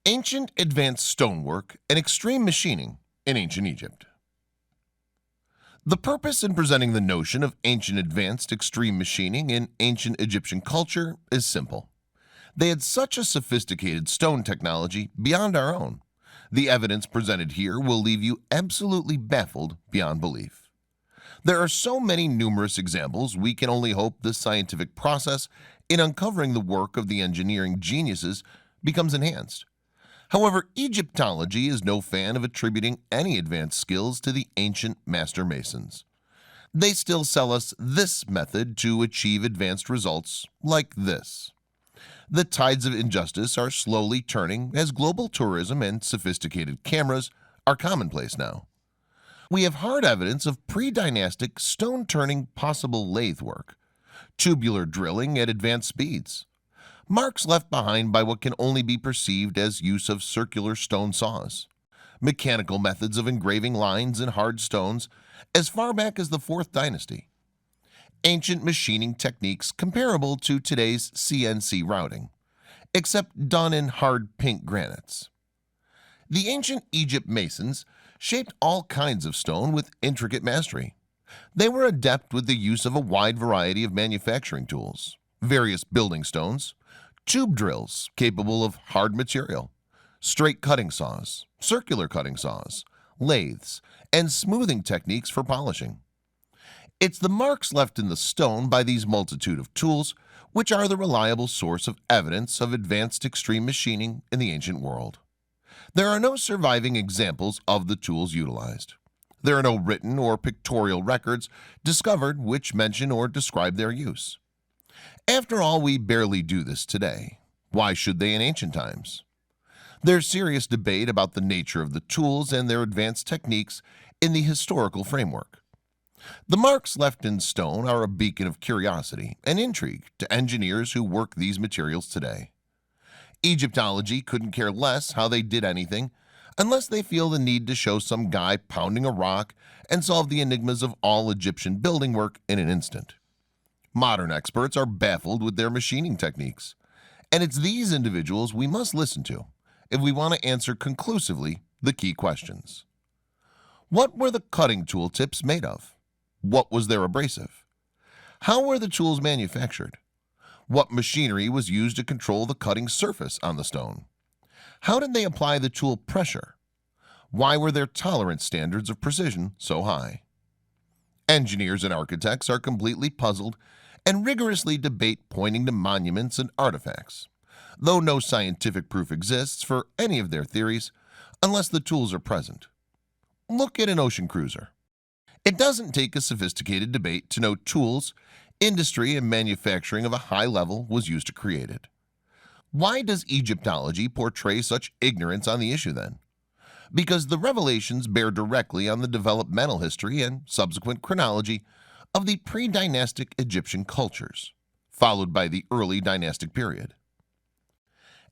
Ancient advanced stonework and extreme machining in ancient Egypt. The purpose in presenting the notion of ancient advanced extreme machining in ancient Egyptian culture is simple. They had such a sophisticated stone technology beyond our own. The evidence presented here will leave you absolutely baffled beyond belief. There are so many numerous examples, we can only hope the scientific process in uncovering the work of the engineering geniuses becomes enhanced. However, Egyptology is no fan of attributing any advanced skills to the ancient master masons. They still sell us this method to achieve advanced results like this. The tides of injustice are slowly turning as global tourism and sophisticated cameras are commonplace now. We have hard evidence of pre-dynastic stone-turning possible lathe work, tubular drilling at advanced speeds, marks left behind by what can only be perceived as use of circular stone saws, mechanical methods of engraving lines in hard stones as far back as the 4th dynasty, ancient machining techniques comparable to today's CNC routing, except done in hard pink granites. The ancient Egypt masons shaped all kinds of stone with intricate mastery. They were adept with the use of a wide variety of manufacturing tools, various building stones, tube drills capable of hard material, straight cutting saws, circular cutting saws, lathes, and smoothing techniques for polishing. It's the marks left in the stone by these multitude of tools which are the reliable source of evidence of advanced extreme machining in the ancient world. There are no surviving examples of the tools utilized. There are no written or pictorial records discovered which mention or describe their use. After all, we barely do this today. Why should they in ancient times? There's serious debate about the nature of the tools and their advanced techniques in the historical framework. The marks left in stone are a beacon of curiosity and intrigue to engineers who work these materials today. Egyptology couldn't care less how they did anything unless they feel the need to show some guy pounding a rock and solve the enigmas of all Egyptian building work in an instant. Modern experts are baffled with their machining techniques, and it's these individuals we must listen to if we want to answer conclusively the key questions. What were the cutting tool tips made of? What was their abrasive? How were the tools manufactured? What machinery was used to control the cutting surface on the stone? How did they apply the tool pressure? Why were their tolerance standards of precision so high? Engineers and architects are completely puzzled and rigorously debate pointing to monuments and artifacts, though no scientific proof exists for any of their theories unless the tools are present. Look at an ocean cruiser. It doesn't take a sophisticated debate to know tools, industry, and manufacturing of a high level was used to create it. Why does Egyptology portray such ignorance on the issue then? Because the revelations bear directly on the developmental history and subsequent chronology of the pre-dynastic Egyptian cultures, followed by the early dynastic period.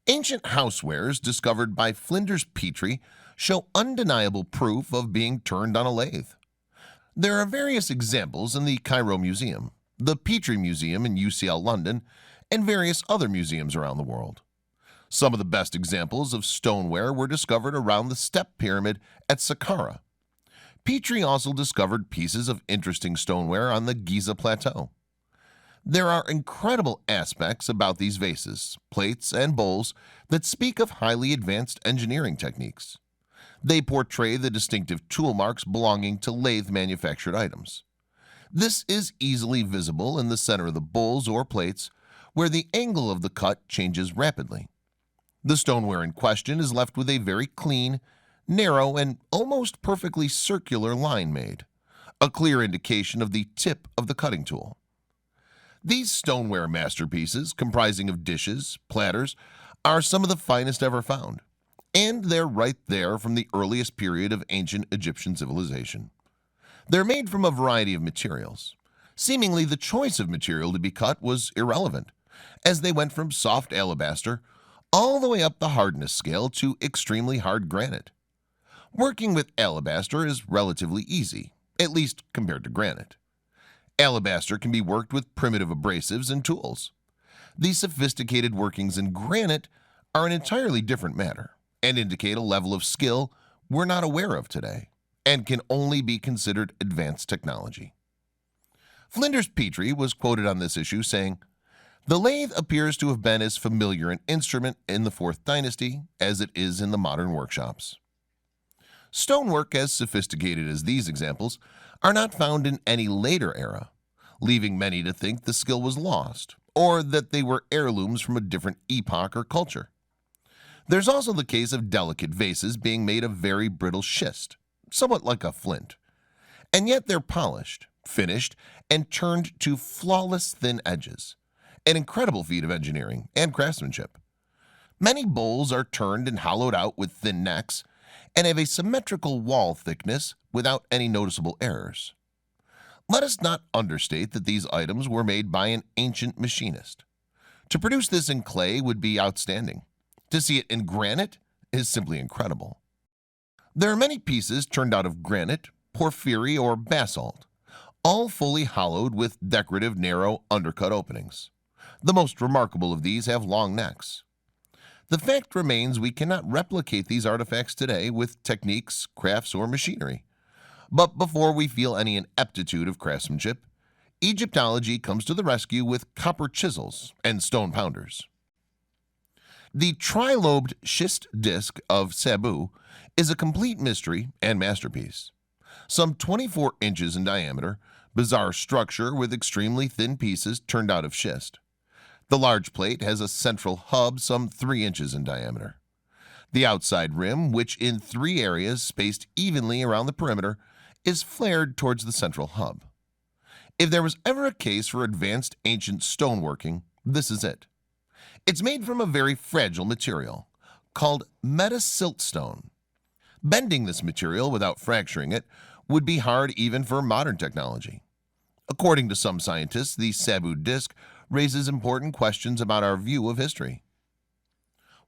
Ancient housewares discovered by Flinders Petrie show undeniable proof of being turned on a lathe. There are various examples in the Cairo Museum, the Petrie Museum in UCL London, and various other museums around the world. Some of the best examples of stoneware were discovered around the Step Pyramid at Saqqara. Petrie also discovered pieces of interesting stoneware on the Giza Plateau. There are incredible aspects about these vases, plates, and bowls that speak of highly advanced engineering techniques. They portray the distinctive tool marks belonging to lathe-manufactured items. This is easily visible in the center of the bowls or plates, where the angle of the cut changes rapidly. The stoneware in question is left with a very clean, narrow, and almost perfectly circular line made, a clear indication of the tip of the cutting tool. These stoneware masterpieces, comprising of dishes, platters, are some of the finest ever found, and they're right there from the earliest period of ancient Egyptian civilization. They're made from a variety of materials. Seemingly, the choice of material to be cut was irrelevant, as they went from soft alabaster all the way up the hardness scale to extremely hard granite. Working with alabaster is relatively easy, at least compared to granite. Alabaster can be worked with primitive abrasives and tools. The sophisticated workings in granite are an entirely different matter, and indicate a level of skill we're not aware of today and can only be considered advanced technology. Flinders Petrie was quoted on this issue saying, "The lathe appears to have been as familiar an instrument in the 4th dynasty as it is in the modern workshops." Stonework as sophisticated as these examples are not found in any later era, leaving many to think the skill was lost or that they were heirlooms from a different epoch or culture. There's also the case of delicate vases being made of very brittle schist, somewhat like a flint, and yet they're polished, finished, and turned to flawless thin edges, an incredible feat of engineering and craftsmanship. Many bowls are turned and hollowed out with thin necks and have a symmetrical wall thickness without any noticeable errors. Let us not understate that these items were made by an ancient machinist. To produce this in clay would be outstanding. To see it in granite is simply incredible. There are many pieces turned out of granite, porphyry, or basalt, all fully hollowed with decorative narrow undercut openings. The most remarkable of these have long necks. The fact remains we cannot replicate these artifacts today with techniques, crafts, or machinery. But before we feel any ineptitude of craftsmanship, Egyptology comes to the rescue with copper chisels and stone pounders. The tri-lobed schist disc of Sabu is a complete mystery and masterpiece. Some 24 inches in diameter, bizarre structure with extremely thin pieces turned out of schist. The large plate has a central hub some 3 inches in diameter. The outside rim, which in 3 areas spaced evenly around the perimeter, is flared towards the central hub. If there was ever a case for advanced ancient stoneworking, this is it. It's made from a very fragile material called metasiltstone. Bending this material without fracturing it would be hard even for modern technology. According to some scientists, the Sabu disc raises important questions about our view of history.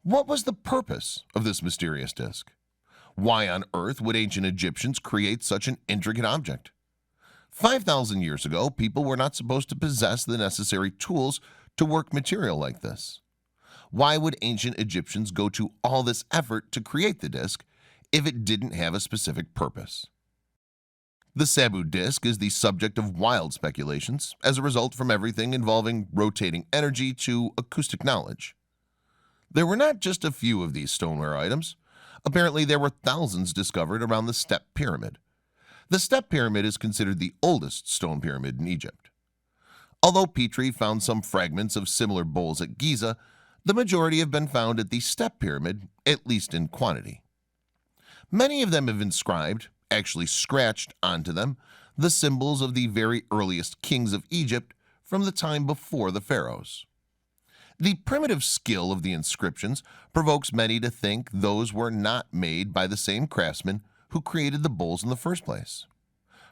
What was the purpose of this mysterious disc? Why on earth would ancient Egyptians create such an intricate object? 5,000 years ago, people were not supposed to possess the necessary tools to work material like this. Why would ancient Egyptians go to all this effort to create the disc if it didn't have a specific purpose? The Sabu disc is the subject of wild speculations as a result from everything involving rotating energy to acoustic knowledge. There were not just a few of these stoneware items. Apparently there were thousands discovered around the Step Pyramid. The Step Pyramid is considered the oldest stone pyramid in Egypt. Although Petrie found some fragments of similar bowls at Giza, the majority have been found at the Step Pyramid, at least in quantity. Many of them have inscribed, actually scratched onto them, the symbols of the very earliest kings of Egypt from the time before the pharaohs. The primitive skill of the inscriptions provokes many to think those were not made by the same craftsmen who created the bowls in the first place.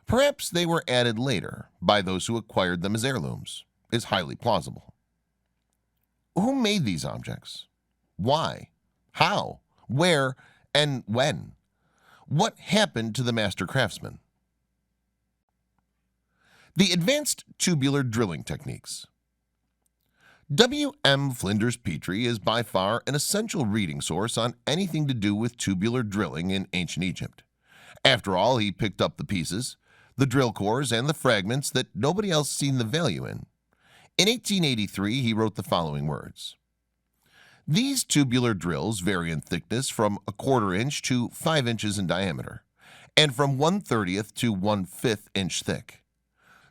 Perhaps they were added later by those who acquired them as heirlooms. Is highly plausible. Who made these objects? Why? How? Where? And when? What happened to the master craftsmen? The advanced tubular drilling techniques. W.M. Flinders Petrie is by far an essential reading source on anything to do with tubular drilling in ancient Egypt. After all, he picked up the pieces, the drill cores, and the fragments that nobody else seen the value in. In 1883, he wrote the following words: "These tubular drills vary in thickness from 1/4 inch to 5 inches in diameter, and from 1/30 to 1/5 inch thick.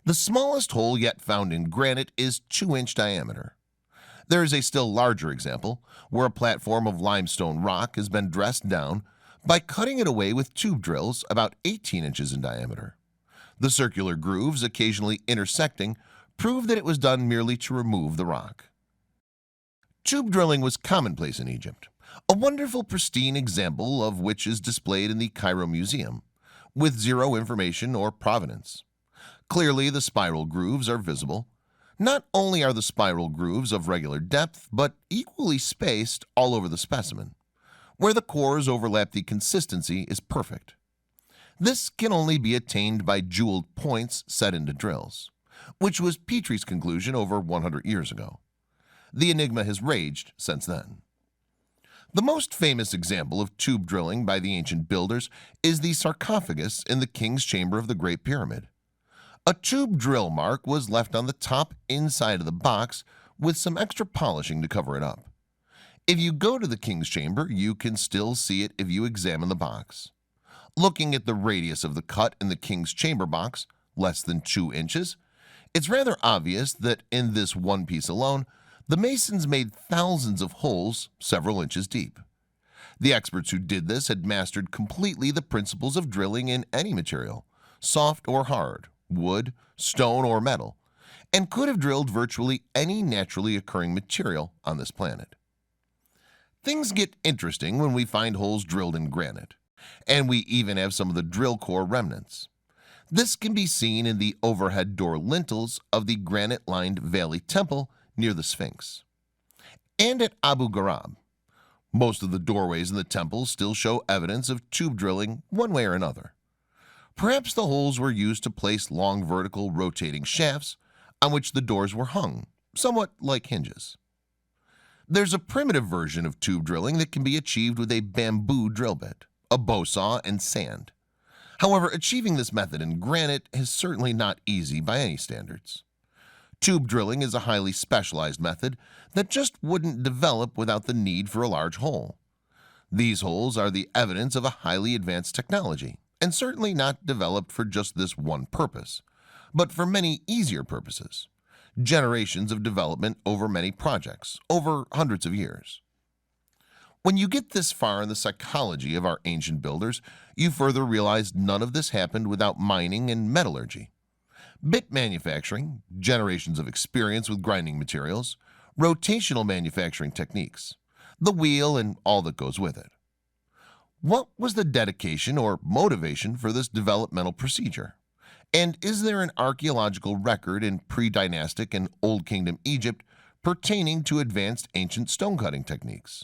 The smallest hole yet found in granite is 2-inch diameter. There is a still larger example where a platform of limestone rock has been dressed down by cutting it away with tube drills about 18 inches in diameter. The circular grooves occasionally intersecting prove that it was done merely to remove the rock." Tube drilling was commonplace in Egypt, a wonderful pristine example of which is displayed in the Cairo Museum, with zero information or provenance. Clearly the spiral grooves are visible. Not only are the spiral grooves of regular depth, but equally spaced all over the specimen. Where the cores overlap, the consistency is perfect. This can only be attained by jeweled points set into drills, which was Petrie's conclusion over 100 years ago. The enigma has raged since then. The most famous example of tube drilling by the ancient builders is the sarcophagus in the king's chamber of the Great Pyramid. A tube drill mark was left on the top inside of the box with some extra polishing to cover it up. If you go to the king's chamber, you can still see it if you examine the box. Looking at the radius of the cut in the king's chamber box, less than 2 inches, it's rather obvious that in this one piece alone, the masons made thousands of holes several inches deep. The experts who did this had mastered completely the principles of drilling in any material, soft or hard, wood, stone, or metal, and could have drilled virtually any naturally occurring material on this planet. Things get interesting when we find holes drilled in granite, and we even have some of the drill core remnants. This can be seen in the overhead door lintels of the granite-lined Valley Temple near the Sphinx, and at Abu Gharaib. Most of the doorways in the temple still show evidence of tube drilling one way or another. Perhaps the holes were used to place long vertical rotating shafts on which the doors were hung, somewhat like hinges. There's a primitive version of tube drilling that can be achieved with a bamboo drill bit, a bow saw, and sand. However, achieving this method in granite is certainly not easy by any standards. Tube drilling is a highly specialized method that just wouldn't develop without the need for a large hole. These holes are the evidence of a highly advanced technology, and certainly not developed for just this one purpose, but for many easier purposes. Generations of development over many projects, over hundreds of years. When you get this far in the psychology of our ancient builders, you further realize none of this happened without mining and metallurgy. Bit manufacturing, generations of experience with grinding materials, rotational manufacturing techniques, the wheel and all that goes with it. What was the dedication or motivation for this developmental procedure? And is there an archaeological record in pre-dynastic and Old Kingdom Egypt pertaining to advanced ancient stone-cutting techniques?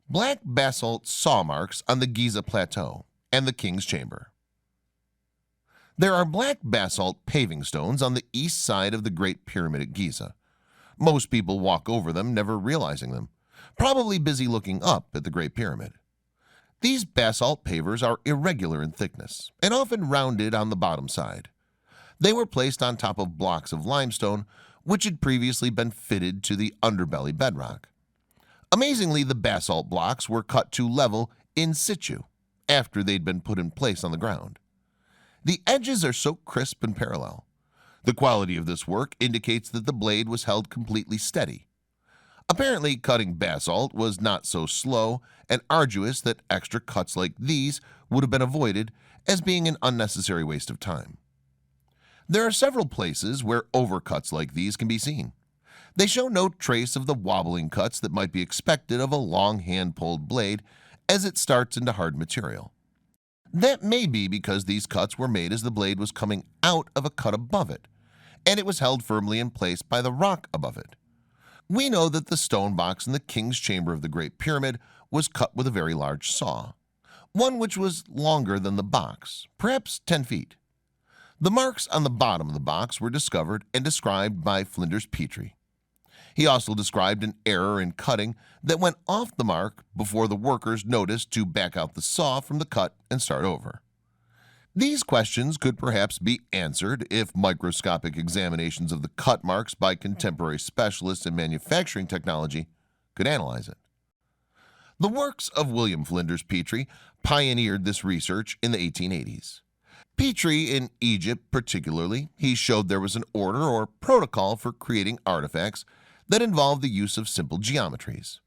Black basalt saw marks on the Giza Plateau and the King's Chamber. There are black basalt paving stones on the east side of the Great Pyramid at Giza. Most people walk over them, never realizing them, probably busy looking up at the Great Pyramid. These basalt pavers are irregular in thickness and often rounded on the bottom side. They were placed on top of blocks of limestone which had previously been fitted to the underbelly bedrock. Amazingly, the basalt blocks were cut to level in situ after they'd been put in place on the ground. The edges are so crisp and parallel. The quality of this work indicates that the blade was held completely steady. Apparently, cutting basalt was not so slow and arduous that extra cuts like these would have been avoided, as being an unnecessary waste of time. There are several places where overcuts like these can be seen. They show no trace of the wobbling cuts that might be expected of a long hand-pulled blade as it starts into hard material. That may be because these cuts were made as the blade was coming out of a cut above it, and it was held firmly in place by the rock above it. We know that the stone box in the King's Chamber of the Great Pyramid was cut with a very large saw, one which was longer than the box, perhaps 10 feet. The marks on the bottom of the box were discovered and described by Flinders Petrie. He also described an error in cutting that went off the mark before the workers noticed to back out the saw from the cut and start over. These questions could perhaps be answered if microscopic examinations of the cut marks by contemporary specialists in manufacturing technology could analyze it. The works of William Flinders Petrie pioneered this research in the 1880s. Petrie, in Egypt particularly, he showed there was an order or protocol for creating artifacts that involved the use of simple geometries,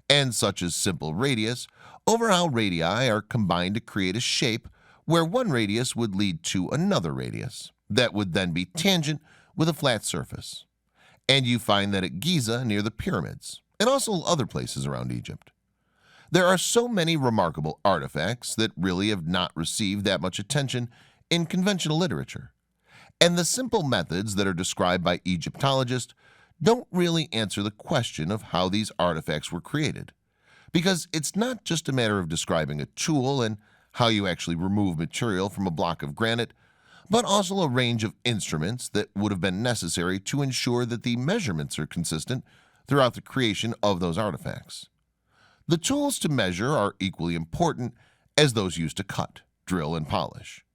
and such as simple radius over how radii are combined to create a shape where one radius would lead to another radius that would then be tangent with a flat surface. And you find that at Giza near the pyramids, and also other places around Egypt. There are so many remarkable artifacts that really have not received that much attention in conventional literature, and the simple methods that are described by Egyptologists don't really answer the question of how these artifacts were created, because it's not just a matter of describing a tool and how you actually remove material from a block of granite, but also a range of instruments that would have been necessary to ensure that the measurements are consistent throughout the creation of those artifacts. The tools to measure are equally important as those used to cut, drill, and polish.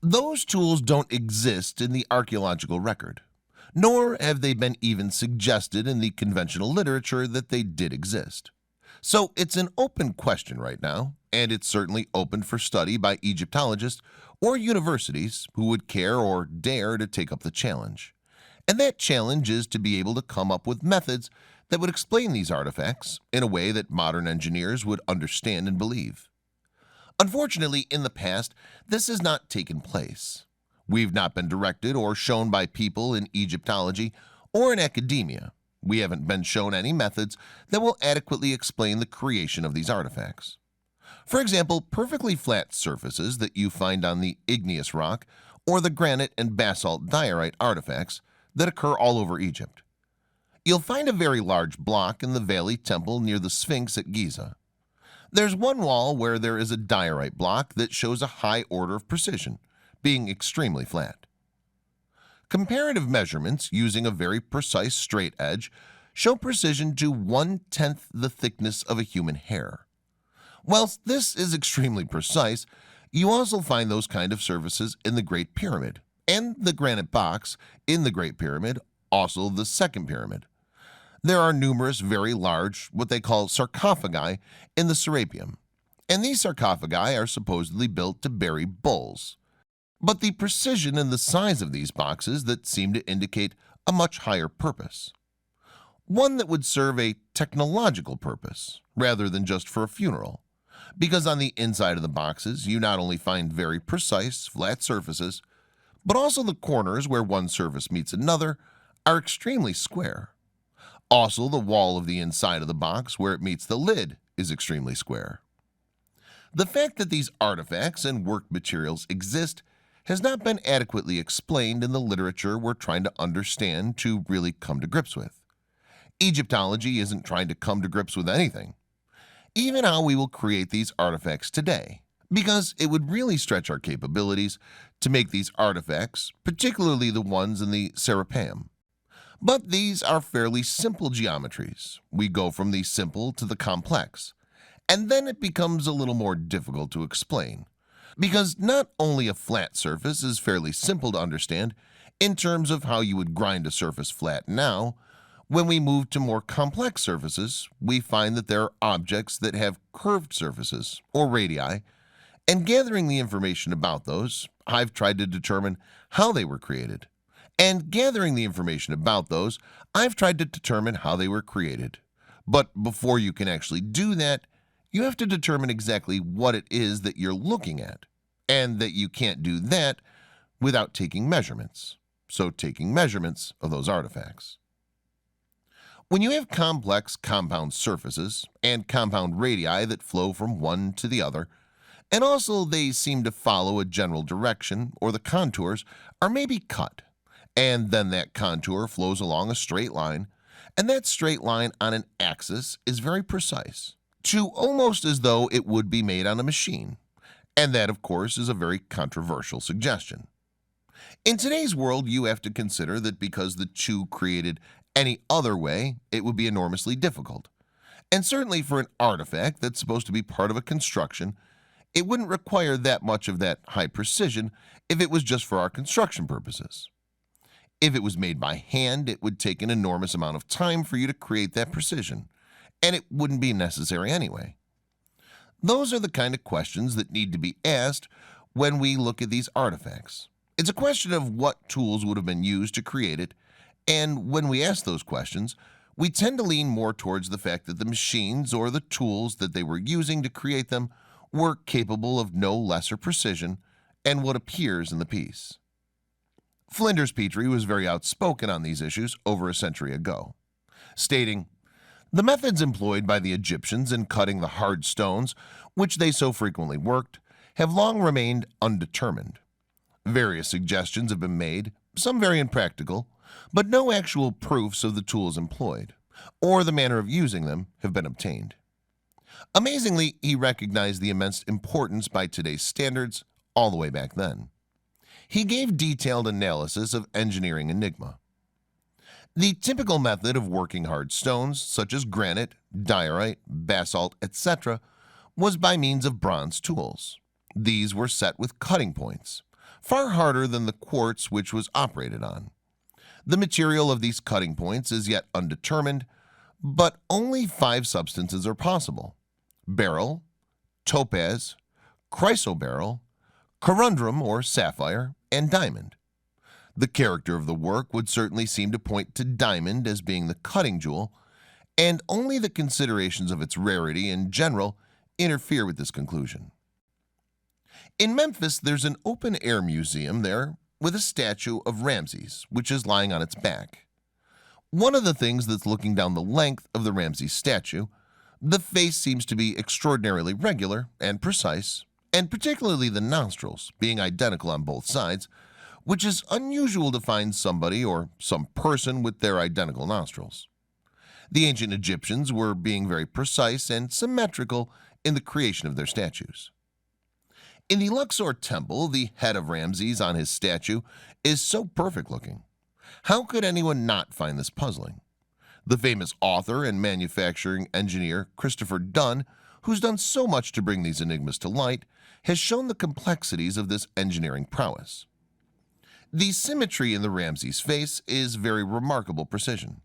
Those tools don't exist in the archaeological record, nor have they been even suggested in the conventional literature that they did exist. So it's an open question right now, and it's certainly open for study by Egyptologists or universities who would care or dare to take up the challenge. And that challenge is to be able to come up with methods that would explain these artifacts in a way that modern engineers would understand and believe. Unfortunately, in the past, this has not taken place. We've not been directed or shown by people in Egyptology or in academia. We haven't been shown any methods that will adequately explain the creation of these artifacts. For example, perfectly flat surfaces that you find on the igneous rock or the granite and basalt diorite artifacts that occur all over Egypt. You'll find a very large block in the Valley Temple near the Sphinx at Giza. There's one wall where there is a diorite block that shows a high order of precision, being extremely flat. Comparative measurements using a very precise straight edge show precision to 1/10 the thickness of a human hair. Whilst this is extremely precise, you also find those kind of surfaces in the Great Pyramid and the granite box in the Great Pyramid, also the Second Pyramid. There are numerous very large, what they call sarcophagi, in the Serapeum, and these sarcophagi are supposedly built to bury bulls. But the precision and the size of these boxes that seem to indicate a much higher purpose. One that would serve a technological purpose, rather than just for a funeral. Because on the inside of the boxes, you not only find very precise, flat surfaces, but also the corners where one surface meets another are extremely square. Also, the wall of the inside of the box where it meets the lid is extremely square. The fact that these artifacts and work materials exist has not been adequately explained in the literature we're trying to understand to really come to grips with. Egyptology isn't trying to come to grips with anything, even how we will create these artifacts today, because it would really stretch our capabilities to make these artifacts, particularly the ones in the Serapeum. But these are fairly simple geometries. We go from the simple to the complex, and then it becomes a little more difficult to explain, because not only a flat surface is fairly simple to understand in terms of how you would grind a surface flat now. When we move to more complex surfaces, we find that there are objects that have curved surfaces or radii, and gathering the information about those, I've tried to determine how they were created. And gathering the information about those, I've tried to determine how they were created. But before you can actually do that, you have to determine exactly what it is that you're looking at, and that you can't do that without taking measurements. So taking measurements of those artifacts. When you have complex compound surfaces and compound radii that flow from one to the other, and also they seem to follow a general direction, or the contours are maybe cut, and then that contour flows along a straight line, and that straight line on an axis is very precise, to almost as though it would be made on a machine. And that, of course, is a very controversial suggestion. In today's world, you have to consider that because the two created any other way, it would be enormously difficult. And certainly for an artifact that's supposed to be part of a construction, it wouldn't require that much of that high precision if it was just for our construction purposes. If it was made by hand, it would take an enormous amount of time for you to create that precision, and it wouldn't be necessary anyway. Those are the kind of questions that need to be asked when we look at these artifacts. It's a question of what tools would have been used to create it, and when we ask those questions, we tend to lean more towards the fact that the machines or the tools that they were using to create them were capable of no lesser precision and what appears in the piece. Flinders Petrie was very outspoken on these issues over a century ago, stating, "The methods employed by the Egyptians in cutting the hard stones, which they so frequently worked, have long remained undetermined. Various suggestions have been made, some very impractical, but no actual proofs of the tools employed, or the manner of using them, have been obtained." Amazingly, he recognized the immense importance by today's standards all the way back then. He gave detailed analysis of engineering Enigma. The typical method of working hard stones, such as granite, diorite, basalt, etc., was by means of bronze tools. These were set with cutting points, far harder than the quartz which was operated on. The material of these cutting points is yet undetermined, but only 5 substances are possible: beryl, topaz, chrysoberyl, corundum or sapphire, and diamond. The character of the work would certainly seem to point to diamond as being the cutting jewel, and only the considerations of its rarity in general interfere with this conclusion. In Memphis, there's an open-air museum there with a statue of Ramses, which is lying on its back. One of the things that's looking down the length of the Ramses statue, the face seems to be extraordinarily regular and precise, and particularly the nostrils being identical on both sides, which is unusual to find somebody or some person with their identical nostrils. The ancient Egyptians were being very precise and symmetrical in the creation of their statues. In the Luxor temple, the head of Ramses on his statue is so perfect looking. How could anyone not find this puzzling? The famous author and manufacturing engineer Christopher Dunn, who's done so much to bring these enigmas to light, has shown the complexities of this engineering prowess. The symmetry in the Ramses face is very remarkable precision.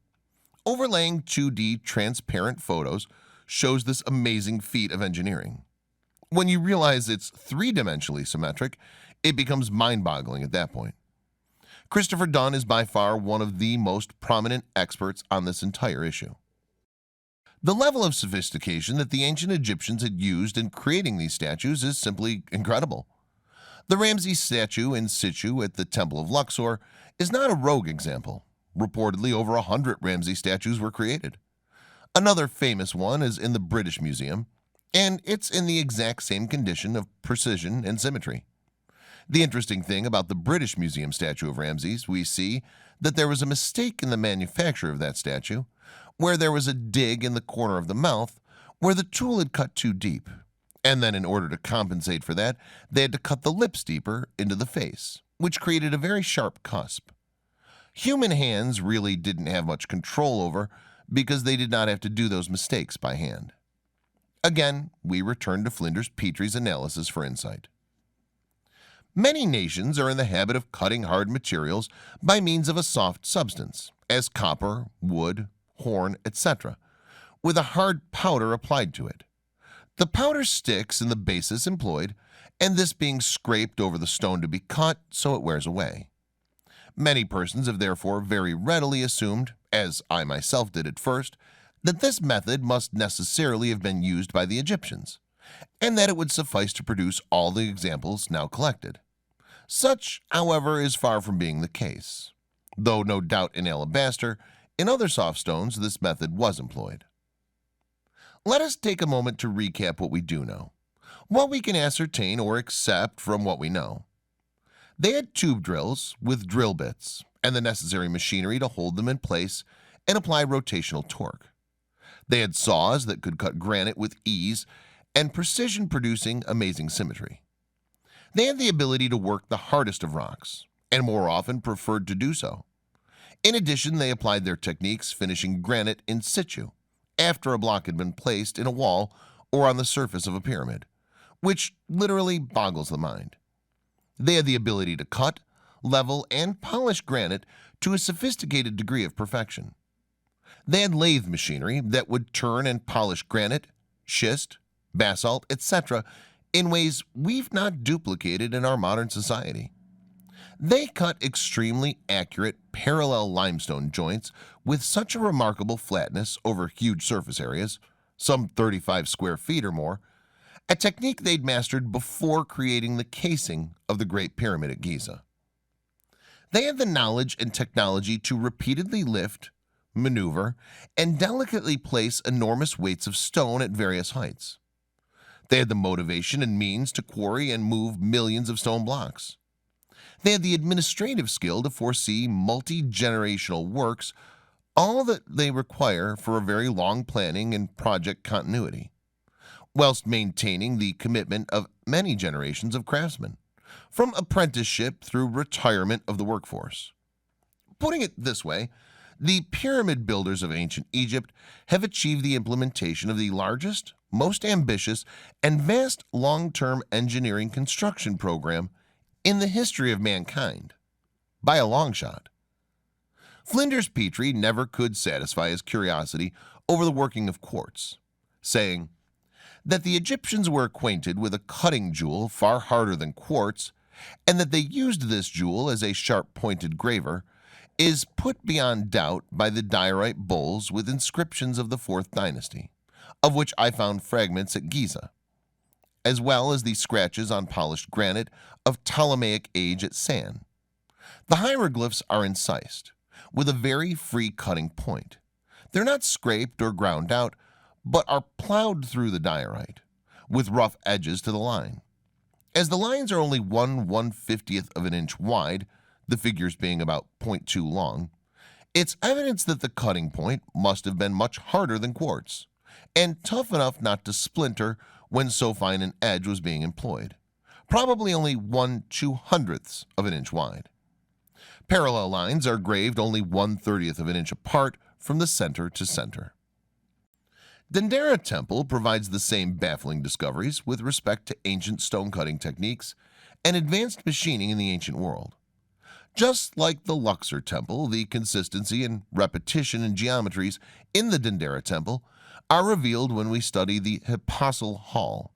Overlaying 2D transparent photos shows this amazing feat of engineering. When you realize it's 3-dimensionally symmetric, it becomes mind-boggling at that point. Christopher Dunn is by far one of the most prominent experts on this entire issue. The level of sophistication that the ancient Egyptians had used in creating these statues is simply incredible. The Ramses statue in situ at the Temple of Luxor is not a rogue example. Reportedly, over 100 Ramses statues were created. Another famous one is in the British Museum, and it's in the exact same condition of precision and symmetry. The interesting thing about the British Museum statue of Ramses, we see that there was a mistake in the manufacture of that statue, where there was a dig in the corner of the mouth where the tool had cut too deep. And then in order to compensate for that, they had to cut the lips deeper into the face, which created a very sharp cusp. Human hands really didn't have much control over because they did not have to do those mistakes by hand. Again, we return to Flinders Petrie's analysis for insight. Many nations are in the habit of cutting hard materials by means of a soft substance, as copper, wood, horn, etc., with a hard powder applied to it. The powder sticks in the basis employed, and this being scraped over the stone to be cut so it wears away. Many persons have therefore very readily assumed, as I myself did at first, that this method must necessarily have been used by the Egyptians, and that it would suffice to produce all the examples now collected. Such, however, is far from being the case, though no doubt in alabaster, in other soft stones this method was employed. Let us take a moment to recap what we do know, what we can ascertain or accept from what we know. They had tube drills with drill bits and the necessary machinery to hold them in place and apply rotational torque. They had saws that could cut granite with ease and precision, producing amazing symmetry. They had the ability to work the hardest of rocks, and more often preferred to do so. In addition, they applied their techniques finishing granite in situ, after a block had been placed in a wall or on the surface of a pyramid, which literally boggles the mind. They had the ability to cut, level, and polish granite to a sophisticated degree of perfection. They had lathe machinery that would turn and polish granite, schist, basalt, etc. in ways we've not duplicated in our modern society. They cut extremely accurate parallel limestone joints with such a remarkable flatness over huge surface areas, some 35 square feet or more, a technique they'd mastered before creating the casing of the Great Pyramid at Giza. They had the knowledge and technology to repeatedly lift, maneuver, and delicately place enormous weights of stone at various heights. They had the motivation and means to quarry and move millions of stone blocks. They had the administrative skill to foresee multi-generational works, all that they require for a very long planning and project continuity, whilst maintaining the commitment of many generations of craftsmen, from apprenticeship through retirement of the workforce. Putting it this way, The pyramid builders of ancient Egypt have achieved the implementation of the largest, most ambitious, and vast long-term engineering construction program in the history of mankind, by a long shot. Flinders Petrie never could satisfy his curiosity over the working of quartz, saying that the Egyptians were acquainted with a cutting jewel far harder than quartz, and that they used this jewel as a sharp-pointed graver, is put beyond doubt by the diorite bowls with inscriptions of the 4th dynasty, of which I found fragments at Giza, as well as the scratches on polished granite of Ptolemaic age at San. The hieroglyphs are incised, with a very free cutting point. They're not scraped or ground out, but are plowed through the diorite, with rough edges to the line. As the lines are only 1/150th of an inch wide, the figures being about 0.2 long, it's evidence that the cutting point must have been much harder than quartz, and tough enough not to splinter when so fine an edge was being employed, probably only 1/200th of an inch wide. Parallel lines are graved only 1/30th of an inch apart from the center to center. Dendera Temple provides the same baffling discoveries with respect to ancient stone cutting techniques and advanced machining in the ancient world. Just like the Luxor Temple, the consistency and repetition in geometries in the Dendera Temple are revealed when we study the Hypostyle Hall.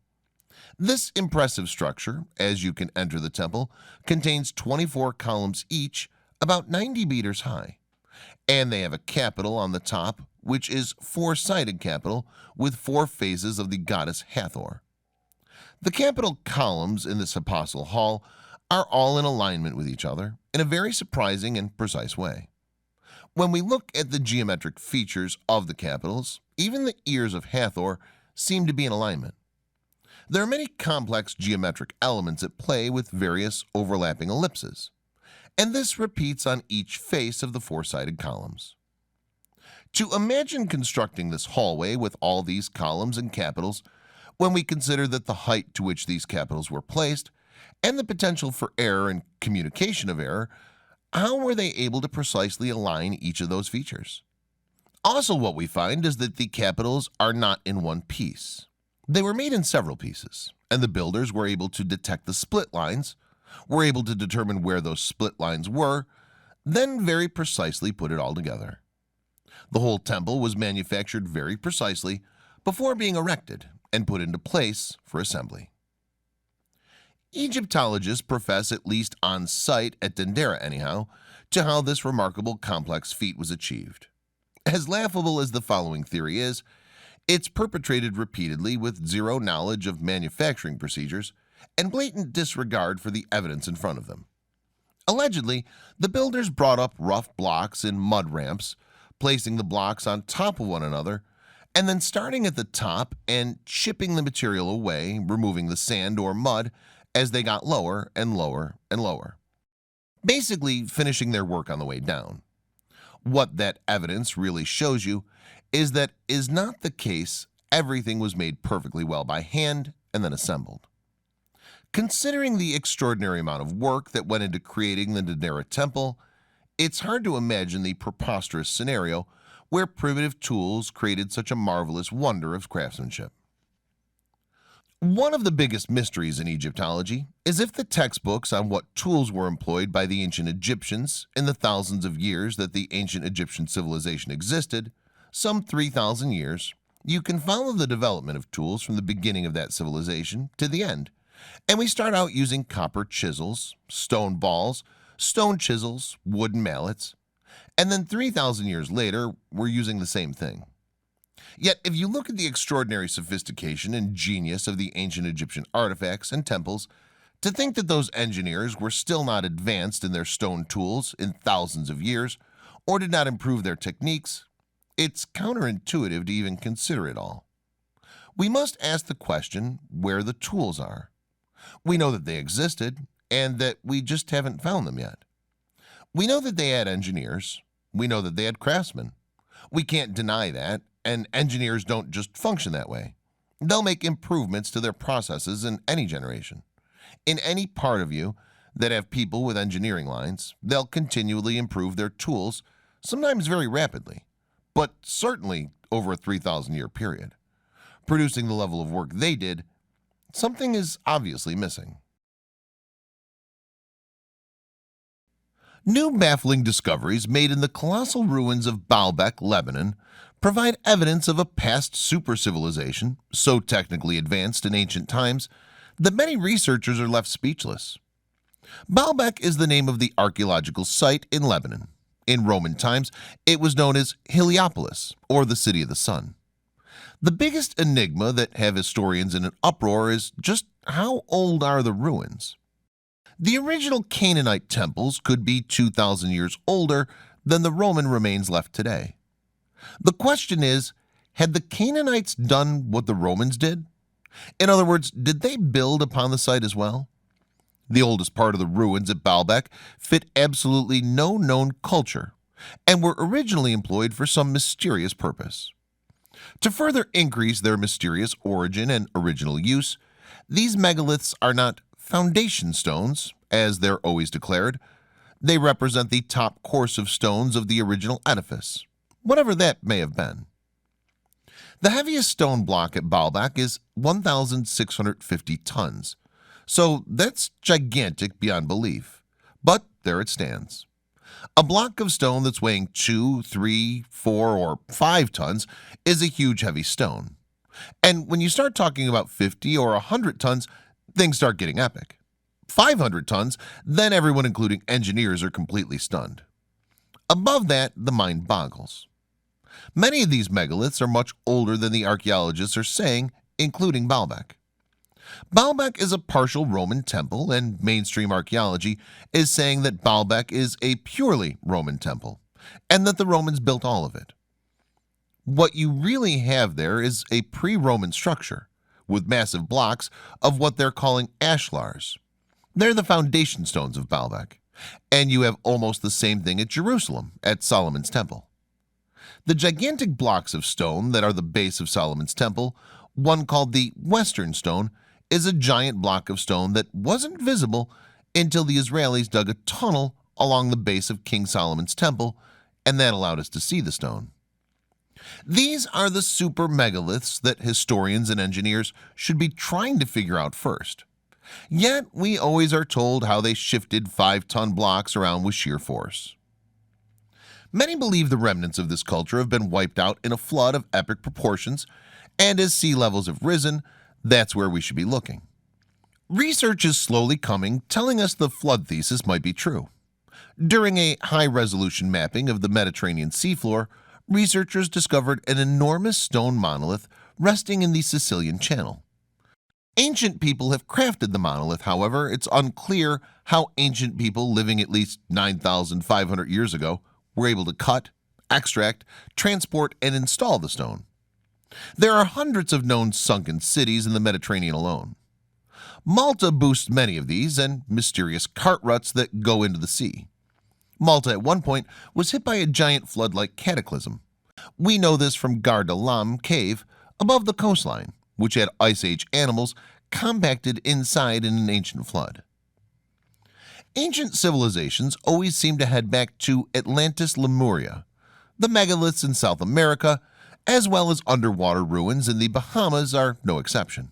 This impressive structure, as you can enter the temple, contains 24 columns each, about 90 meters high, and they have a capital on the top, which is four-sided capital with 4 phases of the goddess Hathor. The capital columns in this Hypostyle Hall are all in alignment with each other in a very surprising and precise way. When we look at the geometric features of the capitals, even the ears of Hathor seem to be in alignment. There are many complex geometric elements at play with various overlapping ellipses, and this repeats on each face of the 4-sided columns. To imagine constructing this hallway with all these columns and capitals, when we consider that the height to which these capitals were placed and the potential for error and communication of error, how were they able to precisely align each of those features? Also, what we find is that the capitals are not in one piece. They were made in several pieces, and the builders were able to detect the split lines, were able to determine where those split lines were, then very precisely put it all together. The whole temple was manufactured very precisely before being erected and put into place for assembly. Egyptologists profess, at least on site at Dendera anyhow, to how this remarkable complex feat was achieved. As laughable as the following theory is, it's perpetrated repeatedly with zero knowledge of manufacturing procedures and blatant disregard for the evidence in front of them. Allegedly, the builders brought up rough blocks in mud ramps, placing the blocks on top of one another, and then starting at the top and chipping the material away, removing the sand or mud as they got lower and lower and lower, basically finishing their work on the way down. What that evidence really shows you is that is not the case. Everything was made perfectly well by hand and then assembled. Considering the extraordinary amount of work that went into creating the Dendera Temple, it's hard to imagine the preposterous scenario where primitive tools created such a marvelous wonder of craftsmanship. One of the biggest mysteries in Egyptology is if the textbooks on what tools were employed by the ancient Egyptians in the thousands of years that the ancient Egyptian civilization existed, some 3,000 years, you can follow the development of tools from the beginning of that civilization to the end. And we start out using copper chisels, stone balls, stone chisels, wooden mallets, and then 3,000 years later, we're using the same thing. Yet, if you look at the extraordinary sophistication and genius of the ancient Egyptian artifacts and temples, to think that those engineers were still not advanced in their stone tools in thousands of years, or did not improve their techniques, it's counterintuitive to even consider it all. We must ask the question where the tools are. We know that they existed, and that we just haven't found them yet. We know that they had engineers. We know that they had craftsmen. We can't deny that, and engineers don't just function that way. They'll make improvements to their processes in any generation. In any part of you that have people with engineering lines, they'll continually improve their tools sometimes very rapidly, but certainly over a 3,000-year period. Producing the level of work they did, something is obviously missing. New baffling discoveries made in the colossal ruins of Baalbek, Lebanon, provide evidence of a past super-civilization so technically advanced in ancient times that many researchers are left speechless. Baalbek is the name of the archaeological site in Lebanon. In Roman times, it was known as Heliopolis, or the City of the Sun. The biggest enigma that have historians in an uproar is just how old are the ruins? The original Canaanite temples could be 2,000 years older than the Roman remains left today. The question is, had the Canaanites done what the Romans did? In other words, did they build upon the site as well? The oldest part of the ruins at Baalbek fit absolutely no known culture and were originally employed for some mysterious purpose. To further increase their mysterious origin and original use, these megaliths are not foundation stones, as they're always declared. They represent the top course of stones of the original edifice, whatever that may have been. The heaviest stone block at Baalbek is 1,650 tons, so that's gigantic beyond belief, but there it stands. A block of stone that's weighing 2, 3, 4, or 5 tons is a huge heavy stone. And when you start talking about 50 or 100 tons, things start getting epic. 500 tons, then everyone including engineers are completely stunned. Above that, the mind boggles. Many of these megaliths are much older than the archaeologists are saying, including Baalbek. Baalbek is a partial Roman temple, and mainstream archaeology is saying that Baalbek is a purely Roman temple, and that the Romans built all of it. What you really have there is a pre-Roman structure, with massive blocks of what they're calling ashlars. They're the foundation stones of Baalbek, and you have almost the same thing at Jerusalem, at Solomon's Temple. The gigantic blocks of stone that are the base of Solomon's Temple, one called the Western Stone, is a giant block of stone that wasn't visible until the Israelis dug a tunnel along the base of King Solomon's Temple, and that allowed us to see the stone. These are the super megaliths that historians and engineers should be trying to figure out first. Yet we always are told how they shifted 5-ton blocks around with sheer force. Many believe the remnants of this culture have been wiped out in a flood of epic proportions, and as sea levels have risen, that's where we should be looking. Research is slowly coming, telling us the flood thesis might be true. During a high-resolution mapping of the Mediterranean seafloor, researchers discovered an enormous stone monolith resting in the Sicilian Channel. Ancient people have crafted the monolith, however, it's unclear how ancient people living at least 9,500 years ago were able to cut, extract, transport, and install the stone. There are hundreds of known sunken cities in the Mediterranean alone. Malta boasts many of these and mysterious cart ruts that go into the sea. Malta at one point was hit by a giant flood-like cataclysm. We know this from Gar de Lam cave above the coastline, which had Ice Age animals compacted inside in an ancient flood. Ancient civilizations always seem to head back to Atlantis Lemuria, the megaliths in South America, as well as underwater ruins in the Bahamas are no exception.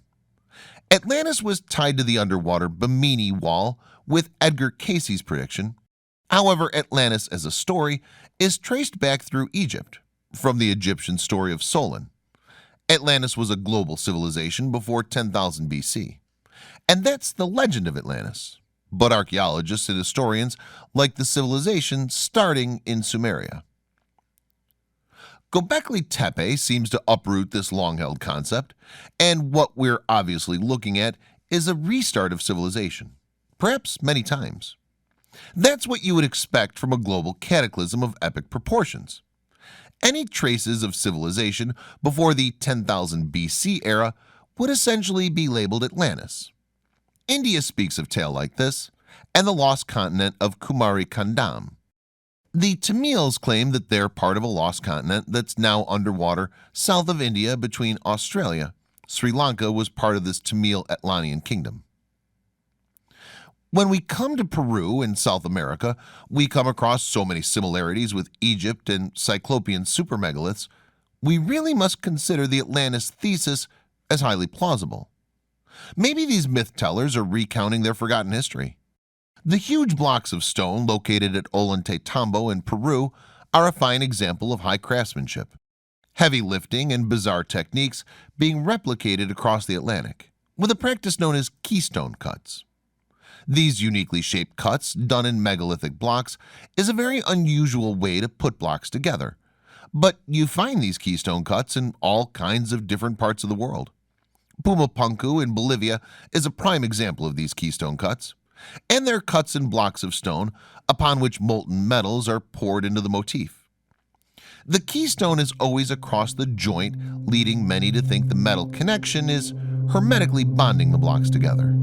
Atlantis was tied to the underwater Bimini Wall with Edgar Cayce's prediction. However, Atlantis as a story is traced back through Egypt, from the Egyptian story of Solon. Atlantis was a global civilization before 10,000 BC, and that's the legend of Atlantis. But archaeologists and historians like the civilization starting in Sumeria. Göbekli Tepe seems to uproot this long-held concept, and what we're obviously looking at is a restart of civilization, perhaps many times. That's what you would expect from a global cataclysm of epic proportions. Any traces of civilization before the 10,000 BC era would essentially be labeled Atlantis. India speaks of tale like this, and the lost continent of Kumari Kandam. The Tamils claim that they're part of a lost continent that's now underwater south of India between Australia. Sri Lanka was part of this Tamil Atlantean kingdom. When we come to Peru in South America, we come across so many similarities with Egypt and Cyclopean supermegaliths, we really must consider the Atlantis thesis as highly plausible. Maybe these myth tellers are recounting their forgotten history. The huge blocks of stone located at Ollantaytambo in Peru are a fine example of high craftsmanship. Heavy lifting and bizarre techniques being replicated across the Atlantic, with a practice known as keystone cuts. These uniquely shaped cuts, done in megalithic blocks, is a very unusual way to put blocks together. But you find these keystone cuts in all kinds of different parts of the world. Pumapunku in Bolivia is a prime example of these keystone cuts, and they're cuts in blocks of stone upon which molten metals are poured into the motif. The keystone is always across the joint, leading many to think the metal connection is hermetically bonding the blocks together.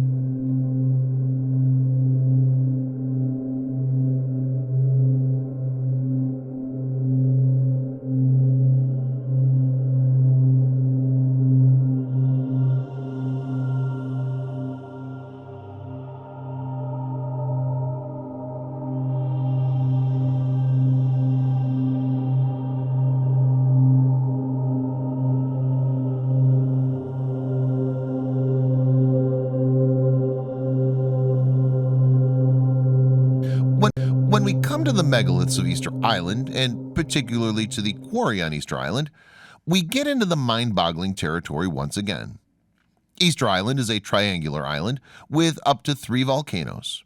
When we come to the megaliths of Easter Island, and particularly to the quarry on Easter Island, we get into the mind-boggling territory once again. Easter Island is a triangular island with up to 3 volcanoes,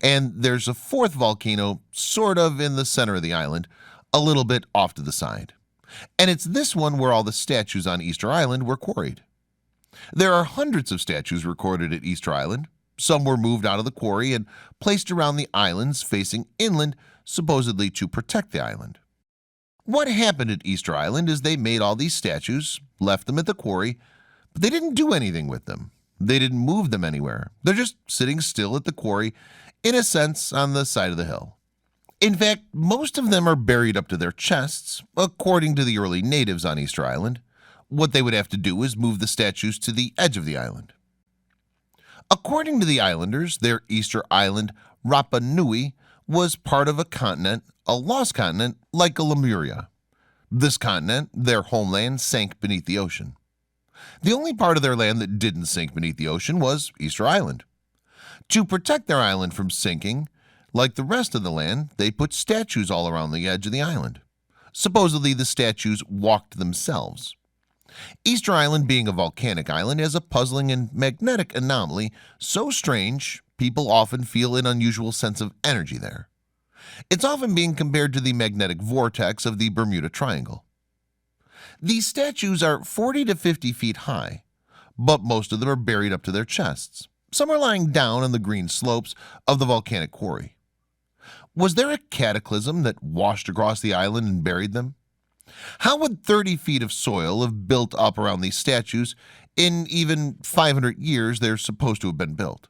and there's a 4th volcano sort of in the center of the island, a little bit off to the side. And it's this one where all the statues on Easter Island were quarried. There are hundreds of statues recorded at Easter Island. Some were moved out of the quarry and placed around the islands facing inland, supposedly to protect the island. What happened at Easter Island is they made all these statues, left them at the quarry, but they didn't do anything with them. They didn't move them anywhere. They're just sitting still at the quarry, in a sense, on the side of the hill. In fact, most of them are buried up to their chests, according to the early natives on Easter Island. What they would have to do is move the statues to the edge of the island. According to the islanders, their Easter Island, Rapa Nui, was part of a continent, a lost continent, like a Lemuria. This continent, their homeland, sank beneath the ocean. The only part of their land that didn't sink beneath the ocean was Easter Island. To protect their island from sinking, like the rest of the land, they put statues all around the edge of the island. Supposedly, the statues walked themselves. Easter Island, being a volcanic island, has a puzzling and magnetic anomaly so strange people often feel an unusual sense of energy there. It's often being compared to the magnetic vortex of the Bermuda Triangle. These statues are 40 to 50 feet high, but most of them are buried up to their chests. Some are lying down on the green slopes of the volcanic quarry. Was there a cataclysm that washed across the island and buried them? How would 30 feet of soil have built up around these statues in even 500 years they're supposed to have been built?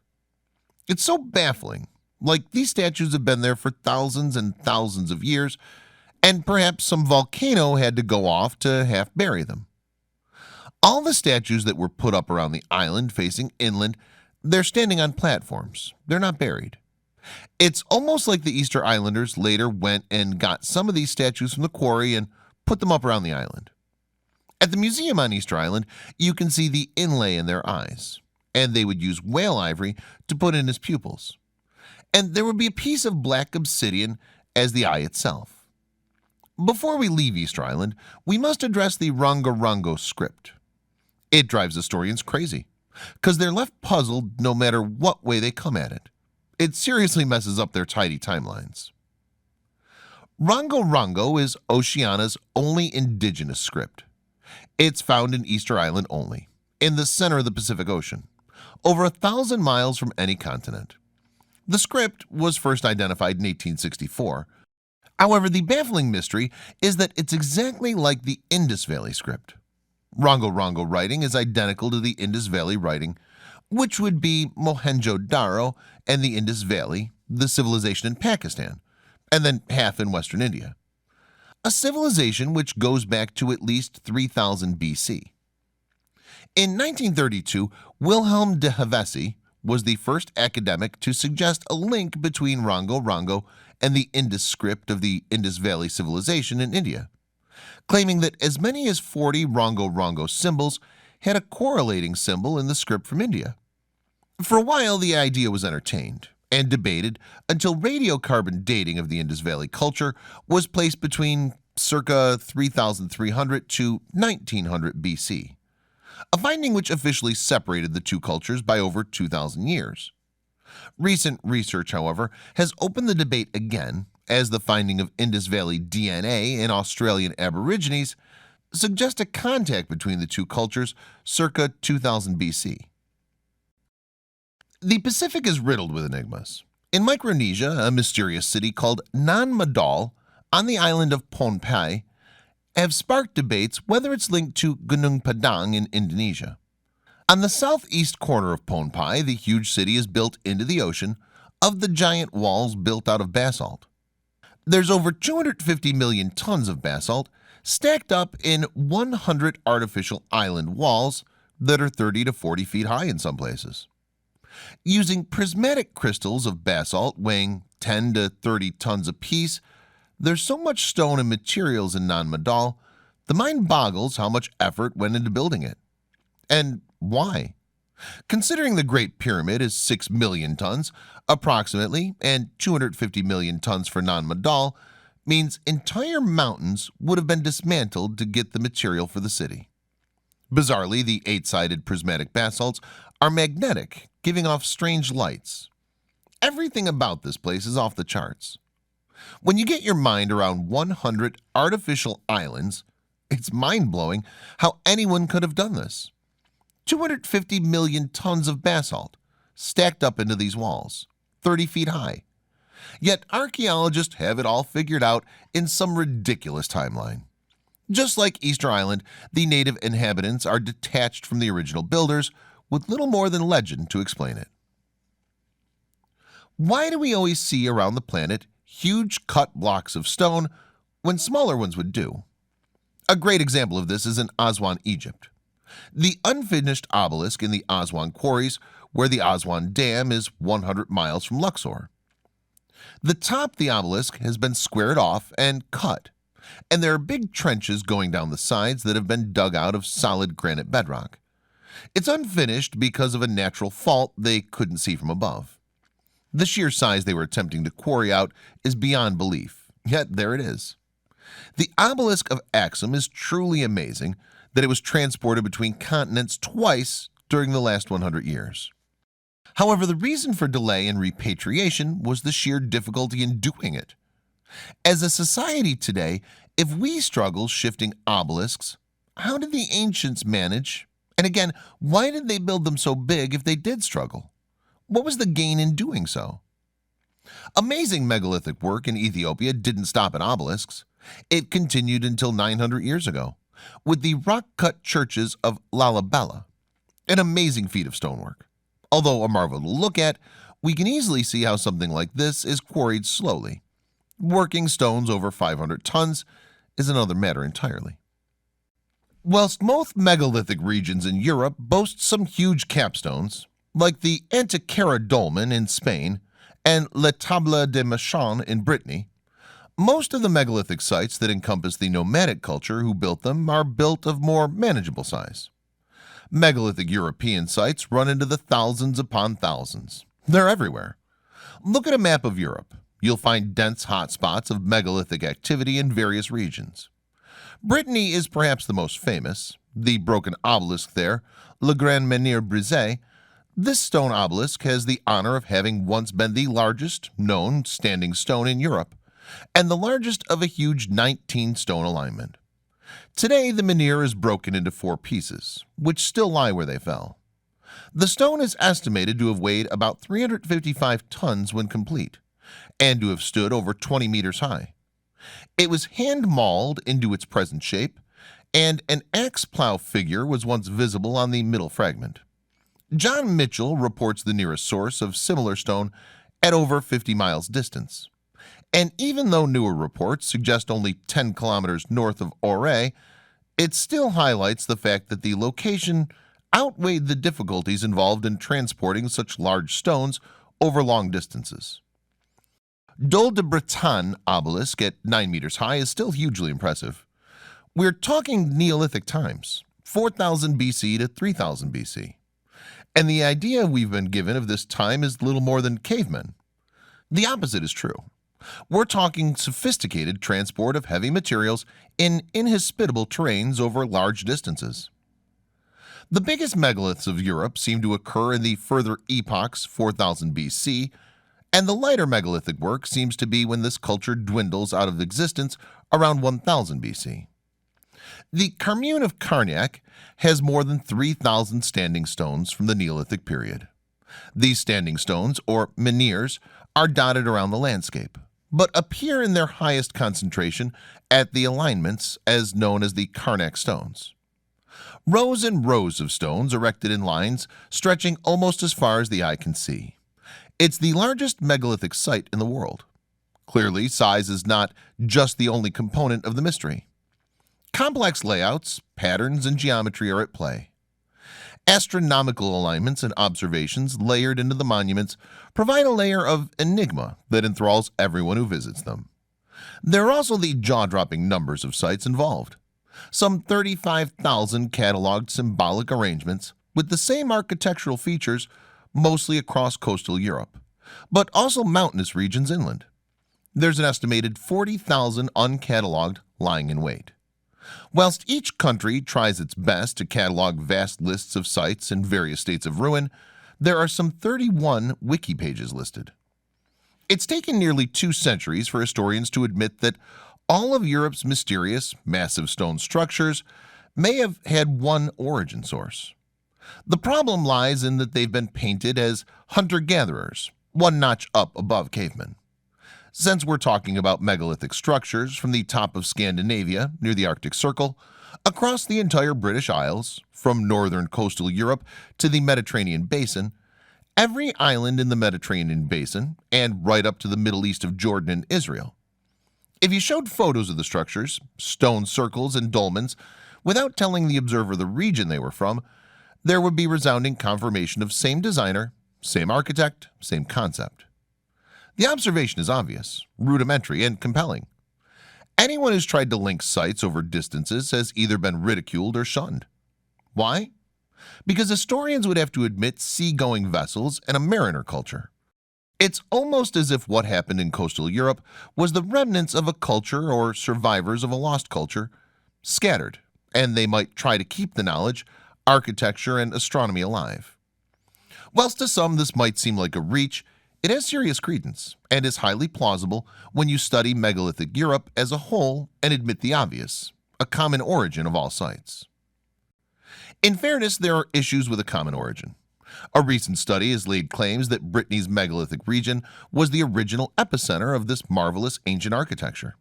It's so baffling, like these statues have been there for thousands and thousands of years, and perhaps some volcano had to go off to half bury them. All the statues that were put up around the island facing inland, they're standing on platforms. They're not buried. It's almost like the Easter Islanders later went and got some of these statues from the quarry and put them up around the island. At the museum on Easter Island, you can see the inlay in their eyes, and they would use whale ivory to put in as pupils. And there would be a piece of black obsidian as the eye itself. Before we leave Easter Island, we must address the Rongo script. It drives historians crazy, because they're left puzzled no matter what way they come at it. It seriously messes up their tidy timelines. Rongo is Oceania's only indigenous script. It's found in Easter Island only, in the center of the Pacific Ocean, over 1,000 miles from any continent. The script was first identified in 1864. However, the baffling mystery is that it's exactly like the Indus Valley script. Rongo writing is identical to the Indus Valley writing, which would be Mohenjo-Daro and the Indus Valley, the civilization in Pakistan, and then half in Western India. A civilization which goes back to at least 3000 BC. In 1932, Wilhelm de Hevesy, was the first academic to suggest a link between Rongo Rongo and the Indus script of the Indus Valley Civilization in India, claiming that as many as 40 Rongo Rongo symbols had a correlating symbol in the script from India. For a while, the idea was entertained and debated until radiocarbon dating of the Indus Valley culture was placed between circa 3300 to 1900 BC, a finding which officially separated the two cultures by over 2,000 years. Recent research, however, has opened the debate again, as the finding of Indus Valley DNA in Australian Aborigines suggests a contact between the two cultures circa 2000 BC. The Pacific is riddled with enigmas. In Micronesia, a mysterious city called Nan Madol on the island of Pohnpei have sparked debates whether it's linked to Gunung Padang in Indonesia. On the southeast corner of Pohnpei, the huge city is built into the ocean of the giant walls built out of basalt. There's over 250 million tons of basalt stacked up in 100 artificial island walls that are 30 to 40 feet high in some places. Using prismatic crystals of basalt weighing 10 to 30 tons apiece, there's so much stone and materials in Nan Madol, the mind boggles how much effort went into building it. And why? Considering the Great Pyramid is 6 million tons, approximately, and 250 million tons for Nan Madol, means entire mountains would have been dismantled to get the material for the city. Bizarrely, the 8-sided prismatic basalts are magnetic, giving off strange lights. Everything about this place is off the charts. When you get your mind around 100 artificial islands, it's mind-blowing how anyone could have done this. 250 million tons of basalt stacked up into these walls, 30 feet high. Yet archaeologists have it all figured out in some ridiculous timeline. Just like Easter Island, the native inhabitants are detached from the original builders with little more than legend to explain it. Why do we always see around the planet huge cut blocks of stone when smaller ones would do? A great example of this is in Aswan, Egypt. The unfinished obelisk in the Aswan quarries, where the Aswan Dam is 100 miles from Luxor. The top of the obelisk has been squared off and cut, and there are big trenches going down the sides that have been dug out of solid granite bedrock. It's unfinished because of a natural fault they couldn't see from above. The sheer size they were attempting to quarry out is beyond belief, yet there it is. The obelisk of Axum is truly amazing that it was transported between continents twice during the last 100 years. However, the reason for delay in repatriation was the sheer difficulty in doing it. As a society today, if we struggle shifting obelisks, how did the ancients manage? And again, why did they build them so big if they did struggle? What was the gain in doing so? Amazing megalithic work in Ethiopia didn't stop at obelisks. It continued until 900 years ago, with the rock-cut churches of Lalibela, an amazing feat of stonework. Although a marvel to look at, we can easily see how something like this is quarried slowly. Working stones over 500 tons is another matter entirely. Whilst most megalithic regions in Europe boast some huge capstones, like the Antequera Dolmen in Spain and La Table de Machan in Brittany, most of the megalithic sites that encompass the nomadic culture who built them are built of more manageable size. Megalithic European sites run into the thousands upon thousands. They're everywhere. Look at a map of Europe. You'll find dense hotspots of megalithic activity in various regions. Brittany is perhaps the most famous. The broken obelisk there, Le Grand Menhir Brisé. This stone obelisk has the honor of having once been the largest known standing stone in Europe, and the largest of a huge 19-stone alignment. Today, the menhir is broken into 4 pieces, which still lie where they fell. The stone is estimated to have weighed about 355 tons when complete, and to have stood over 20 meters high. It was hand-mauled into its present shape, and an axe plow figure was once visible on the middle fragment. John Mitchell reports the nearest source of similar stone at over 50 miles distance. And even though newer reports suggest only 10 kilometers north of Auray, it still highlights the fact that the location outweighed the difficulties involved in transporting such large stones over long distances. Dol de Bretagne obelisk at 9 meters high is still hugely impressive. We're talking Neolithic times, 4000 BC to 3000 BC. And the idea we've been given of this time is little more than cavemen. The opposite is true. We're talking sophisticated transport of heavy materials in inhospitable terrains over large distances. The biggest megaliths of Europe seem to occur in the further epochs 4000 BC, and the lighter megalithic work seems to be when this culture dwindles out of existence around 1000 BC. The Commune of Carnac has more than 3,000 standing stones from the Neolithic period. These standing stones, or menhirs, are dotted around the landscape, but appear in their highest concentration at the alignments as known as the Carnac stones. Rows and rows of stones erected in lines stretching almost as far as the eye can see. It's the largest megalithic site in the world. Clearly, size is not just the only component of the mystery. Complex layouts, patterns, and geometry are at play. Astronomical alignments and observations layered into the monuments provide a layer of enigma that enthralls everyone who visits them. There are also the jaw-dropping numbers of sites involved. Some 35,000 cataloged symbolic arrangements with the same architectural features mostly across coastal Europe, but also mountainous regions inland. There's an estimated 40,000 uncatalogued lying in wait. Whilst each country tries its best to catalog vast lists of sites in various states of ruin, there are some 31 wiki pages listed. It's taken nearly 2 centuries for historians to admit that all of Europe's mysterious, massive stone structures may have had one origin source. The problem lies in that they've been painted as hunter-gatherers, one notch up above cavemen. Since we're talking about megalithic structures from the top of Scandinavia near the Arctic Circle, across the entire British Isles, from northern coastal Europe to the Mediterranean basin, every island in the Mediterranean basin, and right up to the Middle East of Jordan and Israel. If you showed photos of the structures, stone circles and dolmens, without telling the observer the region they were from, there would be resounding confirmation of same designer, same architect, same concept. The observation is obvious, rudimentary, and compelling. Anyone who's tried to link sites over distances has either been ridiculed or shunned. Why? Because historians would have to admit seagoing vessels and a mariner culture. It's almost as if what happened in coastal Europe was the remnants of a culture or survivors of a lost culture, scattered, and they might try to keep the knowledge, architecture, and astronomy alive. Whilst to some this might seem like a reach, it has serious credence and is highly plausible when you study megalithic Europe as a whole and admit the obvious, a common origin of all sites. In fairness, there are issues with a common origin. A recent study has laid claims that Brittany's megalithic region was the original epicenter of this marvelous ancient architecture.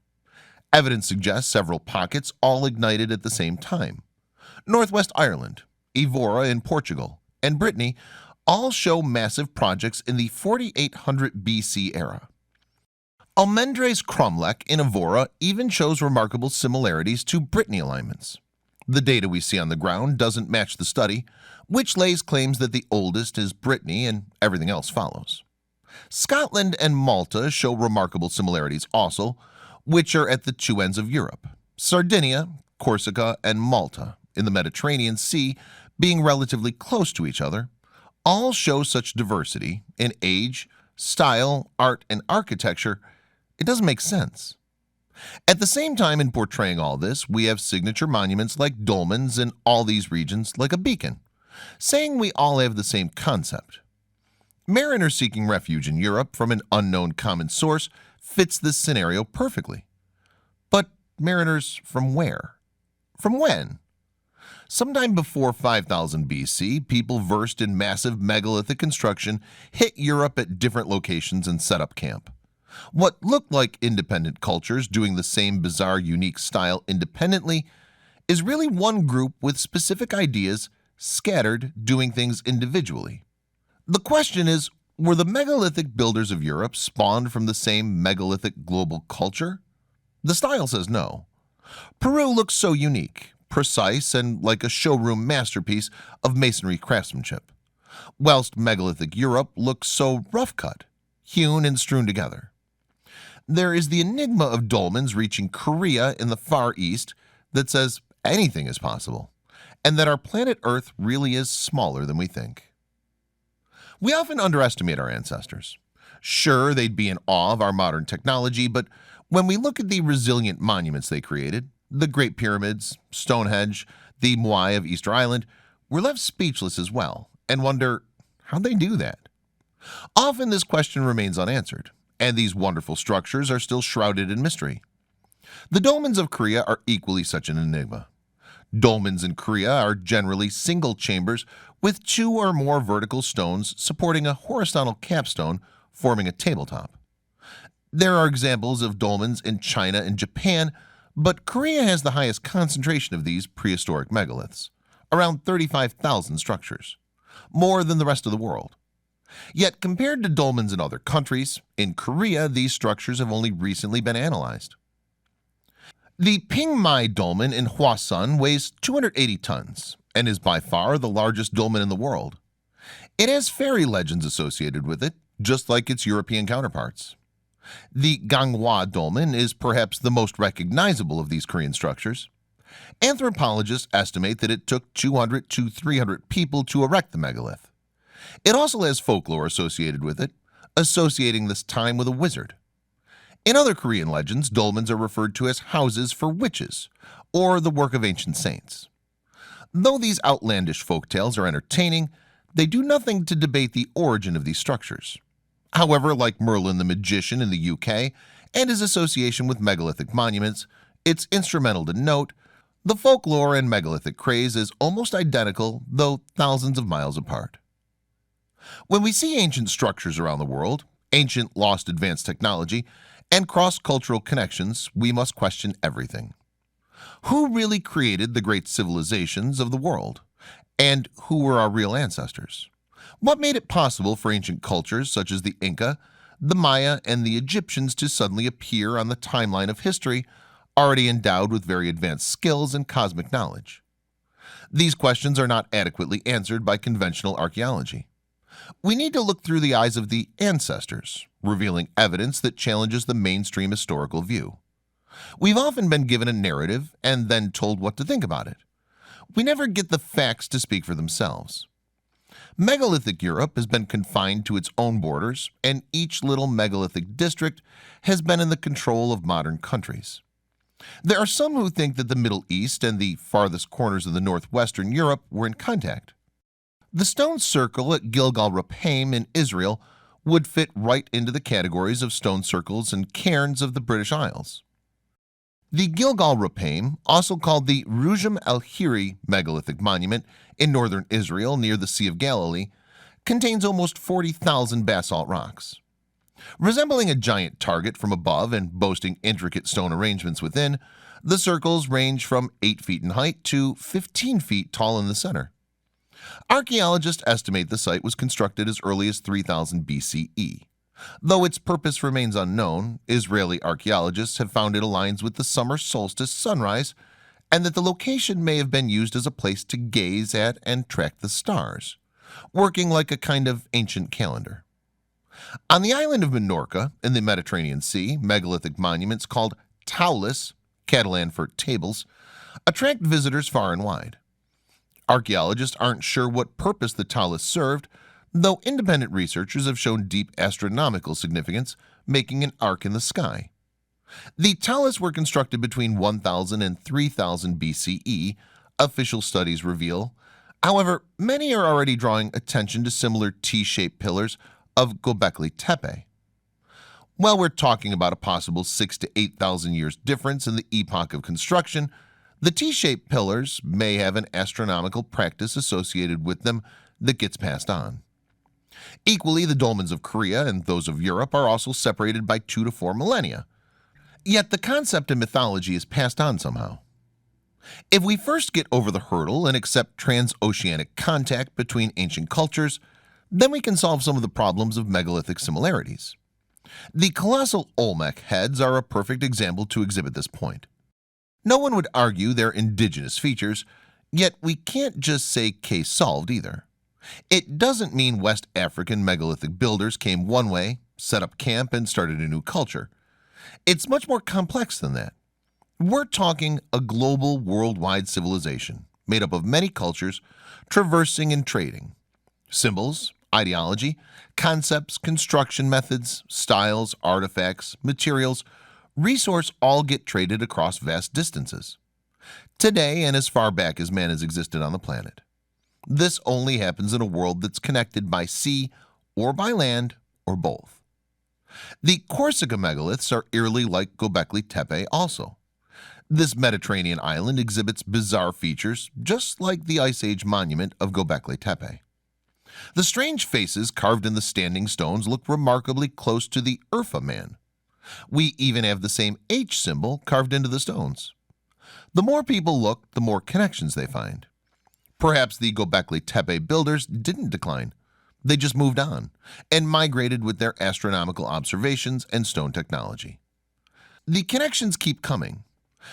Evidence suggests several pockets all ignited at the same time. Northwest Ireland, Evora in Portugal, and Brittany all show massive projects in the 4800 BC era. Almendres Cromlech in Evora even shows remarkable similarities to Brittany alignments. The data we see on the ground doesn't match the study, which lays claims that the oldest is Brittany and everything else follows. Scotland and Malta show remarkable similarities also, which are at the two ends of Europe. Sardinia, Corsica, and Malta in the Mediterranean Sea, being relatively close to each other, all show such diversity in age, style, art, and architecture, it doesn't make sense. At the same time, in portraying all this, we have signature monuments like dolmens in all these regions like a beacon, saying we all have the same concept. Mariners seeking refuge in Europe from an unknown common source fits this scenario perfectly. But mariners from where? From when? Sometime before 5000 BC, people versed in massive megalithic construction hit Europe at different locations and set up camp. What looked like independent cultures doing the same bizarre, unique style independently is really one group with specific ideas scattered doing things individually. The question is, were the megalithic builders of Europe spawned from the same megalithic global culture? The style says no. Peru looks so unique, precise, and like a showroom masterpiece of masonry craftsmanship, whilst megalithic Europe looks so rough-cut, hewn and strewn together. There is the enigma of dolmens reaching Korea in the Far East that says anything is possible, and that our planet Earth really is smaller than we think. We often underestimate our ancestors. Sure, they'd be in awe of our modern technology, but when we look at the resilient monuments they created, the Great Pyramids, Stonehenge, the Moai of Easter Island, we're left speechless as well and wonder, how'd they do that? Often this question remains unanswered, and these wonderful structures are still shrouded in mystery. The dolmens of Korea are equally such an enigma. Dolmens in Korea are generally single chambers with 2 or more vertical stones supporting a horizontal capstone forming a tabletop. There are examples of dolmens in China and Japan, but Korea has the highest concentration of these prehistoric megaliths, around 35,000 structures, more than the rest of the world. Yet compared to dolmens in other countries, in Korea these structures have only recently been analyzed. The Pingmai dolmen in Hwasun weighs 280 tons and is by far the largest dolmen in the world. It has fairy legends associated with it, just like its European counterparts. The Ganghwa dolmen is perhaps the most recognizable of these Korean structures. Anthropologists estimate that it took 200 to 300 people to erect the megalith. It also has folklore associated with it, associating this time with a wizard. In other Korean legends, dolmens are referred to as houses for witches, or the work of ancient saints. Though these outlandish folktales are entertaining, they do nothing to debate the origin of these structures. However, like Merlin the Magician in the UK and his association with megalithic monuments, it's instrumental to note the folklore and megalithic craze is almost identical, though thousands of miles apart. When we see ancient structures around the world, ancient lost advanced technology, and cross-cultural connections, we must question everything. Who really created the great civilizations of the world? And who were our real ancestors? What made it possible for ancient cultures such as the Inca, the Maya, and the Egyptians to suddenly appear on the timeline of history, already endowed with very advanced skills and cosmic knowledge? These questions are not adequately answered by conventional archaeology. We need to look through the eyes of the ancestors, revealing evidence that challenges the mainstream historical view. We've often been given a narrative and then told what to think about it. We never get the facts to speak for themselves. Megalithic Europe has been confined to its own borders, and each little megalithic district has been in the control of modern countries. There are some who think that the Middle East and the farthest corners of the northwestern Europe were in contact. The stone circle at Gilgal-Raphaim in Israel would fit right into the categories of stone circles and cairns of the British Isles. The Gilgal-Raphaim, also called the Rujum el-Hiri megalithic monument in northern Israel near the Sea of Galilee, contains almost 40,000 basalt rocks. Resembling a giant target from above and boasting intricate stone arrangements within, the circles range from 8 feet in height to 15 feet tall in the center. Archaeologists estimate the site was constructed as early as 3000 BCE. Though its purpose remains unknown, Israeli archaeologists have found it aligns with the summer solstice sunrise, and that the location may have been used as a place to gaze at and track the stars, working like a kind of ancient calendar. On the island of Minorca in the Mediterranean Sea, megalithic monuments called taulas, Catalan for tables, attract visitors far and wide. Archaeologists aren't sure what purpose the taulas served, though independent researchers have shown deep astronomical significance, making an arc in the sky. The taulas were constructed between 1000 and 3000 BCE, official studies reveal. However, many are already drawing attention to similar T-shaped pillars of Göbekli Tepe. While we're talking about a possible 6,000 to 8,000 years difference in the epoch of construction, the T-shaped pillars may have an astronomical practice associated with them that gets passed on. Equally, the dolmens of Korea and those of Europe are also separated by 2 to 4 millennia. Yet the concept of mythology is passed on somehow. If we first get over the hurdle and accept transoceanic contact between ancient cultures, then we can solve some of the problems of megalithic similarities. The colossal Olmec heads are a perfect example to exhibit this point. No one would argue they're indigenous features, yet we can't just say case solved either. It doesn't mean West African megalithic builders came one way, set up camp, and started a new culture. It's much more complex than that. We're talking a global, worldwide civilization made up of many cultures traversing and trading. Symbols, ideology, concepts, construction methods, styles, artifacts, materials, resource all get traded across vast distances. Today and as far back as man has existed on the planet. This only happens in a world that's connected by sea or by land or both. The Corsica megaliths are eerily like Göbekli Tepe also. This Mediterranean island exhibits bizarre features just like the Ice Age monument of Göbekli Tepe. The strange faces carved in the standing stones look remarkably close to the Urfa man. We even have the same H symbol carved into the stones. The more people look, the more connections they find. Perhaps the Göbekli Tepe builders didn't decline. They just moved on and migrated with their astronomical observations and stone technology. The connections keep coming.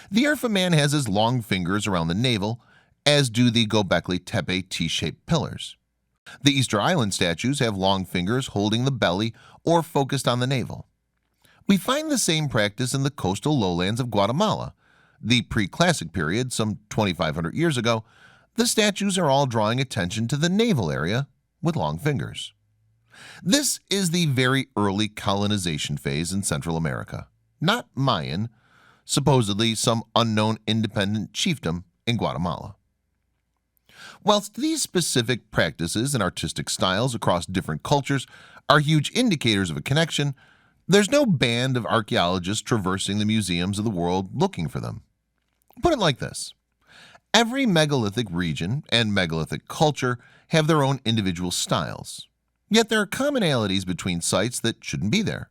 The Urfa man has his long fingers around the navel, as do the Göbekli Tepe T-shaped pillars. The Easter Island statues have long fingers holding the belly or focused on the navel. We find the same practice in the coastal lowlands of Guatemala. The pre-classic period, some 2,500 years ago, the statues are all drawing attention to the navel area with long fingers. This is the very early colonization phase in Central America, not Mayan, supposedly some unknown independent chiefdom in Guatemala. Whilst these specific practices and artistic styles across different cultures are huge indicators of a connection, there's no band of archaeologists traversing the museums of the world looking for them. Put it like this. Every megalithic region and megalithic culture have their own individual styles, yet there are commonalities between sites that shouldn't be there.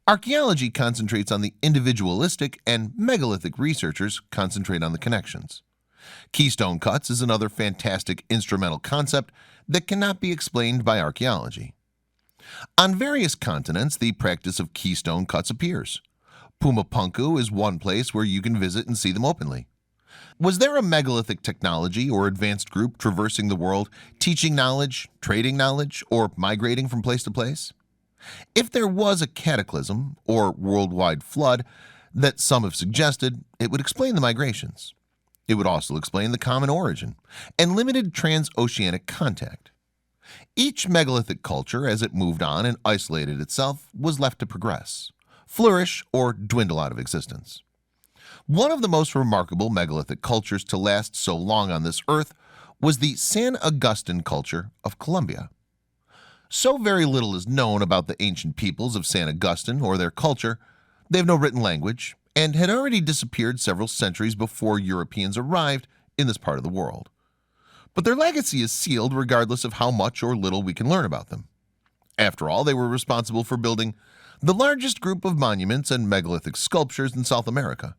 Archaeology concentrates on the individualistic, and megalithic researchers concentrate on the connections. Keystone cuts is another fantastic instrumental concept that cannot be explained by archaeology. On various continents, the practice of keystone cuts appears. Pumapunku is one place where you can visit and see them openly. Was there a megalithic technology or advanced group traversing the world, teaching knowledge, trading knowledge, or migrating from place to place? If there was a cataclysm or worldwide flood that some have suggested, it would explain the migrations. It would also explain the common origin and limited transoceanic contact. Each megalithic culture, as it moved on and isolated itself, was left to progress, flourish, or dwindle out of existence. One of the most remarkable megalithic cultures to last so long on this earth was the San Agustin culture of Colombia. So very little is known about the ancient peoples of San Agustin or their culture. They have no written language and had already disappeared several centuries before Europeans arrived in this part of the world. But their legacy is sealed regardless of how much or little we can learn about them. After all, they were responsible for building the largest group of monuments and megalithic sculptures in South America.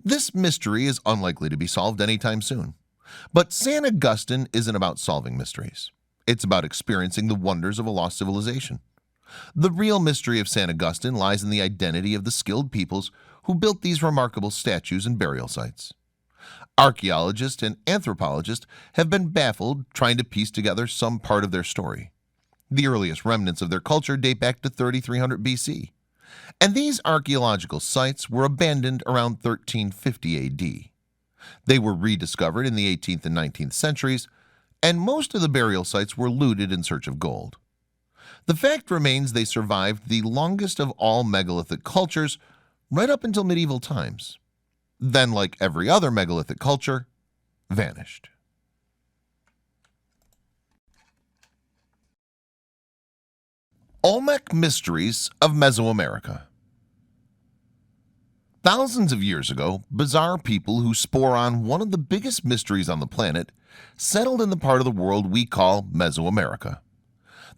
This mystery is unlikely to be solved anytime soon. But San Agustin isn't about solving mysteries. It's about experiencing the wonders of a lost civilization. The real mystery of San Agustin lies in the identity of the skilled peoples who built these remarkable statues and burial sites. Archaeologists and anthropologists have been baffled trying to piece together some part of their story. The earliest remnants of their culture date back to 3300 BC. And these archaeological sites were abandoned around 1350 AD. They were rediscovered in the 18th and 19th centuries, and most of the burial sites were looted in search of gold. The fact remains they survived the longest of all megalithic cultures right up until medieval times. Then, like every other megalithic culture, vanished. Olmec Mysteries of Mesoamerica. Thousands of years ago, bizarre people who spore on one of the biggest mysteries on the planet settled in the part of the world we call Mesoamerica.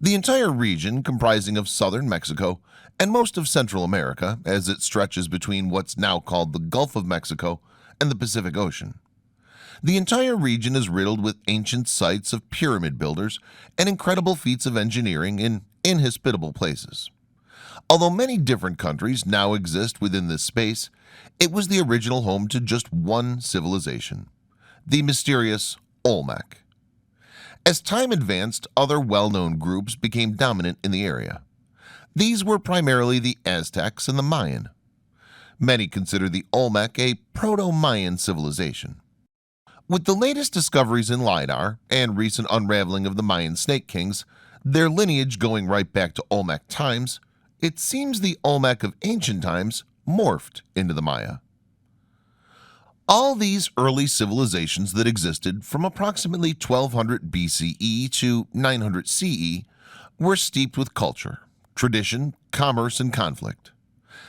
The entire region comprising of southern Mexico and most of Central America as it stretches between what's now called the Gulf of Mexico and the Pacific Ocean. The entire region is riddled with ancient sites of pyramid builders and incredible feats of engineering in inhospitable places. Although many different countries now exist within this space, it was the original home to just one civilization, the mysterious Olmec. As time advanced, other well-known groups became dominant in the area. These were primarily the Aztecs and the Mayan. Many consider the Olmec a proto-Mayan civilization. With the latest discoveries in LiDAR and recent unraveling of the Mayan snake kings, their lineage going right back to Olmec times, it seems the Olmec of ancient times morphed into the Maya. All these early civilizations that existed from approximately 1200 BCE to 900 CE were steeped with culture, tradition, commerce, and conflict.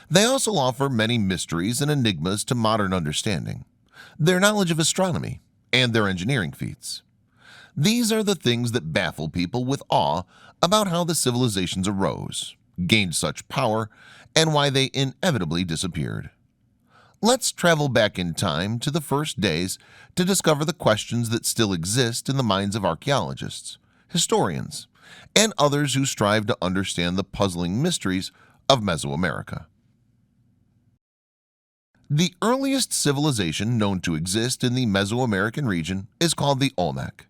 They also offer many mysteries and enigmas to modern understanding, their knowledge of astronomy, and their engineering feats. These are the things that baffle people with awe about how the civilizations arose, gained such power, and why they inevitably disappeared. Let's travel back in time to the first days to discover the questions that still exist in the minds of archaeologists, historians, and others who strive to understand the puzzling mysteries of Mesoamerica. The earliest civilization known to exist in the Mesoamerican region is called the Olmec.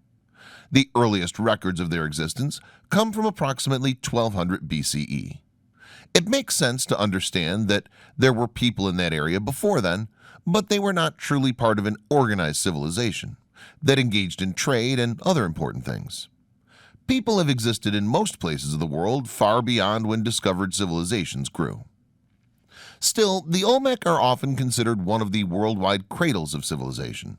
The earliest records of their existence come from approximately 1200 BCE. It makes sense to understand that there were people in that area before then, but they were not truly part of an organized civilization that engaged in trade and other important things. People have existed in most places of the world far beyond when discovered civilizations grew. Still, the Olmec are often considered one of the worldwide cradles of civilization.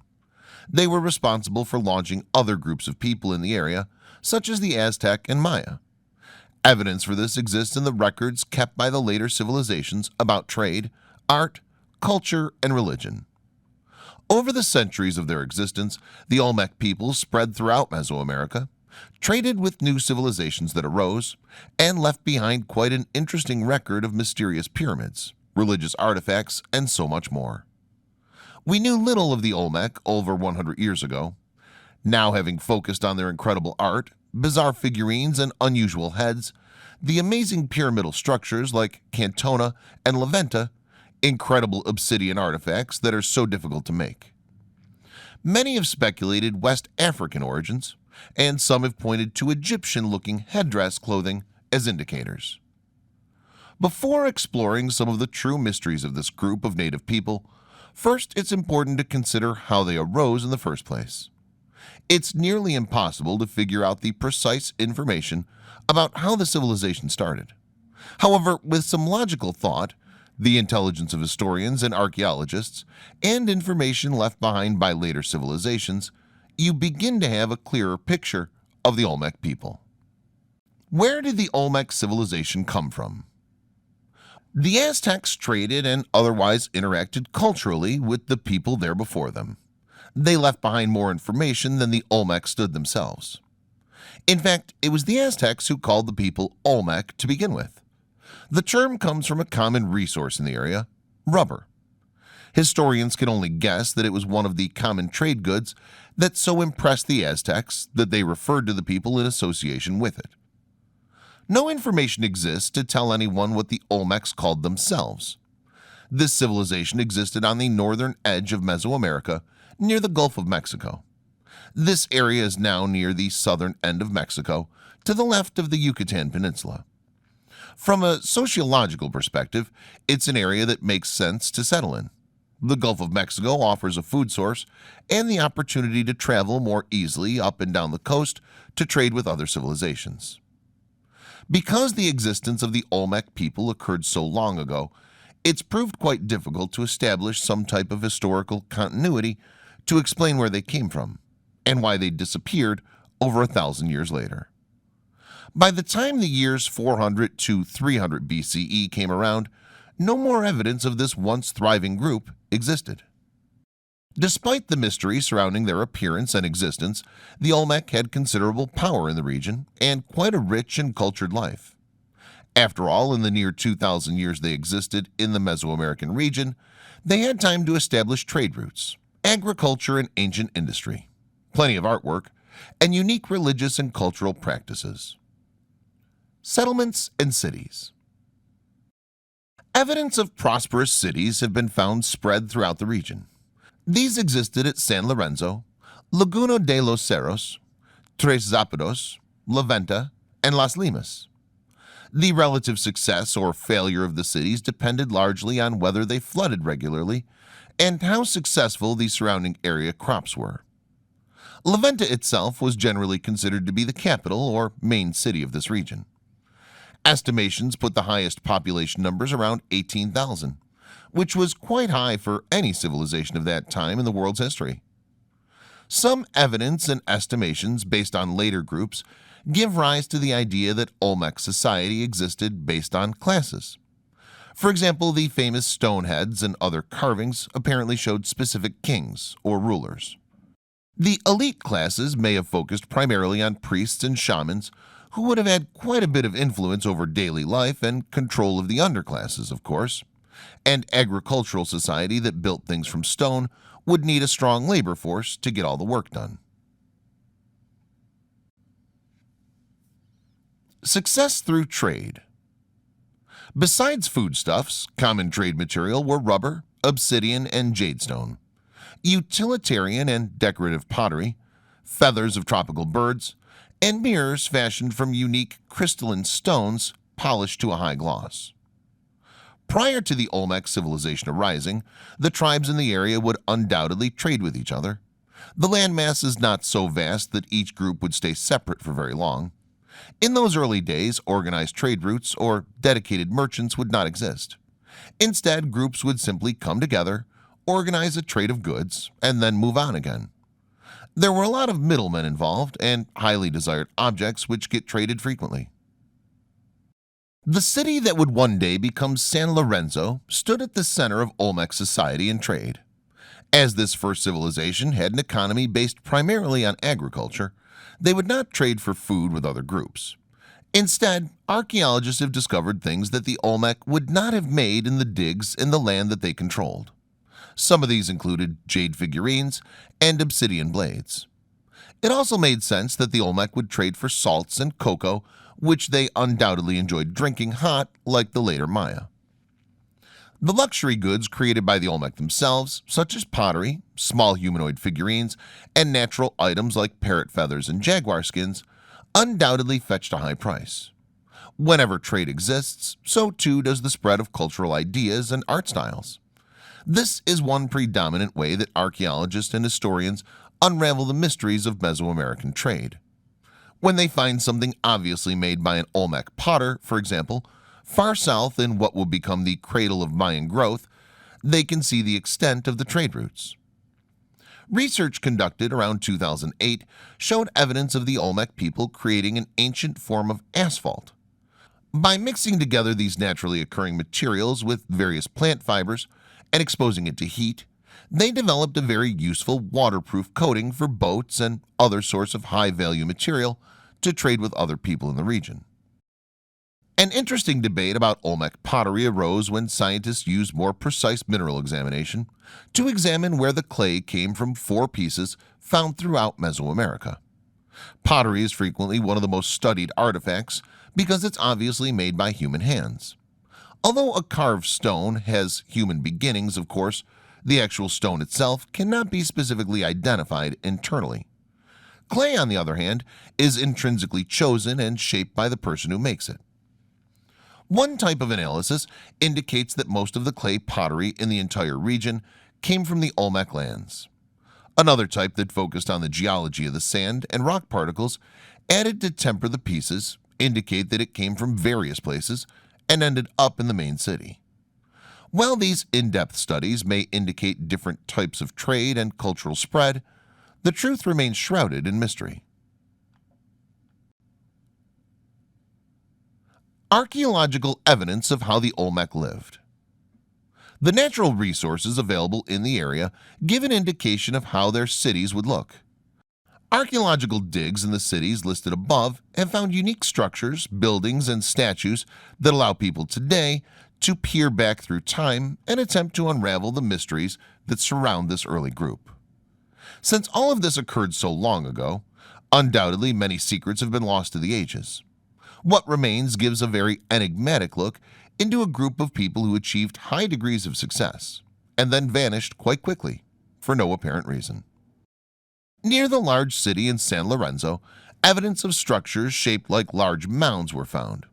They were responsible for launching other groups of people in the area, such as the Aztec and Maya. Evidence for this exists in the records kept by the later civilizations about trade, art, culture, and religion. Over the centuries of their existence, the Olmec people spread throughout Mesoamerica, traded with new civilizations that arose, and left behind quite an interesting record of mysterious pyramids, religious artifacts, and so much more. We knew little of the Olmec over 100 years ago. Now, having focused on their incredible art, bizarre figurines, and unusual heads, the amazing pyramidal structures like Cantona and La Venta, incredible obsidian artifacts that are so difficult to make. Many have speculated West African origins, and some have pointed to Egyptian-looking headdress clothing as indicators. Before exploring some of the true mysteries of this group of native people, first it's important to consider how they arose in the first place. It's nearly impossible to figure out the precise information about how the civilization started. However, with some logical thought, the intelligence of historians and archaeologists, and information left behind by later civilizations, you begin to have a clearer picture of the Olmec people. Where did the Olmec civilization come from? The Aztecs traded and otherwise interacted culturally with the people there before them. They left behind more information than the Olmec stood themselves. In fact, it was the Aztecs who called the people Olmec to begin with. The term comes from a common resource in the area, rubber. Historians can only guess that it was one of the common trade goods that so impressed the Aztecs that they referred to the people in association with it. No information exists to tell anyone what the Olmecs called themselves. This civilization existed on the northern edge of Mesoamerica, near the Gulf of Mexico. This area is now near the southern end of Mexico, to the left of the Yucatan Peninsula. From a sociological perspective, it's an area that makes sense to settle in. The Gulf of Mexico offers a food source and the opportunity to travel more easily up and down the coast to trade with other civilizations. Because the existence of the Olmec people occurred so long ago, it's proved quite difficult to establish some type of historical continuity to explain where they came from and why they disappeared over 1,000 years later. By the time the years 400 to 300 BCE came around, no more evidence of this once thriving group existed. Despite the mystery surrounding their appearance and existence, the Olmec had considerable power in the region and quite a rich and cultured life. After all, in the near 2,000 years they existed in the Mesoamerican region, they had time to establish trade routes, agriculture and ancient industry, plenty of artwork, and unique religious and cultural practices. Settlements and cities. Evidence of prosperous cities have been found spread throughout the region. These existed at San Lorenzo, Laguna de los Cerros, Tres Zapados, La Venta, and Las Limas. The relative success or failure of the cities depended largely on whether they flooded regularly and how successful the surrounding area crops were. La Venta itself was generally considered to be the capital or main city of this region. Estimations put the highest population numbers around 18,000, which was quite high for any civilization of that time in the world's history. Some evidence and estimations based on later groups give rise to the idea that Olmec society existed based on classes. For example, the famous stone heads and other carvings apparently showed specific kings or rulers. The elite classes may have focused primarily on priests and shamans who would have had quite a bit of influence over daily life and control of the underclasses, of course. And agricultural society that built things from stone would need a strong labor force to get all the work done. Success through trade. Besides foodstuffs, common trade material were rubber, obsidian, and jadestone, utilitarian and decorative pottery, feathers of tropical birds, and mirrors fashioned from unique crystalline stones polished to a high gloss. Prior to the Olmec civilization arising, the tribes in the area would undoubtedly trade with each other. The landmass is not so vast that each group would stay separate for very long. In those early days, organized trade routes or dedicated merchants would not exist. Instead, groups would simply come together, organize a trade of goods, and then move on again. There were a lot of middlemen involved and highly desired objects which get traded frequently. The city that would one day become San Lorenzo stood at the center of Olmec society and trade. As this first civilization had an economy based primarily on agriculture, they would not trade for food with other groups. Instead, archaeologists have discovered things that the Olmec would not have made in the digs in the land that they controlled. Some of these included jade figurines and obsidian blades. It also made sense that the Olmec would trade for salts and cocoa, which they undoubtedly enjoyed drinking hot like the later Maya. The luxury goods created by the Olmec themselves, such as pottery, small humanoid figurines, and natural items like parrot feathers and jaguar skins, undoubtedly fetched a high price. Whenever trade exists, so too does the spread of cultural ideas and art styles. This is one predominant way that archaeologists and historians unravel the mysteries of Mesoamerican trade. When they find something obviously made by an Olmec potter, for example, far south in what will become the cradle of Mayan growth, they can see the extent of the trade routes. Research conducted around 2008 showed evidence of the Olmec people creating an ancient form of asphalt. By mixing together these naturally occurring materials with various plant fibers and exposing it to heat, they developed a very useful waterproof coating for boats and other sorts of high-value material to trade with other people in the region. An interesting debate about Olmec pottery arose when scientists used more precise mineral examination to examine where the clay came from 4 pieces found throughout Mesoamerica. Pottery is frequently one of the most studied artifacts because it's obviously made by human hands. Although a carved stone has human beginnings, of course, the actual stone itself cannot be specifically identified internally. Clay, on the other hand, is intrinsically chosen and shaped by the person who makes it. One type of analysis indicates that most of the clay pottery in the entire region came from the Olmec lands. Another type that focused on the geology of the sand and rock particles added to temper the pieces indicate that it came from various places and ended up in the main city. While these in-depth studies may indicate different types of trade and cultural spread, the truth remains shrouded in mystery. Archaeological evidence of how the Olmec lived. The natural resources available in the area give an indication of how their cities would look. Archaeological digs in the cities listed above have found unique structures, buildings, and statues that allow people today to peer back through time and attempt to unravel the mysteries that surround this early group. Since all of this occurred so long ago, undoubtedly many secrets have been lost to the ages. What remains gives a very enigmatic look into a group of people who achieved high degrees of success and then vanished quite quickly for no apparent reason. Near the large city in San Lorenzo, evidence of structures shaped like large mounds were found.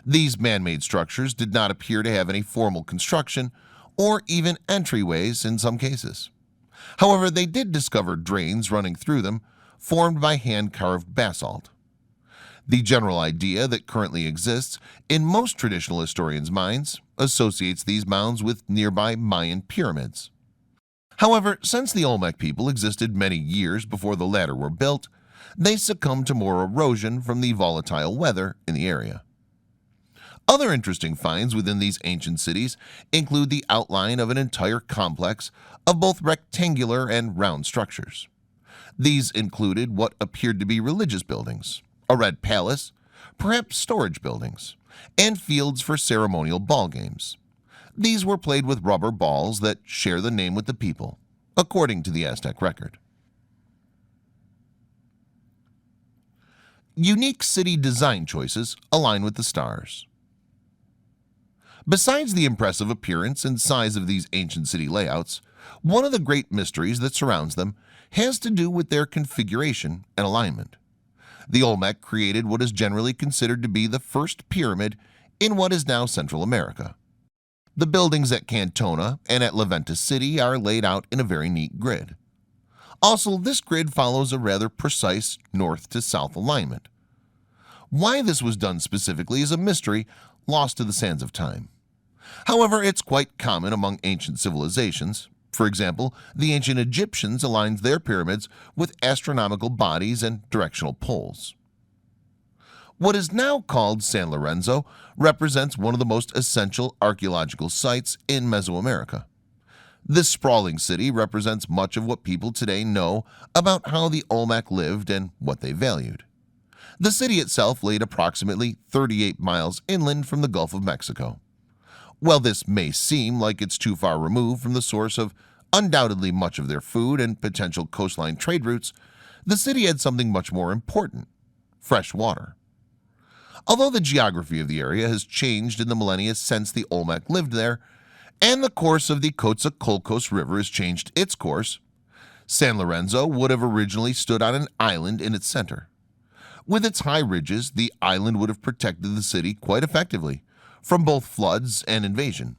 These man-made structures did not appear to have any formal construction or even entryways in some cases. However, they did discover drains running through them, formed by hand-carved basalt. The general idea that currently exists in most traditional historians' minds associates these mounds with nearby Mayan pyramids. However, since the Olmec people existed many years before the latter were built, they succumbed to more erosion from the volatile weather in the area. Other interesting finds within these ancient cities include the outline of an entire complex of both rectangular and round structures. These included what appeared to be religious buildings, a red palace, perhaps storage buildings, and fields for ceremonial ball games. These were played with rubber balls that share the name with the people, according to the Aztec record. Unique city design choices align with the stars. Besides the impressive appearance and size of these ancient city layouts, one of the great mysteries that surrounds them has to do with their configuration and alignment. The Olmec created what is generally considered to be the first pyramid in what is now Central America. The buildings at Cantona and at La Venta City are laid out in a very neat grid. Also, this grid follows a rather precise north to south alignment. Why this was done specifically is a mystery lost to the sands of time. However, it's quite common among ancient civilizations. For example, the ancient Egyptians aligned their pyramids with astronomical bodies and directional poles. What is now called San Lorenzo represents one of the most essential archaeological sites in Mesoamerica. This sprawling city represents much of what people today know about how the Olmec lived and what they valued. The city itself laid approximately 38 miles inland from the Gulf of Mexico. While this may seem like it's too far removed from the source of undoubtedly much of their food and potential coastline trade routes, the city had something much more important: fresh water. Although the geography of the area has changed in the millennia since the Olmec lived there, and the course of the Quetzalcoatl River has changed its course, San Lorenzo would have originally stood on an island in its center. With its high ridges, the island would have protected the city quite effectively from both floods and invasion.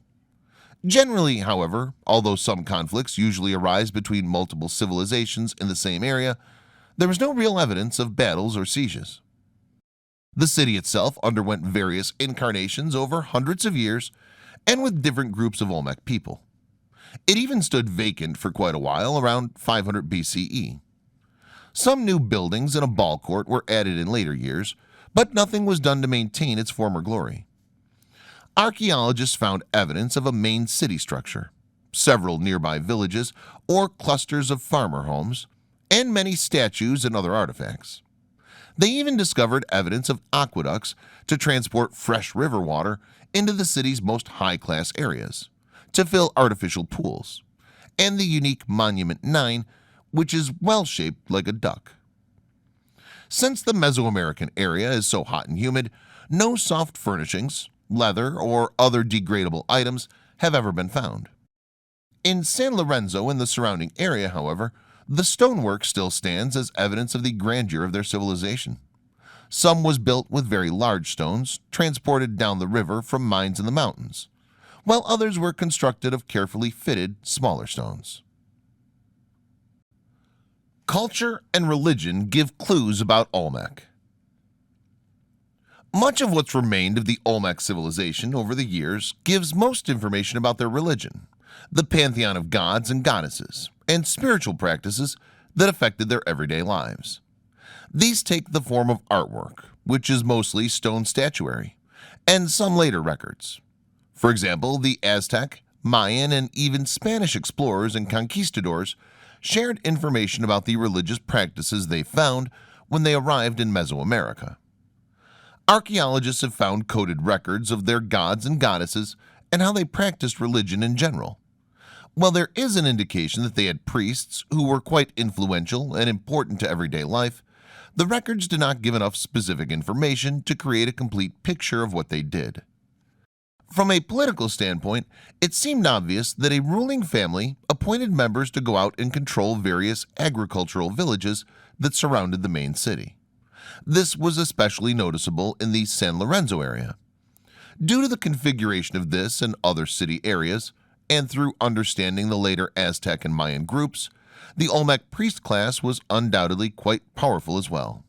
Generally, however, although some conflicts usually arise between multiple civilizations in the same area, there is no real evidence of battles or sieges. The city itself underwent various incarnations over hundreds of years and with different groups of Olmec people. It even stood vacant for quite a while around 500 BCE. Some new buildings and a ball court were added in later years, but nothing was done to maintain its former glory. Archaeologists found evidence of a main city structure, several nearby villages or clusters of farmer homes, and many statues and other artifacts. They even discovered evidence of aqueducts to transport fresh river water into the city's most high-class areas, to fill artificial pools, and the unique Monument 9, which is well-shaped like a duck. Since the Mesoamerican area is so hot and humid, no soft furnishings, leather, or other degradable items have ever been found. In San Lorenzo and the surrounding area, however, the stonework still stands as evidence of the grandeur of their civilization. Some was built with very large stones, transported down the river from mines in the mountains, while others were constructed of carefully fitted, smaller stones. Culture and religion give clues about Olmec. Much of what's remained of the Olmec civilization over the years gives most information about their religion, the pantheon of gods and goddesses, and spiritual practices that affected their everyday lives. These take the form of artwork, which is mostly stone statuary, and some later records. For example, the Aztec, Mayan, and even Spanish explorers and conquistadors shared information about the religious practices they found when they arrived in Mesoamerica. Archaeologists have found coded records of their gods and goddesses and how they practiced religion in general. While there is an indication that they had priests who were quite influential and important to everyday life, the records do not give enough specific information to create a complete picture of what they did. From a political standpoint, it seemed obvious that a ruling family appointed members to go out and control various agricultural villages that surrounded the main city. This was especially noticeable in the San Lorenzo area. Due to the configuration of this and other city areas, and through understanding the later Aztec and Mayan groups, the Olmec priest class was undoubtedly quite powerful as well.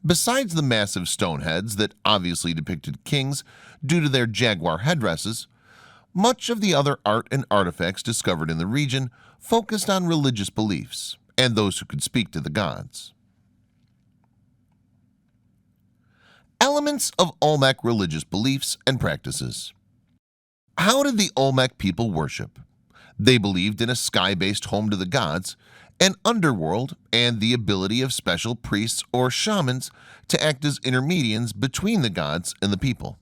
Besides the massive stone heads that obviously depicted kings due to their jaguar headdresses, much of the other art and artifacts discovered in the region focused on religious beliefs and those who could speak to the gods. Elements of Olmec religious beliefs and practices. How did the Olmec people worship? They believed in a sky-based home to the gods, an underworld, and the ability of special priests or shamans to act as intermediaries between the gods and the people.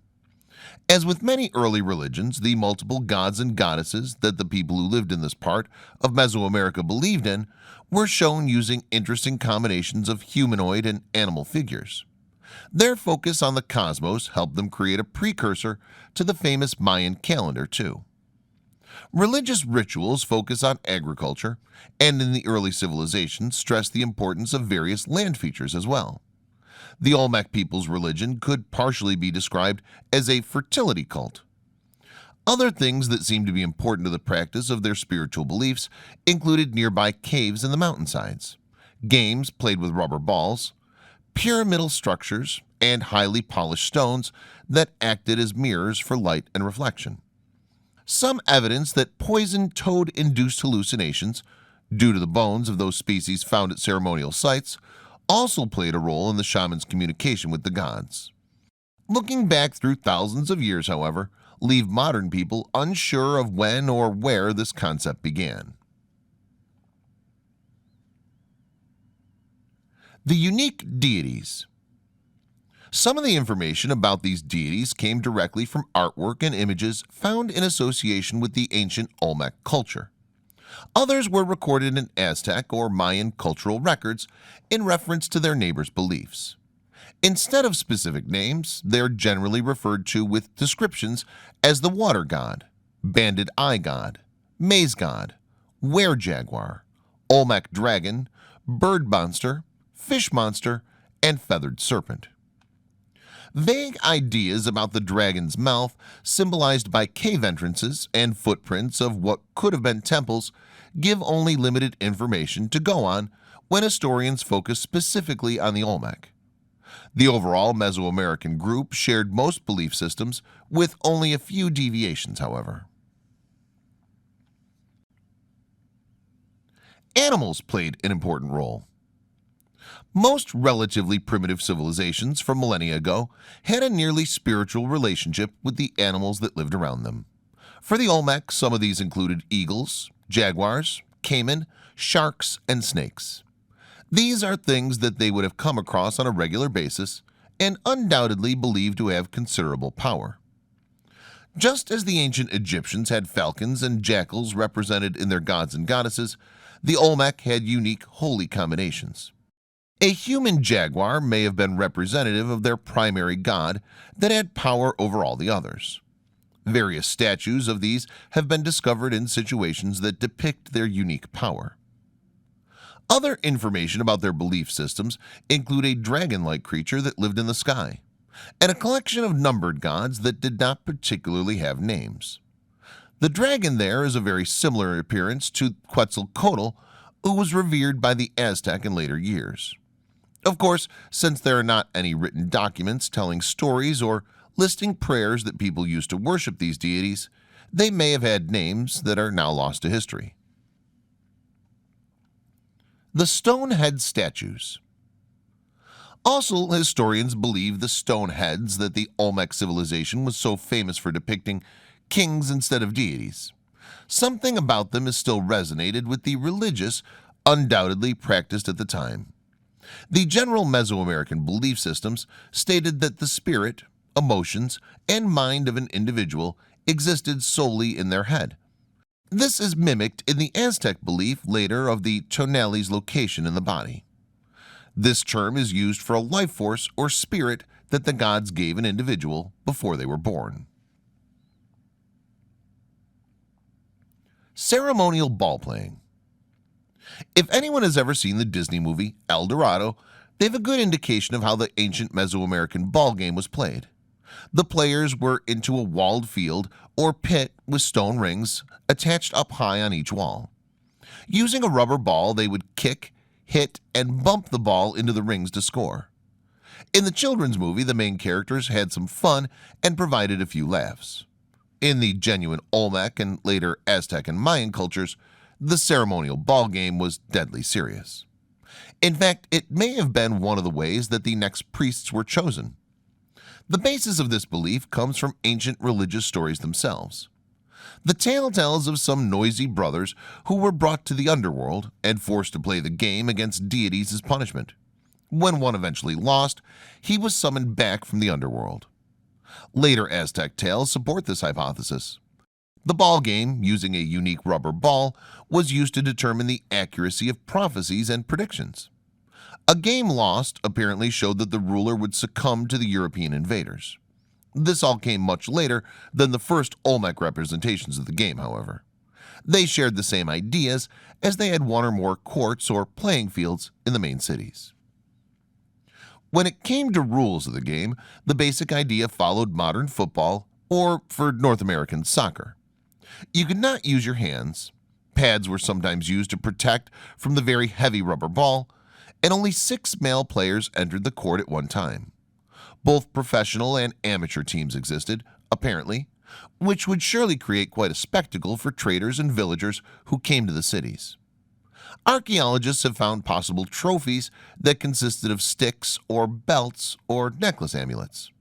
As with many early religions, the multiple gods and goddesses that the people who lived in this part of Mesoamerica believed in were shown using interesting combinations of humanoid and animal figures. Their focus on the cosmos helped them create a precursor to the famous Mayan calendar too. Religious rituals focus on agriculture, and in the early civilizations stress the importance of various land features as well. The Olmec people's religion could partially be described as a fertility cult. Other things that seemed to be important to the practice of their spiritual beliefs included nearby caves in the mountainsides, games played with rubber balls, pyramidal structures, and highly polished stones that acted as mirrors for light and reflection. Some evidence that poison toad-induced hallucinations, due to the bones of those species found at ceremonial sites, also played a role in the shaman's communication with the gods. Looking back through thousands of years, however, leave modern people unsure of when or where this concept began. The unique deities. Some of the information about these deities came directly from artwork and images found in association with the ancient Olmec culture. Others were recorded in Aztec or Mayan cultural records in reference to their neighbors' beliefs. Instead of specific names, they're generally referred to with descriptions as the water god, banded eye god, maize god, were-jaguar, Olmec dragon, bird monster, fish monster, and feathered serpent. Vague ideas about the dragon's mouth, symbolized by cave entrances and footprints of what could have been temples, give only limited information to go on when historians focus specifically on the Olmec. The overall Mesoamerican group shared most belief systems, with only a few deviations, however. Animals played an important role. Most relatively primitive civilizations from millennia ago had a nearly spiritual relationship with the animals that lived around them. For the Olmec, some of these included eagles, jaguars, caiman, sharks, and snakes. These are things that they would have come across on a regular basis and undoubtedly believed to have considerable power. Just as the ancient Egyptians had falcons and jackals represented in their gods and goddesses, the Olmec had unique holy combinations. A human jaguar may have been representative of their primary god that had power over all the others. Various statues of these have been discovered in situations that depict their unique power. Other information about their belief systems include a dragon-like creature that lived in the sky, and a collection of numbered gods that did not particularly have names. The dragon there is a very similar appearance to Quetzalcoatl, who was revered by the Aztec in later years. Of course, since there are not any written documents telling stories or listing prayers that people used to worship these deities, they may have had names that are now lost to history. The stone head statues. Also, historians believe the stone heads that the Olmec civilization was so famous for depicting kings instead of deities. Something about them has still resonated with the religious, undoubtedly practiced at the time. The general Mesoamerican belief systems stated that the spirit, emotions, and mind of an individual existed solely in their head. This is mimicked in the Aztec belief later of the tonali's location in the body. This term is used for a life force or spirit that the gods gave an individual before they were born. Ceremonial ball playing. If anyone has ever seen the Disney movie El Dorado, they have a good indication of how the ancient Mesoamerican ball game was played. The players were into a walled field or pit with stone rings attached up high on each wall. Using a rubber ball, they would kick, hit, and bump the ball into the rings to score. In the children's movie, the main characters had some fun and provided a few laughs. In the genuine Olmec and later Aztec and Mayan cultures, the ceremonial ball game was deadly serious. In fact, it may have been one of the ways that the next priests were chosen. The basis of this belief comes from ancient religious stories themselves. The tale tells of some noisy brothers who were brought to the underworld and forced to play the game against deities as punishment. When one eventually lost, he was summoned back from the underworld. Later Aztec tales support this hypothesis. The ball game, using a unique rubber ball, was used to determine the accuracy of prophecies and predictions. A game lost apparently showed that the ruler would succumb to the European invaders. This all came much later than the first Olmec representations of the game, however. They shared the same ideas, as they had one or more courts or playing fields in the main cities. When it came to rules of the game, the basic idea followed modern football, or for North American, soccer. You could not use your hands. Pads were sometimes used to protect from the very heavy rubber ball, and only 6 male players entered the court at one time. Both professional and amateur teams existed, apparently, which would surely create quite a spectacle for traders and villagers who came to the cities. Archaeologists have found possible trophies that consisted of sticks or belts or necklace amulets.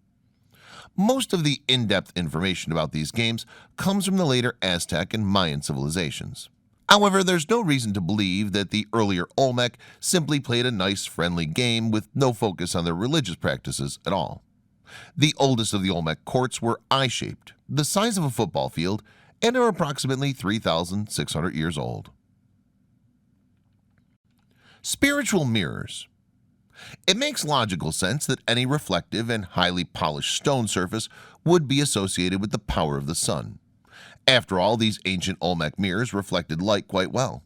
Most of the in-depth information about these games comes from the later Aztec and Mayan civilizations. However, there's no reason to believe that the earlier Olmec simply played a nice friendly game with no focus on their religious practices at all. The oldest of the Olmec courts were eye-shaped, the size of a football field, and are approximately 3,600 years old. Spiritual mirrors. It makes logical sense that any reflective and highly polished stone surface would be associated with the power of the sun. After all, these ancient Olmec mirrors reflected light quite well.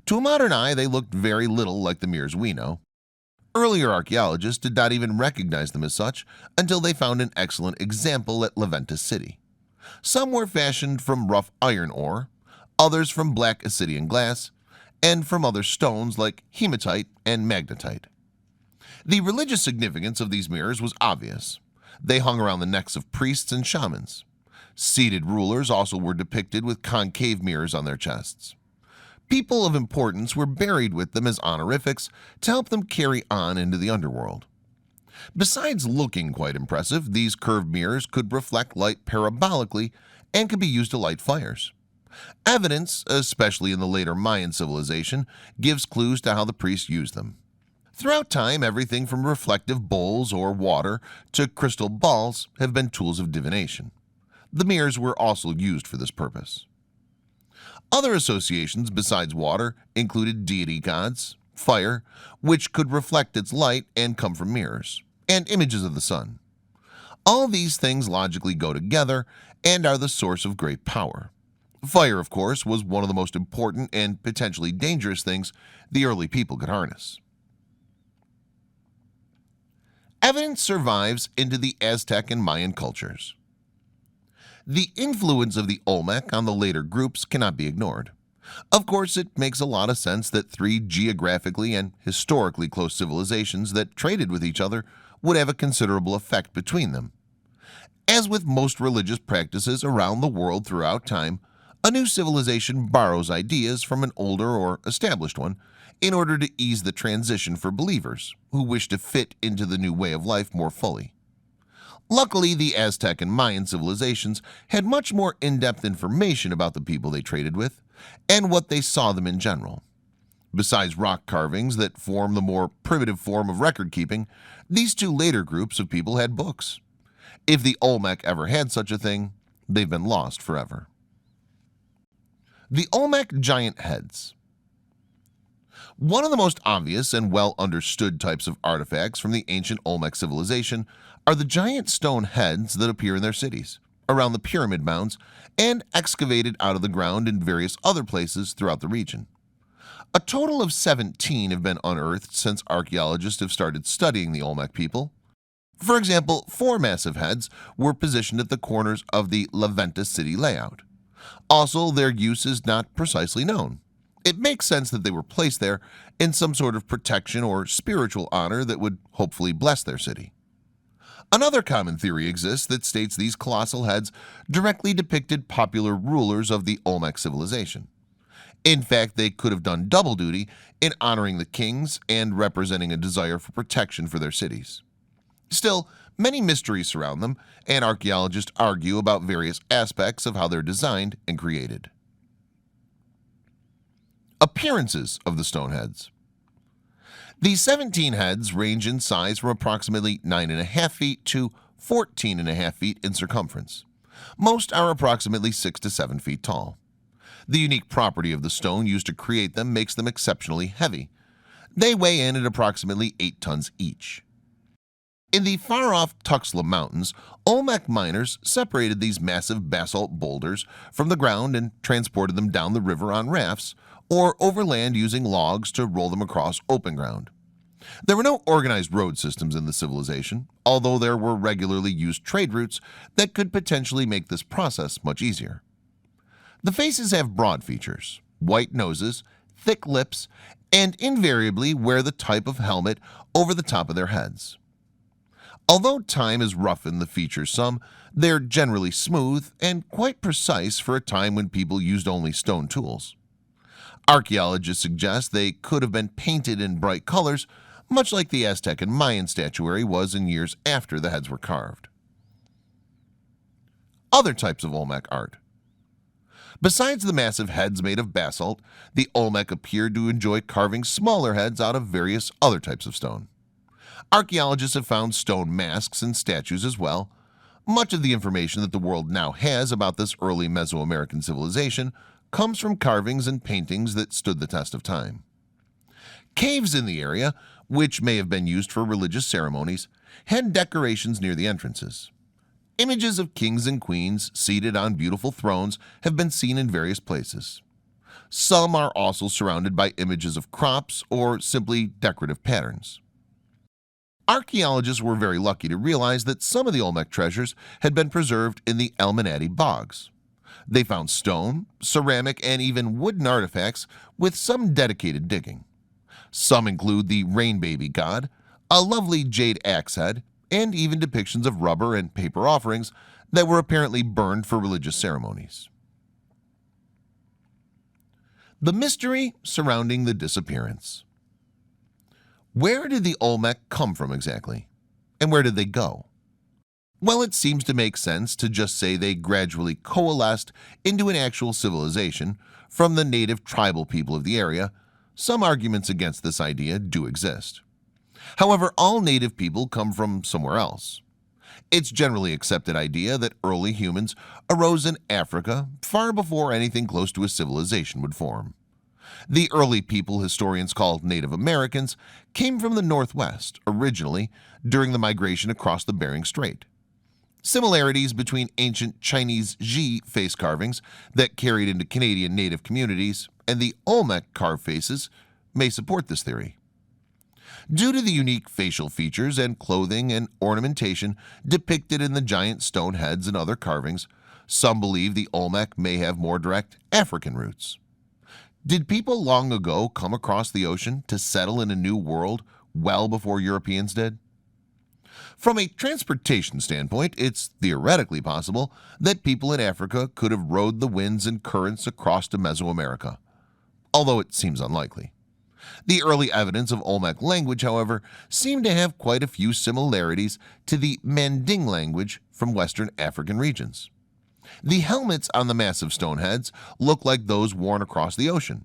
To a modern eye, they looked very little like the mirrors we know. Earlier archaeologists did not even recognize them as such until they found an excellent example at Leventis City. Some were fashioned from rough iron ore, others from black Assyrian glass, and from other stones like hematite and magnetite. The religious significance of these mirrors was obvious. They hung around the necks of priests and shamans. Seated rulers also were depicted with concave mirrors on their chests. People of importance were buried with them as honorifics to help them carry on into the underworld. Besides looking quite impressive, these curved mirrors could reflect light parabolically and could be used to light fires. Evidence, especially in the later Mayan civilization, gives clues to how the priests used them. Throughout time, everything from reflective bowls or water to crystal balls have been tools of divination. The mirrors were also used for this purpose. Other associations besides water included deity gods, fire, which could reflect its light and come from mirrors, and images of the sun. All these things logically go together and are the source of great power. Fire, of course, was one of the most important and potentially dangerous things the early people could harness. Evidence survives into the Aztec and Mayan cultures. The influence of the Olmec on the later groups cannot be ignored. Of course, it makes a lot of sense that 3 geographically and historically close civilizations that traded with each other would have a considerable effect between them. As with most religious practices around the world throughout time, a new civilization borrows ideas from an older or established one in order to ease the transition for believers who wish to fit into the new way of life more fully. Luckily, the Aztec and Mayan civilizations had much more in-depth information about the people they traded with and what they saw them in general. Besides rock carvings that form the more primitive form of record-keeping, these 2 later groups of people had books. If the Olmec ever had such a thing, they've been lost forever. The Olmec giant heads. One of the most obvious and well understood types of artifacts from the ancient Olmec civilization are the giant stone heads that appear in their cities. around the pyramid mounds and excavated out of the ground in various other places throughout the region. A total of 17 have been unearthed since archaeologists have started studying the Olmec people. For example, 4 massive heads were positioned at the corners of the La Venta city layout. Also, their use is not precisely known. It makes sense that they were placed there in some sort of protection or spiritual honor that would hopefully bless their city. Another common theory exists that states these colossal heads directly depicted popular rulers of the Olmec civilization. In fact, they could have done double duty in honoring the kings and representing a desire for protection for their cities. Still, many mysteries surround them, and archaeologists argue about various aspects of how they're designed and created. Appearances of the stone heads. The 17 heads range in size from approximately 9.5 feet to 14.5 feet in circumference. Most are approximately 6 to 7 feet tall. The unique property of the stone used to create them makes them exceptionally heavy. They weigh in at approximately 8 tons each. In the far-off Tuxtla Mountains, Olmec miners separated these massive basalt boulders from the ground and transported them down the river on rafts or overland using logs to roll them across open ground. There were no organized road systems in the civilization, although there were regularly used trade routes that could potentially make this process much easier. The faces have broad features, white noses, thick lips, and invariably wear the type of helmet over the top of their heads. Although time has roughened the features some, they're generally smooth and quite precise for a time when people used only stone tools. Archaeologists suggest they could have been painted in bright colors, much like the Aztec and Mayan statuary was in years after the heads were carved. Other types of Olmec art. Besides the massive heads made of basalt, the Olmec appeared to enjoy carving smaller heads out of various other types of stone. Archaeologists have found stone masks and statues as well. Much of the information that the world now has about this early Mesoamerican civilization comes from carvings and paintings that stood the test of time. Caves in the area, which may have been used for religious ceremonies, had decorations near the entrances. Images of kings and queens seated on beautiful thrones have been seen in various places. Some are also surrounded by images of crops or simply decorative patterns. Archaeologists were very lucky to realize that some of the Olmec treasures had been preserved in the El Manati bogs. They found stone, ceramic, and even wooden artifacts with some dedicated digging. Some include the rain baby god, a lovely jade axe head, and even depictions of rubber and paper offerings that were apparently burned for religious ceremonies. The mystery surrounding the disappearance. Where did the Olmec come from exactly? And where did they go? Well, it seems to make sense to just say they gradually coalesced into an actual civilization from the native tribal people of the area. Some arguments against this idea do exist. However, all native people come from somewhere else. It's generally accepted idea that early humans arose in Africa far before anything close to a civilization would form. The early people historians call Native Americans came from the Northwest originally during the migration across the Bering Strait. Similarities between ancient Chinese Xi face carvings that carried into Canadian native communities and the Olmec carved faces may support this theory. Due to the unique facial features and clothing and ornamentation depicted in the giant stone heads and other carvings, some believe the Olmec may have more direct African roots. Did people long ago come across the ocean to settle in a new world well before Europeans did? From a transportation standpoint, it's theoretically possible that people in Africa could have rode the winds and currents across to Mesoamerica, although it seems unlikely. The early evidence of Olmec language, however, seemed to have quite a few similarities to the Manding language from Western African regions. The helmets on the massive stone heads look like those worn across the ocean.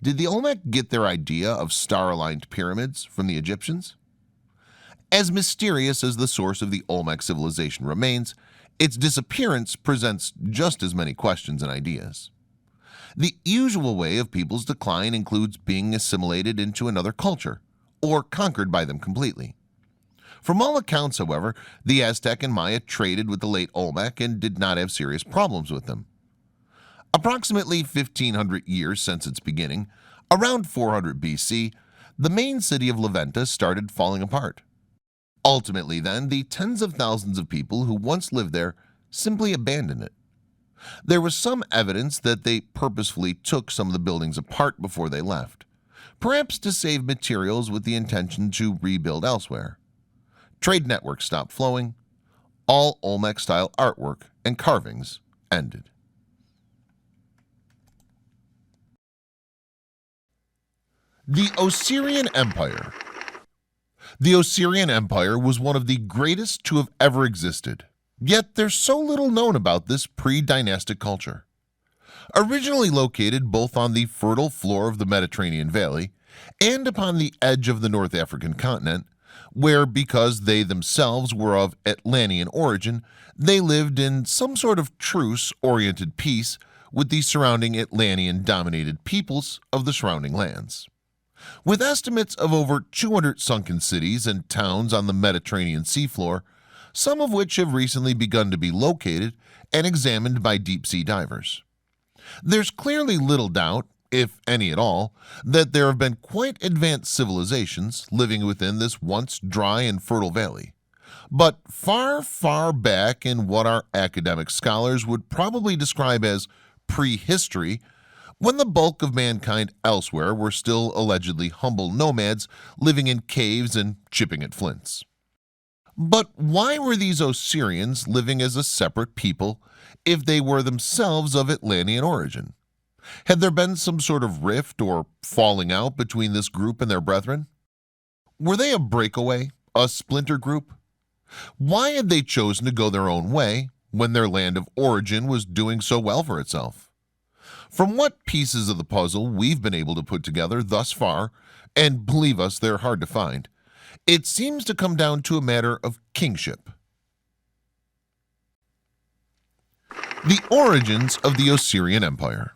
Did the Olmec get their idea of star-aligned pyramids from the Egyptians? As mysterious as the source of the Olmec civilization remains, its disappearance presents just as many questions and ideas. The usual way of people's decline includes being assimilated into another culture or conquered by them completely. From all accounts, however, the Aztec and Maya traded with the late Olmec and did not have serious problems with them. Approximately 1500 years since its beginning, around 400 BC, the main city of Levanta started falling apart. Ultimately then, the tens of thousands of people who once lived there simply abandoned it. There was some evidence that they purposefully took some of the buildings apart before they left, perhaps to save materials with the intention to rebuild elsewhere. Trade networks stopped flowing. All Olmec-style artwork and carvings ended. The Osirian Empire. The Osirian Empire was one of the greatest to have ever existed, yet there's so little known about this pre-dynastic culture. Originally located both on the fertile floor of the Mediterranean Valley and upon the edge of the North African continent, where, because they themselves were of Atlantean origin, they lived in some sort of truce-oriented peace with the surrounding Atlantean-dominated peoples of the surrounding lands. With estimates of over 200 sunken cities and towns on the Mediterranean seafloor, some of which have recently begun to be located and examined by deep-sea divers. There's clearly little doubt, if any at all, that there have been quite advanced civilizations living within this once dry and fertile valley, but far, far back in what our academic scholars would probably describe as prehistory, when the bulk of mankind elsewhere were still allegedly humble nomads living in caves and chipping at flints. But why were these Osirians living as a separate people if they were themselves of Atlantean origin? Had there been some sort of rift or falling out between this group and their brethren? Were they a breakaway, a splinter group? Why had they chosen to go their own way when their land of origin was doing so well for itself? From what pieces of the puzzle we've been able to put together thus far, and believe us, they're hard to find, it seems to come down to a matter of kingship. The origins of the Osirian Empire.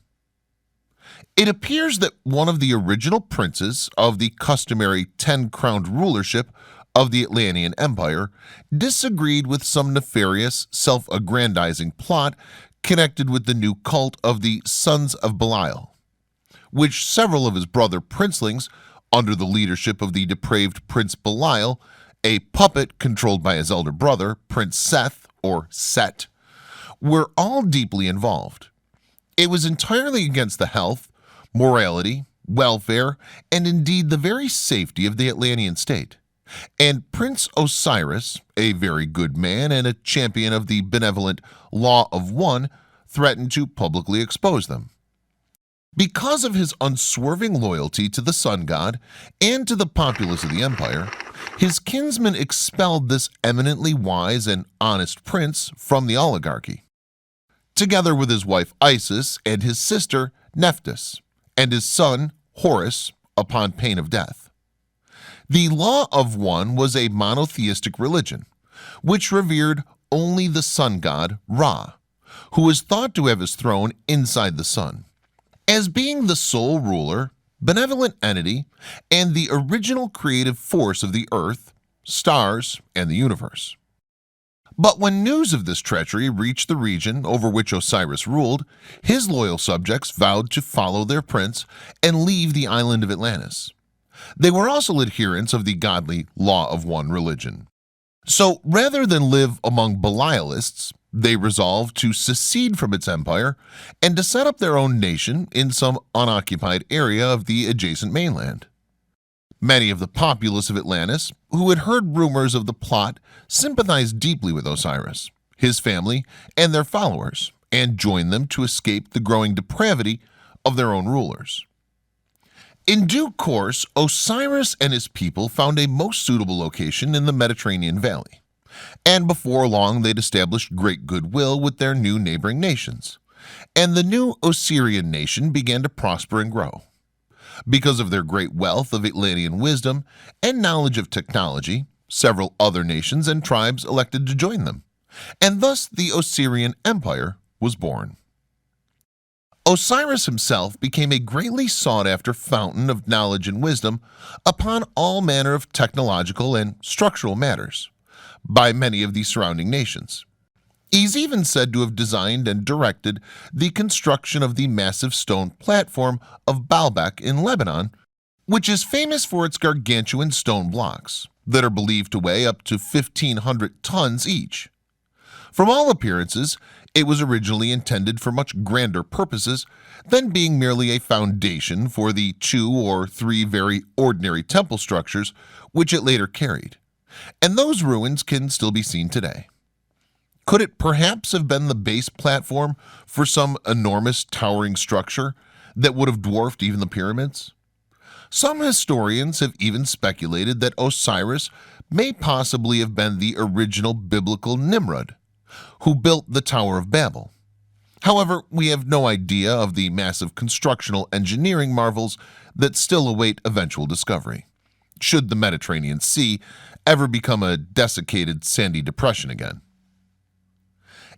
It appears that one of the original princes of the customary 10-crowned rulership of the Atlantean Empire disagreed with some nefarious, self-aggrandizing plot connected with the new cult of the Sons of Belial, which several of his brother princelings, under the leadership of the depraved Prince Belial, a puppet controlled by his elder brother, Prince Seth, or Set, were all deeply involved. It was entirely against the health, morality, welfare, and indeed the very safety of the Atlantean state. And Prince Osiris, a very good man and a champion of the benevolent Law of One, threatened to publicly expose them. Because of his unswerving loyalty to the sun god and to the populace of the empire, his kinsmen expelled this eminently wise and honest prince from the oligarchy, together with his wife Isis and his sister Nephthys, and his son Horus, upon pain of death. The Law of One was a monotheistic religion, which revered only the sun god Ra, who was thought to have his throne inside the sun, as being the sole ruler, benevolent entity, and the original creative force of the earth, stars, and the universe. But when news of this treachery reached the region over which Osiris ruled, his loyal subjects vowed to follow their prince and leave the island of Atlantis. They were also adherents of the godly Law of One religion. So rather than live among Belialists, they resolved to secede from its empire and to set up their own nation in some unoccupied area of the adjacent mainland. Many of the populace of Atlantis, who had heard rumors of the plot, sympathized deeply with Osiris, his family, and their followers, and joined them to escape the growing depravity of their own rulers. In due course, Osiris and his people found a most suitable location in the Mediterranean Valley, and before long they'd established great goodwill with their new neighboring nations, and the new Osirian nation began to prosper and grow. Because of their great wealth of Atlantean wisdom and knowledge of technology, several other nations and tribes elected to join them, and thus the Osirian Empire was born. Osiris himself became a greatly sought-after fountain of knowledge and wisdom upon all manner of technological and structural matters by many of the surrounding nations. He's even said to have designed and directed the construction of the massive stone platform of Baalbek in Lebanon, which is famous for its gargantuan stone blocks that are believed to weigh up to 1,500 tons each. From all appearances, it was originally intended for much grander purposes than being merely a foundation for the 2 or 3 very ordinary temple structures which it later carried, and those ruins can still be seen today. Could it perhaps have been the base platform for some enormous towering structure that would have dwarfed even the pyramids? Some historians have even speculated that Osiris may possibly have been the original biblical Nimrod, who built the Tower of Babel. However, we have no idea of the massive constructional engineering marvels that still await eventual discovery, should the Mediterranean Sea ever become a desiccated sandy depression again.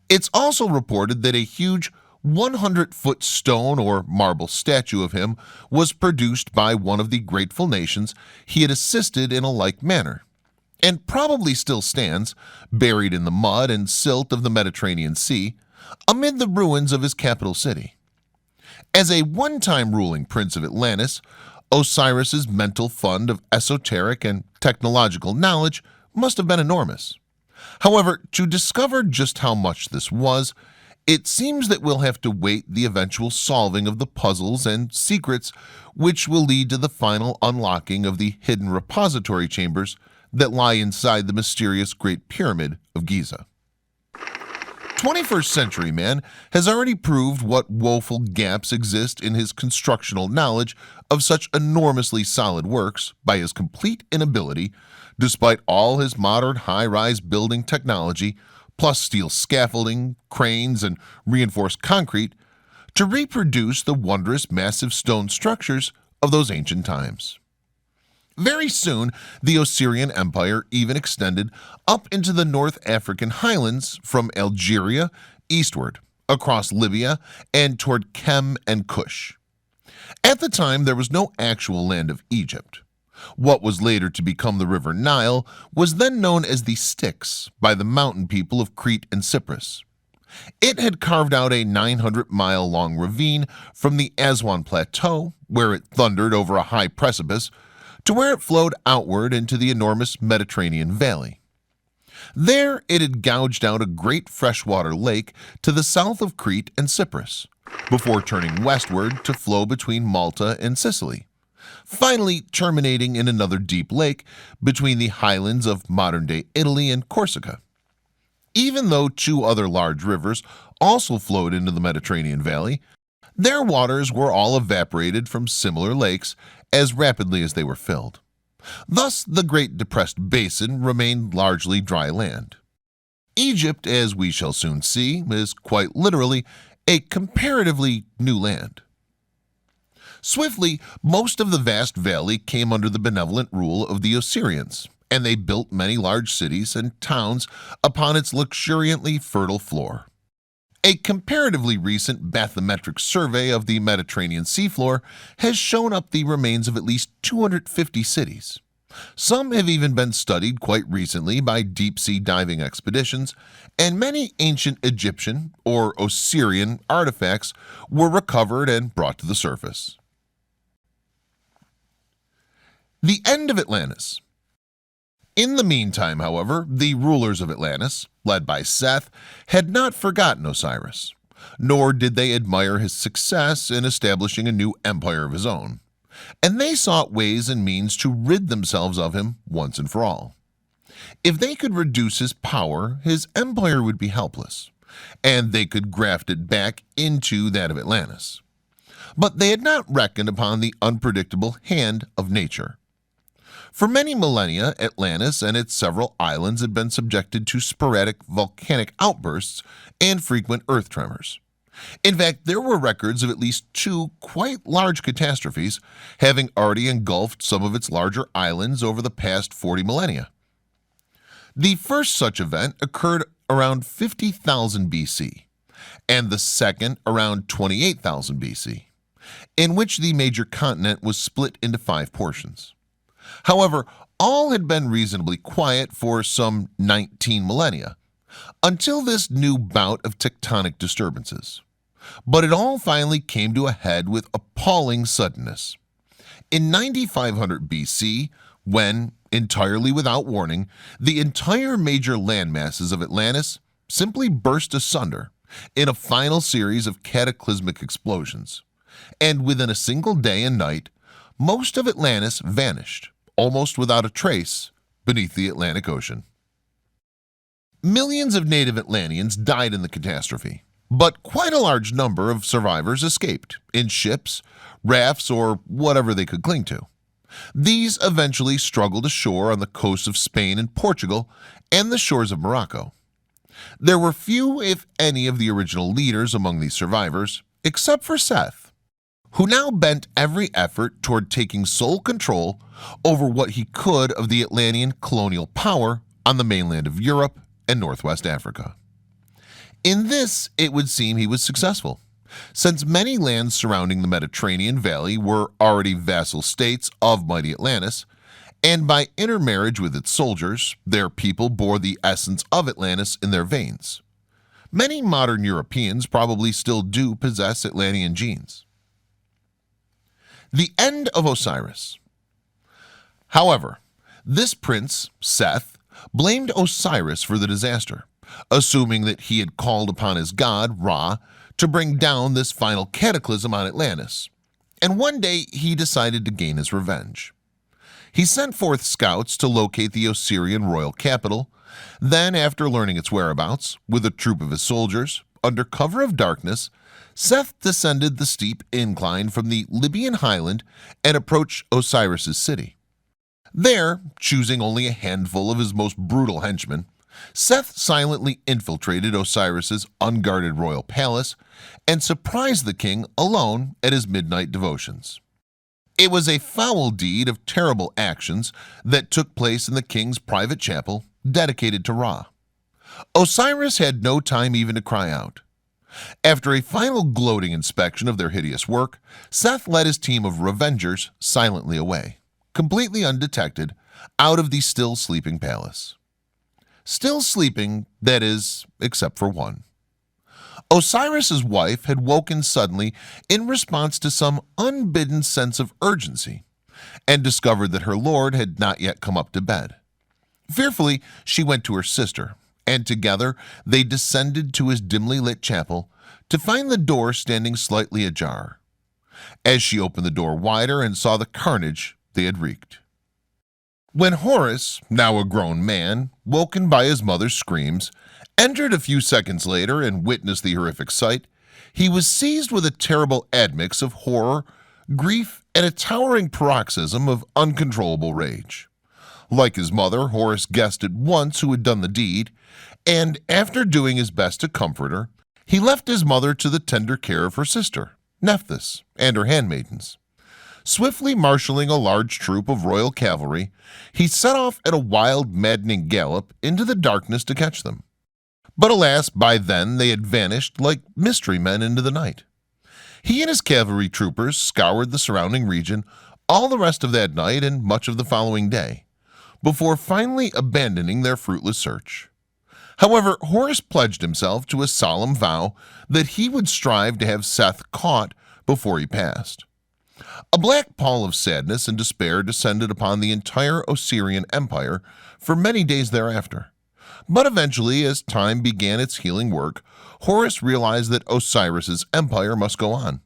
It's also reported that a huge 100-foot stone or marble statue of him was produced by one of the grateful nations he had assisted in a like manner, and probably still stands, buried in the mud and silt of the Mediterranean Sea, amid the ruins of his capital city. As a one-time ruling prince of Atlantis, Osiris's mental fund of esoteric and technological knowledge must have been enormous. However, to discover just how much this was, it seems that we'll have to wait the eventual solving of the puzzles and secrets which will lead to the final unlocking of the hidden repository chambers that lie inside the mysterious Great Pyramid of Giza. 21st century man has already proved what woeful gaps exist in his constructional knowledge of such enormously solid works by his complete inability, despite all his modern high-rise building technology, plus steel scaffolding, cranes, and reinforced concrete, to reproduce the wondrous massive stone structures of those ancient times. Very soon, the Assyrian Empire even extended up into the North African highlands from Algeria eastward, across Libya, and toward Kem and Kush. At the time, there was no actual land of Egypt. What was later to become the River Nile was then known as the Styx by the mountain people of Crete and Cyprus. It had carved out a 900-mile-long ravine from the Aswan Plateau, where it thundered over a high precipice, to where it flowed outward into the enormous Mediterranean Valley. There it had gouged out a great freshwater lake to the south of Crete and Cyprus, before turning westward to flow between Malta and Sicily, finally terminating in another deep lake between the highlands of modern-day Italy and Corsica. Even though 2 other large rivers also flowed into the Mediterranean Valley, their waters were all evaporated from similar lakes as rapidly as they were filled. Thus, the Great Depressed Basin remained largely dry land. Egypt, as we shall soon see, is quite literally a comparatively new land. Swiftly, most of the vast valley came under the benevolent rule of the Assyrians, and they built many large cities and towns upon its luxuriantly fertile floor. A comparatively recent bathymetric survey of the Mediterranean seafloor has shown up the remains of at least 250 cities. Some have even been studied quite recently by deep-sea diving expeditions, and many ancient Egyptian or Osirian artifacts were recovered and brought to the surface. The end of Atlantis. In the meantime, however, the rulers of Atlantis, led by Seth, had not forgotten Osiris, nor did they admire his success in establishing a new empire of his own, and they sought ways and means to rid themselves of him once and for all. If they could reduce his power, his empire would be helpless, and they could graft it back into that of Atlantis. But they had not reckoned upon the unpredictable hand of nature. For many millennia, Atlantis and its several islands had been subjected to sporadic volcanic outbursts and frequent earth tremors. In fact, there were records of at least 2 quite large catastrophes having already engulfed some of its larger islands over the past 40 millennia. The first such event occurred around 50,000 BC, and the second around 28,000 BC, in which the major continent was split into 5 portions. However, all had been reasonably quiet for some 19 millennia, until this new bout of tectonic disturbances. But it all finally came to a head with appalling suddenness. In 9500 BC, when, entirely without warning, the entire major landmasses of Atlantis simply burst asunder in a final series of cataclysmic explosions, and within a single day and night, most of Atlantis vanished, almost without a trace, beneath the Atlantic Ocean. Millions of native Atlanteans died in the catastrophe, but quite a large number of survivors escaped in ships, rafts, or whatever they could cling to. These eventually struggled ashore on the coasts of Spain and Portugal and the shores of Morocco. There were few, if any, of the original leaders among these survivors, except for Seth, who now bent every effort toward taking sole control over what he could of the Atlantean colonial power on the mainland of Europe and Northwest Africa. In this, it would seem he was successful, since many lands surrounding the Mediterranean Valley were already vassal states of mighty Atlantis, and by intermarriage with its soldiers, their people bore the essence of Atlantis in their veins. Many modern Europeans probably still do possess Atlantean genes. The end of Osiris. However, this prince, Seth, blamed Osiris for the disaster, assuming that he had called upon his god, Ra, to bring down this final cataclysm on Atlantis, and one day he decided to gain his revenge. He sent forth scouts to locate the Osirian royal capital. Then, after learning its whereabouts, with a troop of his soldiers, under cover of darkness, Seth descended the steep incline from the Libyan highland and approached Osiris's city. There, choosing only a handful of his most brutal henchmen, Seth silently infiltrated Osiris's unguarded royal palace and surprised the king alone at his midnight devotions. It was a foul deed of terrible actions that took place in the king's private chapel dedicated to Ra. Osiris had no time even to cry out. After a final gloating inspection of their hideous work, Seth led his team of revengers silently away, completely undetected, out of the still sleeping palace. Still sleeping, that is, except for one. Osiris's wife had woken suddenly in response to some unbidden sense of urgency and discovered that her lord had not yet come up to bed. Fearfully, she went to her sister, and together they descended to his dimly lit chapel to find the door standing slightly ajar. As she opened the door wider and saw the carnage they had wreaked. When Horus, now a grown man, woken by his mother's screams, entered a few seconds later and witnessed the horrific sight, he was seized with a terrible admix of horror, grief, and a towering paroxysm of uncontrollable rage. Like his mother, Horus guessed at once who had done the deed, and after doing his best to comfort her, he left his mother to the tender care of her sister, Nephthys, and her handmaidens. Swiftly marshaling a large troop of royal cavalry, he set off at a wild, maddening gallop into the darkness to catch them. But alas, by then they had vanished like mystery men into the night. He and his cavalry troopers scoured the surrounding region all the rest of that night and much of the following day, before finally abandoning their fruitless search. However, Horus pledged himself to a solemn vow that he would strive to have Seth caught before he passed. A black pall of sadness and despair descended upon the entire Osirian Empire for many days thereafter. But eventually, as time began its healing work, Horus realized that Osiris's empire must go on,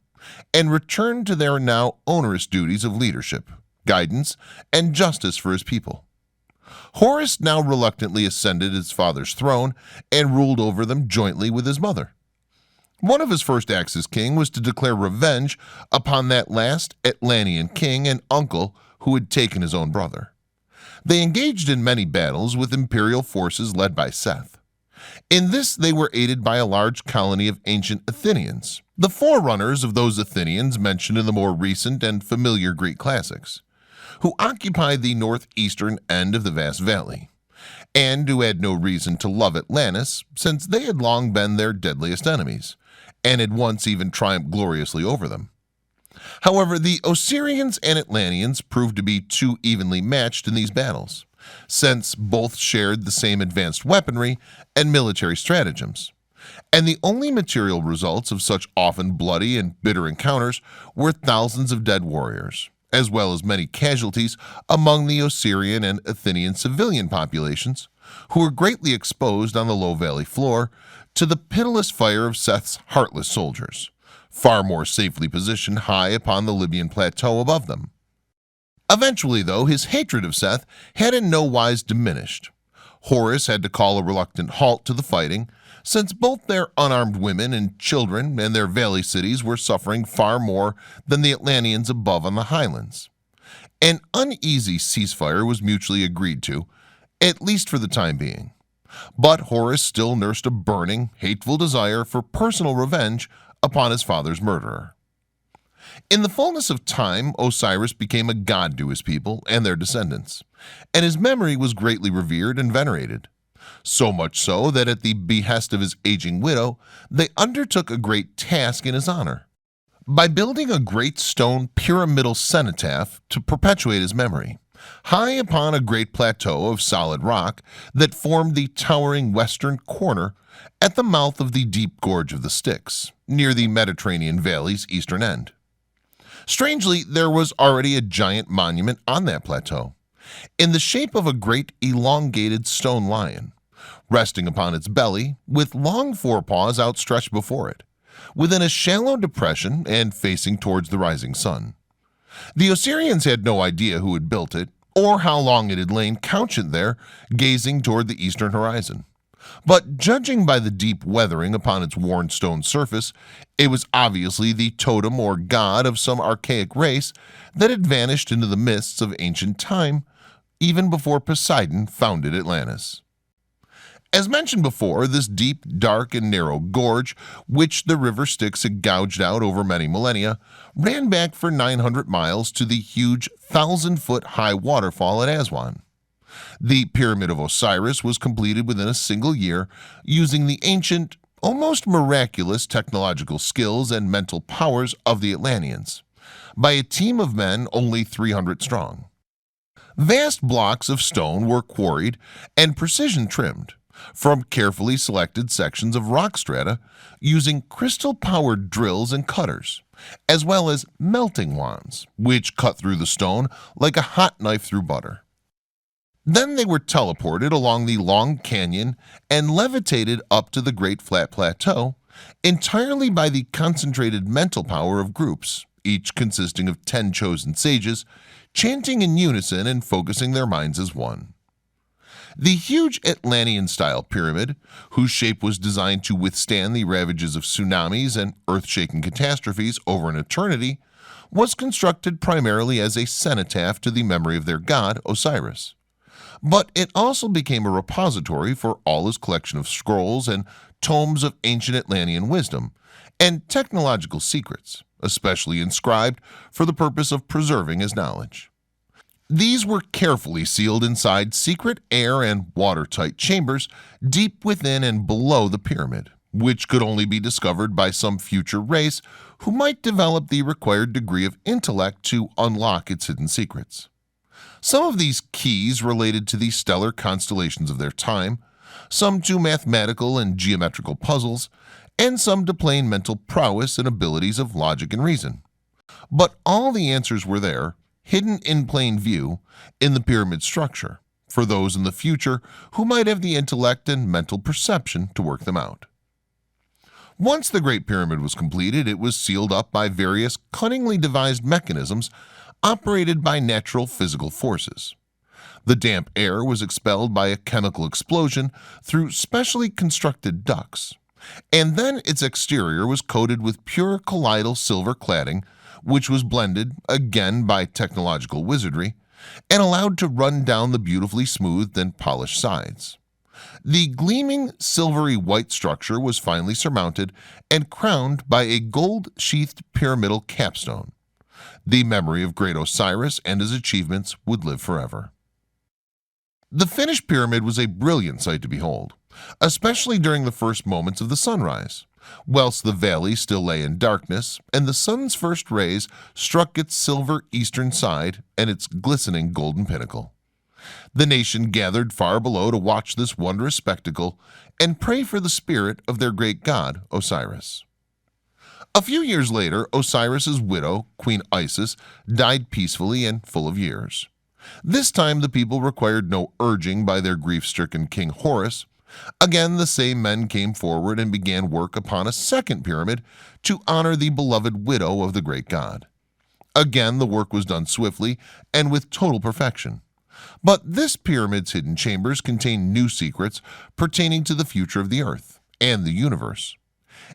and returned to their now onerous duties of leadership, guidance, and justice for his people. Horus now reluctantly ascended his father's throne and ruled over them jointly with his mother. One of his first acts as king was to declare revenge upon that last Atlantean king and uncle who had taken his own brother. They engaged in many battles with imperial forces led by Seth. In this they were aided by a large colony of ancient Athenians, the forerunners of those Athenians mentioned in the more recent and familiar Greek classics, who occupied the northeastern end of the vast valley, and who had no reason to love Atlantis since they had long been their deadliest enemies, and had once even triumphed gloriously over them. However, the Osirians and Atlanteans proved to be too evenly matched in these battles, since both shared the same advanced weaponry and military stratagems, and the only material results of such often bloody and bitter encounters were thousands of dead warriors, as well as many casualties among the Osirian and Athenian civilian populations, who were greatly exposed on the low valley floor to the pitiless fire of Seth's heartless soldiers, far more safely positioned high upon the Libyan plateau above them. Eventually, though, his hatred of Seth had in no wise diminished. Horus had to call a reluctant halt to the fighting, since both their unarmed women and children and their valley cities were suffering far more than the Atlanteans above on the highlands. An uneasy ceasefire was mutually agreed to, at least for the time being. But Horus still nursed a burning, hateful desire for personal revenge upon his father's murderer. In the fullness of time, Osiris became a god to his people and their descendants, and his memory was greatly revered and venerated. So much so that at the behest of his aging widow, they undertook a great task in his honor, by building a great stone pyramidal cenotaph to perpetuate his memory, high upon a great plateau of solid rock that formed the towering western corner at the mouth of the deep gorge of the Styx, near the Mediterranean Valley's eastern end. Strangely, there was already a giant monument on that plateau, in the shape of a great elongated stone lion, resting upon its belly with long forepaws outstretched before it, within a shallow depression and facing towards the rising sun. The Osirians had no idea who had built it, or how long it had lain couchant there, gazing toward the eastern horizon. But judging by the deep weathering upon its worn stone surface, it was obviously the totem or god of some archaic race that had vanished into the mists of ancient time, even before Poseidon founded Atlantis. As mentioned before, this deep, dark, and narrow gorge, which the river Styx had gouged out over many millennia, ran back for 900 miles to the huge 1,000-foot high waterfall at Aswan. The Pyramid of Osiris was completed within a single year using the ancient, almost miraculous technological skills and mental powers of the Atlanteans, by a team of men only 300 strong. Vast blocks of stone were quarried and precision trimmed from carefully selected sections of rock strata using crystal-powered drills and cutters, as well as melting wands, which cut through the stone like a hot knife through butter. Then they were teleported along the long canyon and levitated up to the Great Flat Plateau entirely by the concentrated mental power of groups, each consisting of 10 chosen sages, chanting in unison and focusing their minds as one. The huge Atlantean-style pyramid, whose shape was designed to withstand the ravages of tsunamis and earth-shaking catastrophes over an eternity, was constructed primarily as a cenotaph to the memory of their god, Osiris. But it also became a repository for all his collection of scrolls and tomes of ancient Atlantean wisdom and technological secrets, especially inscribed for the purpose of preserving his knowledge. These were carefully sealed inside secret air and watertight chambers deep within and below the pyramid, which could only be discovered by some future race who might develop the required degree of intellect to unlock its hidden secrets. Some of these keys related to the stellar constellations of their time, some to mathematical and geometrical puzzles, and some to plain mental prowess and abilities of logic and reason. But all the answers were there, hidden in plain view, in the pyramid structure, for those in the future who might have the intellect and mental perception to work them out. Once the Great Pyramid was completed, it was sealed up by various cunningly devised mechanisms operated by natural physical forces. The damp air was expelled by a chemical explosion through specially constructed ducts, and then its exterior was coated with pure colloidal silver cladding, which was blended, again by technological wizardry, and allowed to run down the beautifully smoothed and polished sides. The gleaming silvery white structure was finally surmounted and crowned by a gold-sheathed pyramidal capstone. The memory of great Osiris and his achievements would live forever. The finished pyramid was a brilliant sight to behold, especially during the first moments of the sunrise, whilst the valley still lay in darkness and the sun's first rays struck its silver eastern side and its glistening golden pinnacle. The nation gathered far below to watch this wondrous spectacle and pray for the spirit of their great god, Osiris. A few years later, Osiris's widow, Queen Isis, died peacefully and full of years. This time the people required no urging by their grief-stricken King Horus. Again, the same men came forward and began work upon a second pyramid to honor the beloved widow of the great god. Again, the work was done swiftly and with total perfection. But this pyramid's hidden chambers contain new secrets pertaining to the future of the earth and the universe.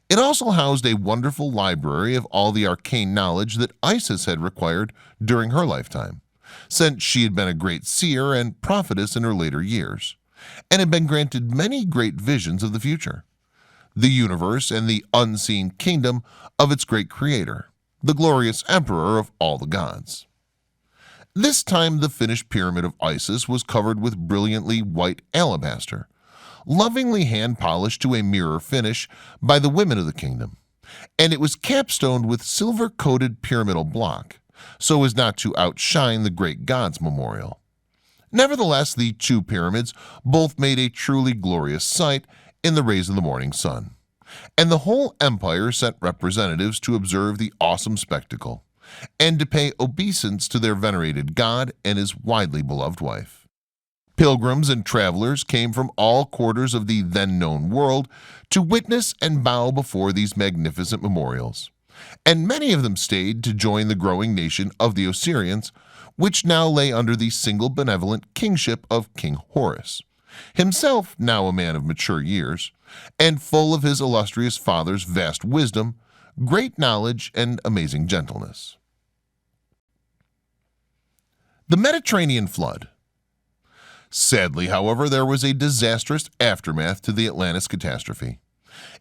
It also housed a wonderful library of all the arcane knowledge that Isis had required during her lifetime, since she had been a great seer and prophetess in her later years, and had been granted many great visions of the future, the universe and the unseen kingdom of its great creator, the glorious emperor of all the gods. This time the finished pyramid of Isis was covered with brilliantly white alabaster, lovingly hand-polished to a mirror finish by the women of the kingdom, and it was capstoned with silver-coated pyramidal block, so as not to outshine the great god's memorial. Nevertheless, the two pyramids both made a truly glorious sight in the rays of the morning sun, and the whole empire sent representatives to observe the awesome spectacle and to pay obeisance to their venerated god and his widely beloved wife. Pilgrims and travelers came from all quarters of the then-known world to witness and bow before these magnificent memorials, and many of them stayed to join the growing nation of the Osirians, which now lay under the single benevolent kingship of King Horus, himself now a man of mature years, and full of his illustrious father's vast wisdom, great knowledge, and amazing gentleness. The Mediterranean flood. Sadly, however, there was a disastrous aftermath to the Atlantis catastrophe.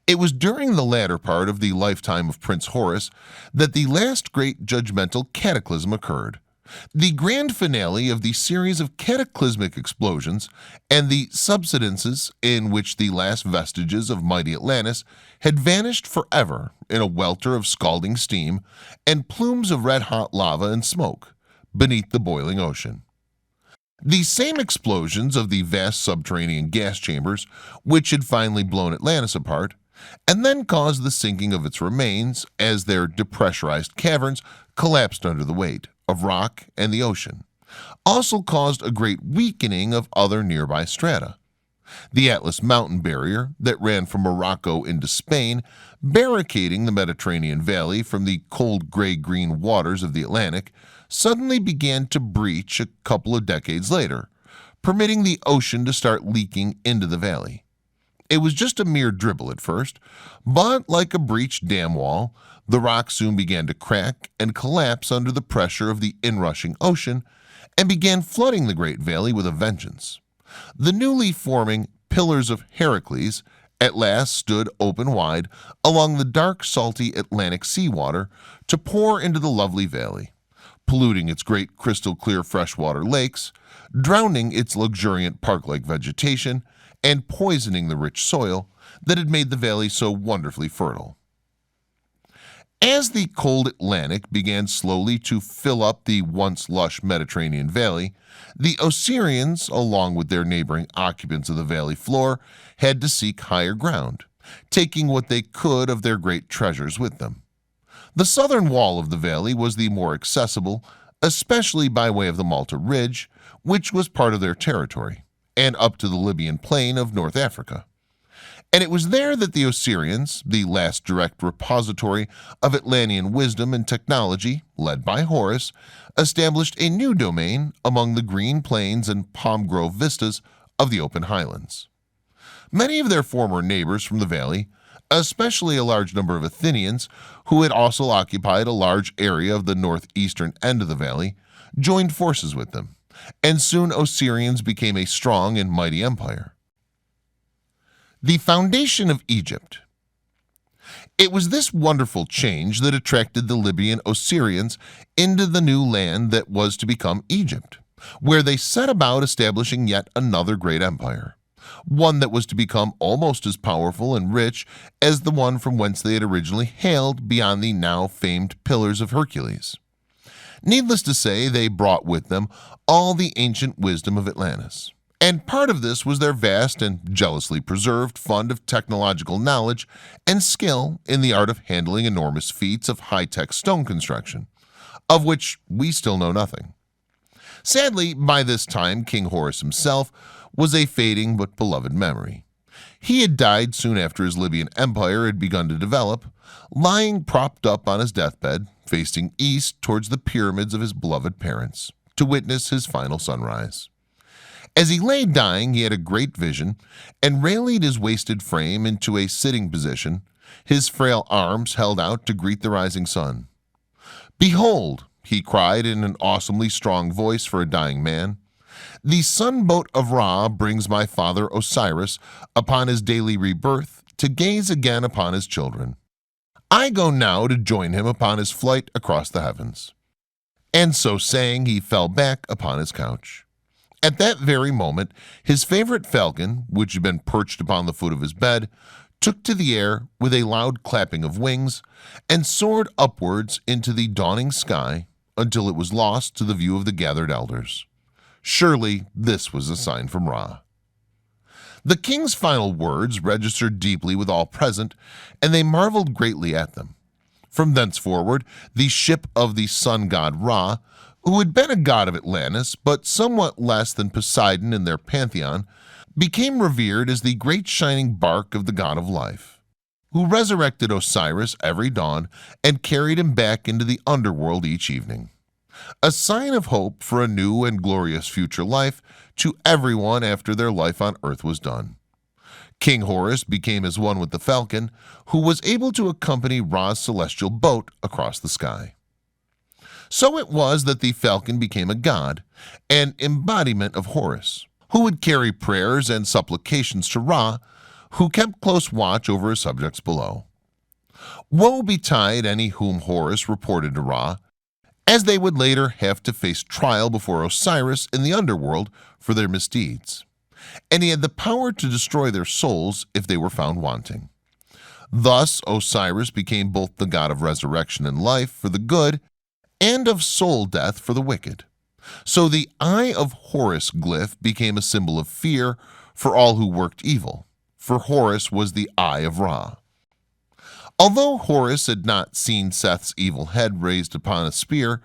It was during the latter part of the lifetime of Prince Horus that the last great judgmental cataclysm occurred, the grand finale of the series of cataclysmic explosions and the subsidences in which the last vestiges of mighty Atlantis had vanished forever in a welter of scalding steam and plumes of red-hot lava and smoke beneath the boiling ocean. These same explosions of the vast subterranean gas chambers, which had finally blown Atlantis apart, and then caused the sinking of its remains as their depressurized caverns collapsed under the weight of rock and the ocean, also caused a great weakening of other nearby strata. The Atlas mountain barrier that ran from Morocco into Spain, barricading the Mediterranean Valley from the cold gray-green waters of the Atlantic, suddenly began to breach a couple of decades later, permitting the ocean to start leaking into the valley. It was just a mere dribble at first, but like a breached dam wall, the rock soon began to crack and collapse under the pressure of the inrushing ocean and began flooding the great valley with a vengeance. The newly forming Pillars of Heracles at last stood open wide along the dark, salty Atlantic seawater to pour into the lovely valley, polluting its great crystal-clear freshwater lakes, drowning its luxuriant park-like vegetation, and poisoning the rich soil that had made the valley so wonderfully fertile. As the cold Atlantic began slowly to fill up the once lush Mediterranean valley, the Osirians, along with their neighboring occupants of the valley floor, had to seek higher ground, taking what they could of their great treasures with them. The southern wall of the valley was the more accessible, especially by way of the Malta Ridge, which was part of their territory, and up to the Libyan plain of North Africa. And it was there that the Osirians, the last direct repository of Atlantean wisdom and technology, led by Horus, established a new domain among the green plains and palm grove vistas of the open highlands. Many of their former neighbors from the valley, especially a large number of Athenians, who had also occupied a large area of the northeastern end of the valley, joined forces with them, and soon Osirians became a strong and mighty empire. The foundation of Egypt. It was this wonderful change that attracted the Libyan Osirians into the new land that was to become Egypt, where they set about establishing yet another great empire, one that was to become almost as powerful and rich as the one from whence they had originally hailed beyond the now famed Pillars of Hercules. Needless to say, they brought with them all the ancient wisdom of Atlantis. And part of this was their vast and jealously preserved fund of technological knowledge and skill in the art of handling enormous feats of high-tech stone construction, of which we still know nothing. Sadly, by this time, King Horus himself was a fading but beloved memory. He had died soon after his Libyan empire had begun to develop, lying propped up on his deathbed, facing east towards the pyramids of his beloved parents, to witness his final sunrise. As he lay dying, he had a great vision and rallied his wasted frame into a sitting position, his frail arms held out to greet the rising sun. "Behold," he cried in an awesomely strong voice for a dying man, "the sunboat of Ra brings my father Osiris upon his daily rebirth to gaze again upon his children. I go now to join him upon his flight across the heavens." And so saying, he fell back upon his couch. At that very moment, his favorite falcon, which had been perched upon the foot of his bed, took to the air with a loud clapping of wings and soared upwards into the dawning sky until it was lost to the view of the gathered elders. Surely this was a sign from Ra. The king's final words registered deeply with all present, and they marveled greatly at them. From thenceforward, the ship of the sun god Ra, who had been a god of Atlantis, but somewhat less than Poseidon in their pantheon, became revered as the great shining bark of the god of life, who resurrected Osiris every dawn and carried him back into the underworld each evening, a sign of hope for a new and glorious future life to everyone after their life on earth was done. King Horus became as one with the falcon, who was able to accompany Ra's celestial boat across the sky. So it was that the falcon became a god, an embodiment of Horus, who would carry prayers and supplications to Ra, who kept close watch over his subjects below. Woe betide any whom Horus reported to Ra, as they would later have to face trial before Osiris in the underworld for their misdeeds, and he had the power to destroy their souls if they were found wanting. Thus Osiris became both the god of resurrection and life for the good, and of soul death for the wicked. So the Eye of Horus glyph became a symbol of fear for all who worked evil, for Horus was the eye of Ra. Although Horus had not seen Seth's evil head raised upon a spear,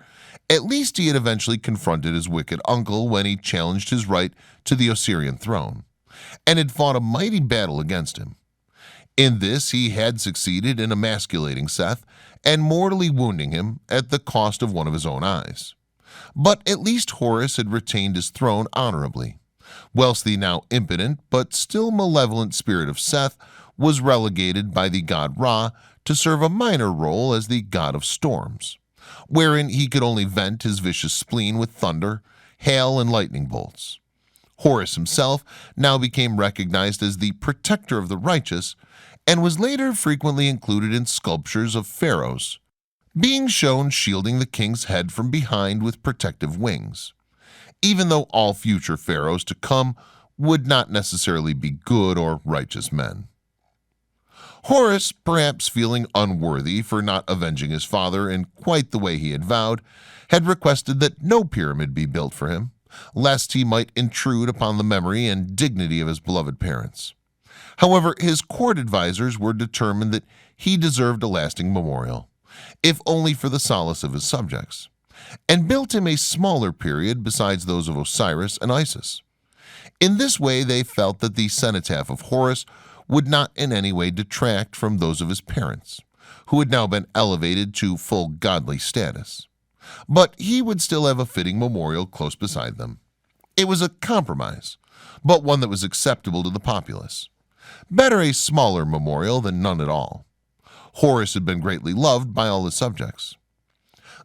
at least he had eventually confronted his wicked uncle when he challenged his right to the Osirian throne, and had fought a mighty battle against him. In this he had succeeded in emasculating Seth and mortally wounding him at the cost of one of his own eyes. But at least Horus had retained his throne honorably, whilst the now impotent but still malevolent spirit of Seth was relegated by the god Ra to serve a minor role as the god of storms, wherein he could only vent his vicious spleen with thunder, hail, and lightning bolts. Horus himself now became recognized as the protector of the righteous, and was later frequently included in sculptures of pharaohs, being shown shielding the king's head from behind with protective wings, even though all future pharaohs to come would not necessarily be good or righteous men. Horus, perhaps feeling unworthy for not avenging his father in quite the way he had vowed, had requested that no pyramid be built for him, lest he might intrude upon the memory and dignity of his beloved parents. However, his court advisors were determined that he deserved a lasting memorial, if only for the solace of his subjects, and built him a smaller period besides those of Osiris and Isis. In this way they felt that the cenotaph of Horus would not in any way detract from those of his parents, who had now been elevated to full godly status, but he would still have a fitting memorial close beside them. It was a compromise, but one that was acceptable to the populace. Better a smaller memorial than none at all. Horus had been greatly loved by all his subjects.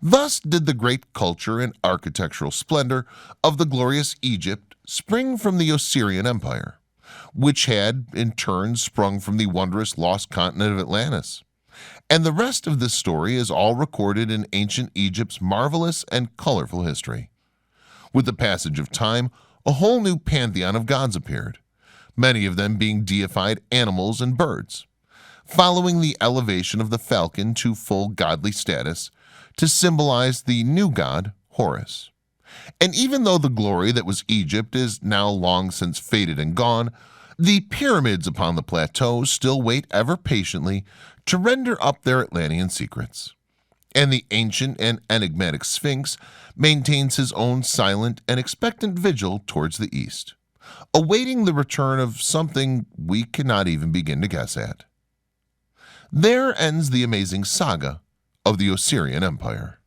Thus did the great culture and architectural splendor of the glorious Egypt spring from the Assyrian Empire, which had, in turn, sprung from the wondrous lost continent of Atlantis. And the rest of this story is all recorded in ancient Egypt's marvelous and colorful history. With the passage of time, a whole new pantheon of gods appeared, many of them being deified animals and birds. Following the elevation of the falcon to full godly status to symbolize the new god, Horus. And even though the glory that was Egypt is now long since faded and gone, the pyramids upon the plateau still wait ever patiently to render up their Atlantean secrets. And the ancient and enigmatic Sphinx maintains his own silent and expectant vigil towards the east, awaiting the return of something we cannot even begin to guess at. There ends the amazing saga of the Assyrian Empire.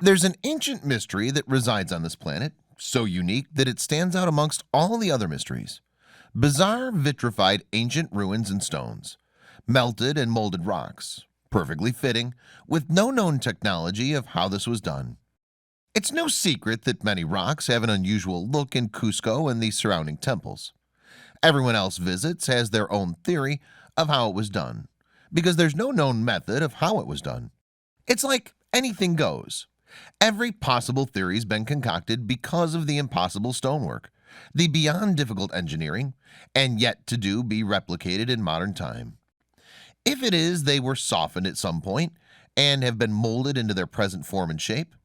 There's an ancient mystery that resides on this planet, so unique that it stands out amongst all the other mysteries. Bizarre vitrified ancient ruins and stones, melted and molded rocks, perfectly fitting, with no known technology of how this was done. It's no secret that many rocks have an unusual look in Cusco and the surrounding temples. Everyone else visits has their own theory of how it was done, because there's no known method of how it was done. It's like anything goes. Every possible theory's been concocted because of the impossible stonework, the beyond difficult engineering, and yet to do be replicated in modern time. If it is they were softened at some point and have been molded into their present form and shape,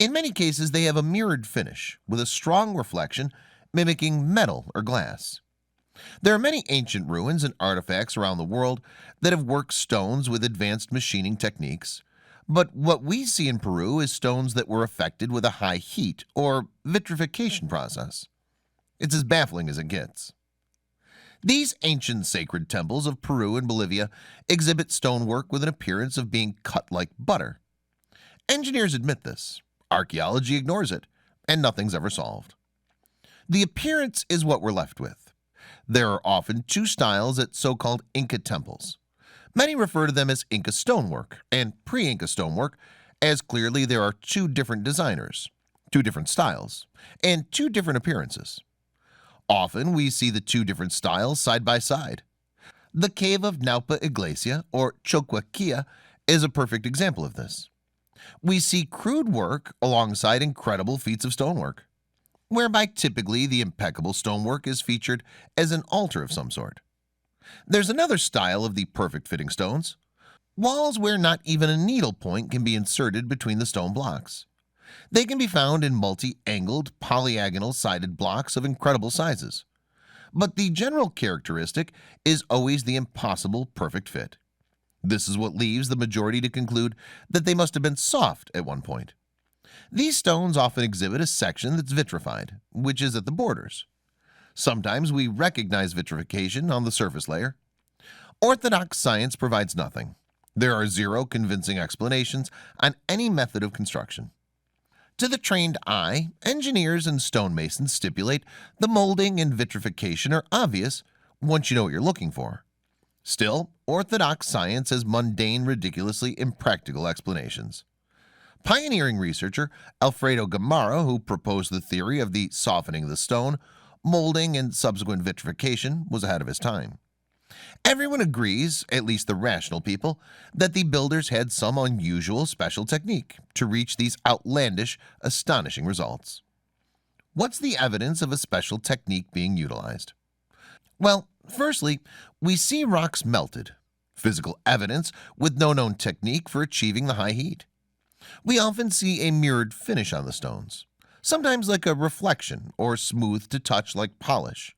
in many cases they have a mirrored finish with a strong reflection mimicking metal or glass. There are many ancient ruins and artifacts around the world that have worked stones with advanced machining techniques, but what we see in Peru is stones that were affected with a high heat or vitrification process. It's as baffling as it gets. These ancient sacred temples of Peru and Bolivia exhibit stonework with an appearance of being cut like butter. Engineers admit this, archaeology ignores it, and nothing's ever solved. The appearance is what we're left with. There are often two styles at so-called Inca temples. Many refer to them as Inca stonework and pre-Inca stonework, as clearly there are two different designers, two different styles, and two different appearances. Often we see the two different styles side by side. The cave of Naupa Iglesia, or Choquequia, is a perfect example of this. We see crude work alongside incredible feats of stonework, whereby typically the impeccable stonework is featured as an altar of some sort. There's another style of the perfect fitting stones, walls where not even a needle point can be inserted between the stone blocks. They can be found in multi-angled, polyagonal-sided blocks of incredible sizes. But the general characteristic is always the impossible perfect fit. This is what leaves the majority to conclude that they must have been soft at one point. These stones often exhibit a section that's vitrified, which is at the borders. Sometimes we recognize vitrification on the surface layer. Orthodox science provides nothing. There are zero convincing explanations on any method of construction. To the trained eye, engineers and stonemasons stipulate the molding and vitrification are obvious once you know what you're looking for. Still, orthodox science has mundane, ridiculously impractical explanations. Pioneering researcher Alfredo Gamarra, who proposed the theory of the softening of the stone, molding, and subsequent vitrification, was ahead of his time. Everyone agrees, at least the rational people, that the builders had some unusual special technique to reach these outlandish, astonishing results. What's the evidence of a special technique being utilized? Well, firstly, we see rocks melted, physical evidence with no known technique for achieving the high heat. We often see a mirrored finish on the stones, sometimes like a reflection or smooth to touch like polish.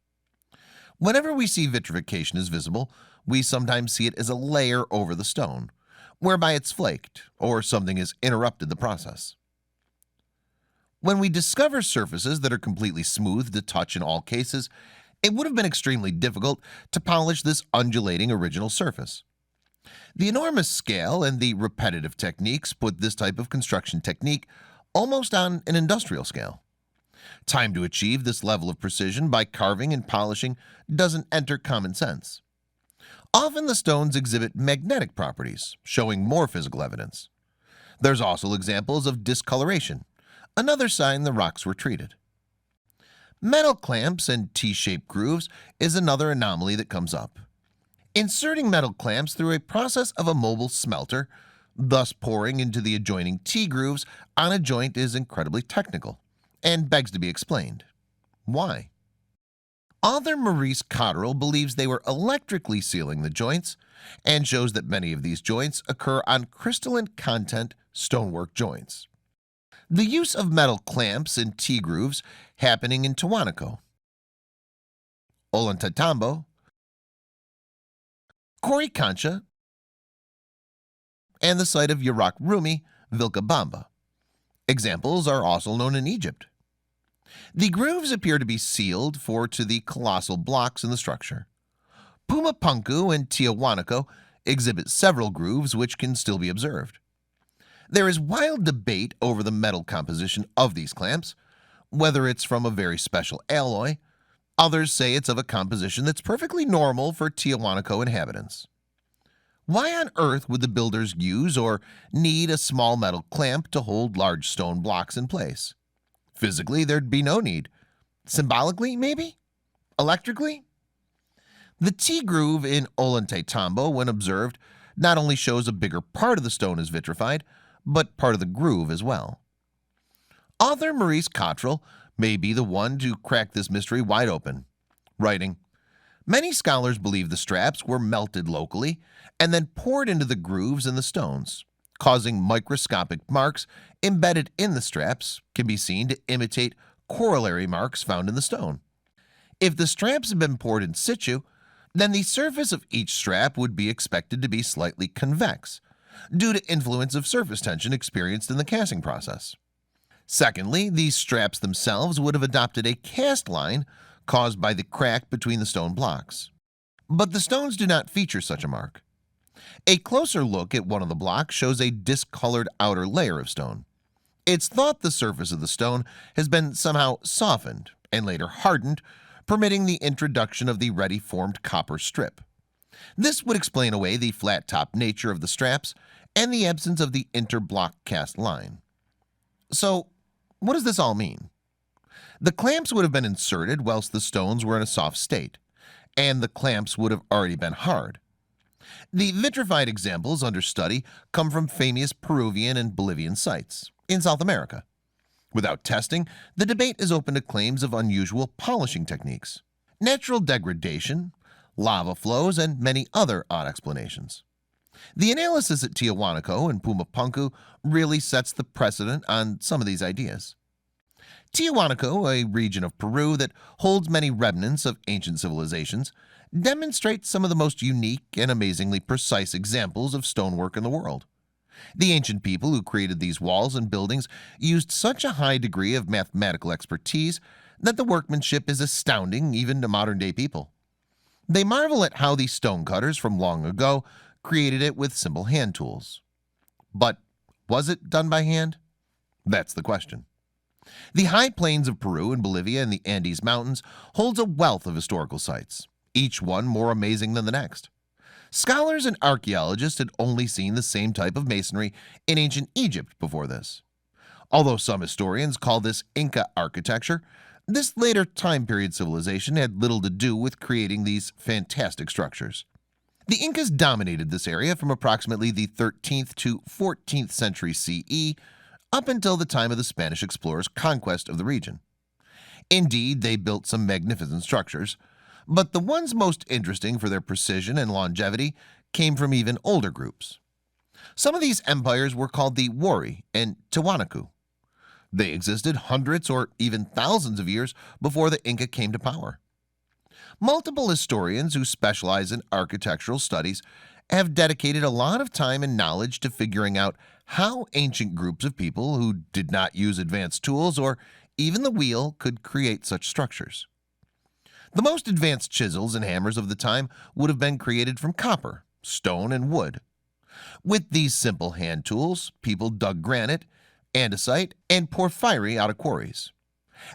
Whenever we see vitrification is visible, we sometimes see it as a layer over the stone, whereby it's flaked or something has interrupted the process. When we discover surfaces that are completely smooth to touch in all cases, it would have been extremely difficult to polish this undulating original surface. The enormous scale and the repetitive techniques put this type of construction technique almost on an industrial scale. Time to achieve this level of precision by carving and polishing doesn't enter common sense. Often the stones exhibit magnetic properties, showing more physical evidence. There's also examples of discoloration, another sign the rocks were treated. Metal clamps and T-shaped grooves is another anomaly that comes up. Inserting metal clamps through a process of a mobile smelter, thus pouring into the adjoining T-grooves on a joint, is incredibly technical and begs to be explained. Why? Author Maurice Cotterill believes they were electrically sealing the joints and shows that many of these joints occur on crystalline content stonework joints. The use of metal clamps and T-grooves happening in Teotihuacan, Ollantaytambo, Coricancha, and the site of Yarak Rumi, Vilcabamba. Examples are also known in Egypt. The grooves appear to be sealed to the colossal blocks in the structure. Pumapunku and Teotihuacan exhibit several grooves which can still be observed. There is wild debate over the metal composition of these clamps, whether it's from a very special alloy. Others say it's of a composition that's perfectly normal for Teotihuacan inhabitants. Why on earth would the builders use or need a small metal clamp to hold large stone blocks in place? Physically, there'd be no need. Symbolically, maybe? Electrically? The T-groove in Ollantaytambo, when observed, not only shows a bigger part of the stone is vitrified, but part of the groove as well. Author Maurice Cotterill may be the one to crack this mystery wide open, writing, "Many scholars believe the straps were melted locally and then poured into the grooves in the stones, causing microscopic marks embedded in the straps can be seen to imitate corollary marks found in the stone. If the straps had been poured in situ, then the surface of each strap would be expected to be slightly convex, due to influence of surface tension experienced in the casting process. Secondly, these straps themselves would have adopted a cast line caused by the crack between the stone blocks. But the stones do not feature such a mark. A closer look at one of the blocks shows a discolored outer layer of stone. It's thought the surface of the stone has been somehow softened and later hardened, permitting the introduction of the ready-formed copper strip. This would explain away the flat-top nature of the straps and the absence of the interblock cast line. So, what does this all mean? The clamps would have been inserted whilst the stones were in a soft state, and the clamps would have already been hard. The vitrified examples under study come from famous Peruvian and Bolivian sites in South America. Without testing, the debate is open to claims of unusual polishing techniques, natural degradation, lava flows, and many other odd explanations. The analysis at Teotihuacan and Pumapunku really sets the precedent on some of these ideas. Teotihuacan, a region of Peru that holds many remnants of ancient civilizations, demonstrates some of the most unique and amazingly precise examples of stonework in the world. The ancient people who created these walls and buildings used such a high degree of mathematical expertise that the workmanship is astounding even to modern-day people. They marvel at how these stonecutters from long ago created it with simple hand tools. But was it done by hand? That's the question. The high plains of Peru and Bolivia and the Andes Mountains holds a wealth of historical sites, each one more amazing than the next. Scholars and archaeologists had only seen the same type of masonry in ancient Egypt before this. Although some historians call this Inca architecture, this later time period civilization had little to do with creating these fantastic structures. The Incas dominated this area from approximately the 13th to 14th century CE up until the time of the Spanish explorers' conquest of the region. Indeed, they built some magnificent structures, But the ones most interesting for their precision and longevity came from even older groups. Some of these empires were called the Wari and Tiwanaku. They existed hundreds or even thousands of years before the Inca came to power. Multiple historians who specialize in architectural studies have dedicated a lot of time and knowledge to figuring out how ancient groups of people who did not use advanced tools or even the wheel could create such structures. The most advanced chisels and hammers of the time would have been created from copper, stone, and wood. With these simple hand tools, people dug granite, andesite, and porphyry out of quarries.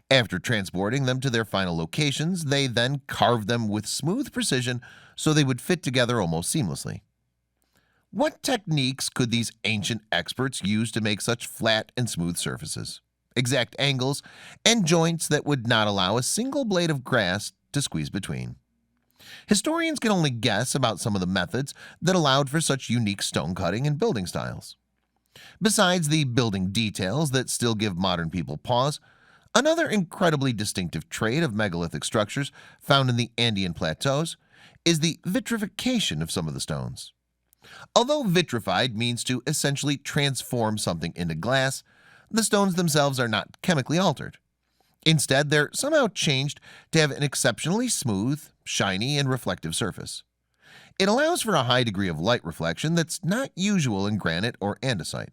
After transporting them to their final locations, they then carved them with smooth precision so they would fit together almost seamlessly. What techniques could these ancient experts use to make such flat and smooth surfaces, exact angles, and joints that would not allow a single blade of grass to squeeze between? Historians can only guess about some of the methods that allowed for such unique stone cutting and building styles. Besides the building details that still give modern people pause, another incredibly distinctive trait of megalithic structures found in the Andean plateaus is the vitrification of some of the stones. Although vitrified means to essentially transform something into glass, the stones themselves are not chemically altered. Instead, they're somehow changed to have an exceptionally smooth, shiny, and reflective surface. It allows for a high degree of light reflection that's not usual in granite or andesite.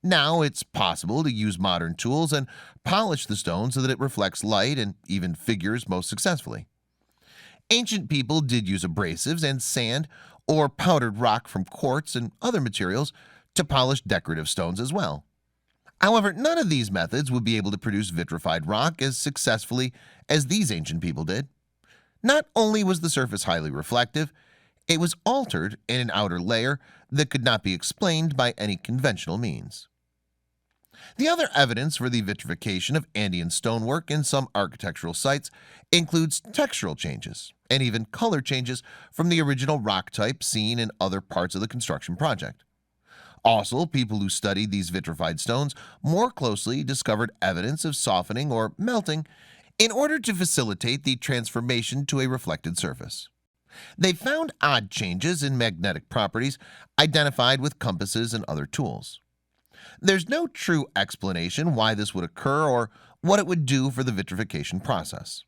Now it's possible to use modern tools and polish the stone so that it reflects light and even figures most successfully. Ancient people did use abrasives and sand or powdered rock from quartz and other materials to polish decorative stones as well. However, none of these methods would be able to produce vitrified rock as successfully as these ancient people did. Not only was the surface highly reflective, it was altered in an outer layer that could not be explained by any conventional means. The other evidence for the vitrification of Andean stonework in some architectural sites includes textural changes and even color changes from the original rock type seen in other parts of the construction project. Also, people who studied these vitrified stones more closely discovered evidence of softening or melting in order to facilitate the transformation to a reflected surface. They found odd changes in magnetic properties identified with compasses and other tools. There's no true explanation why this would occur or what it would do for the vitrification process.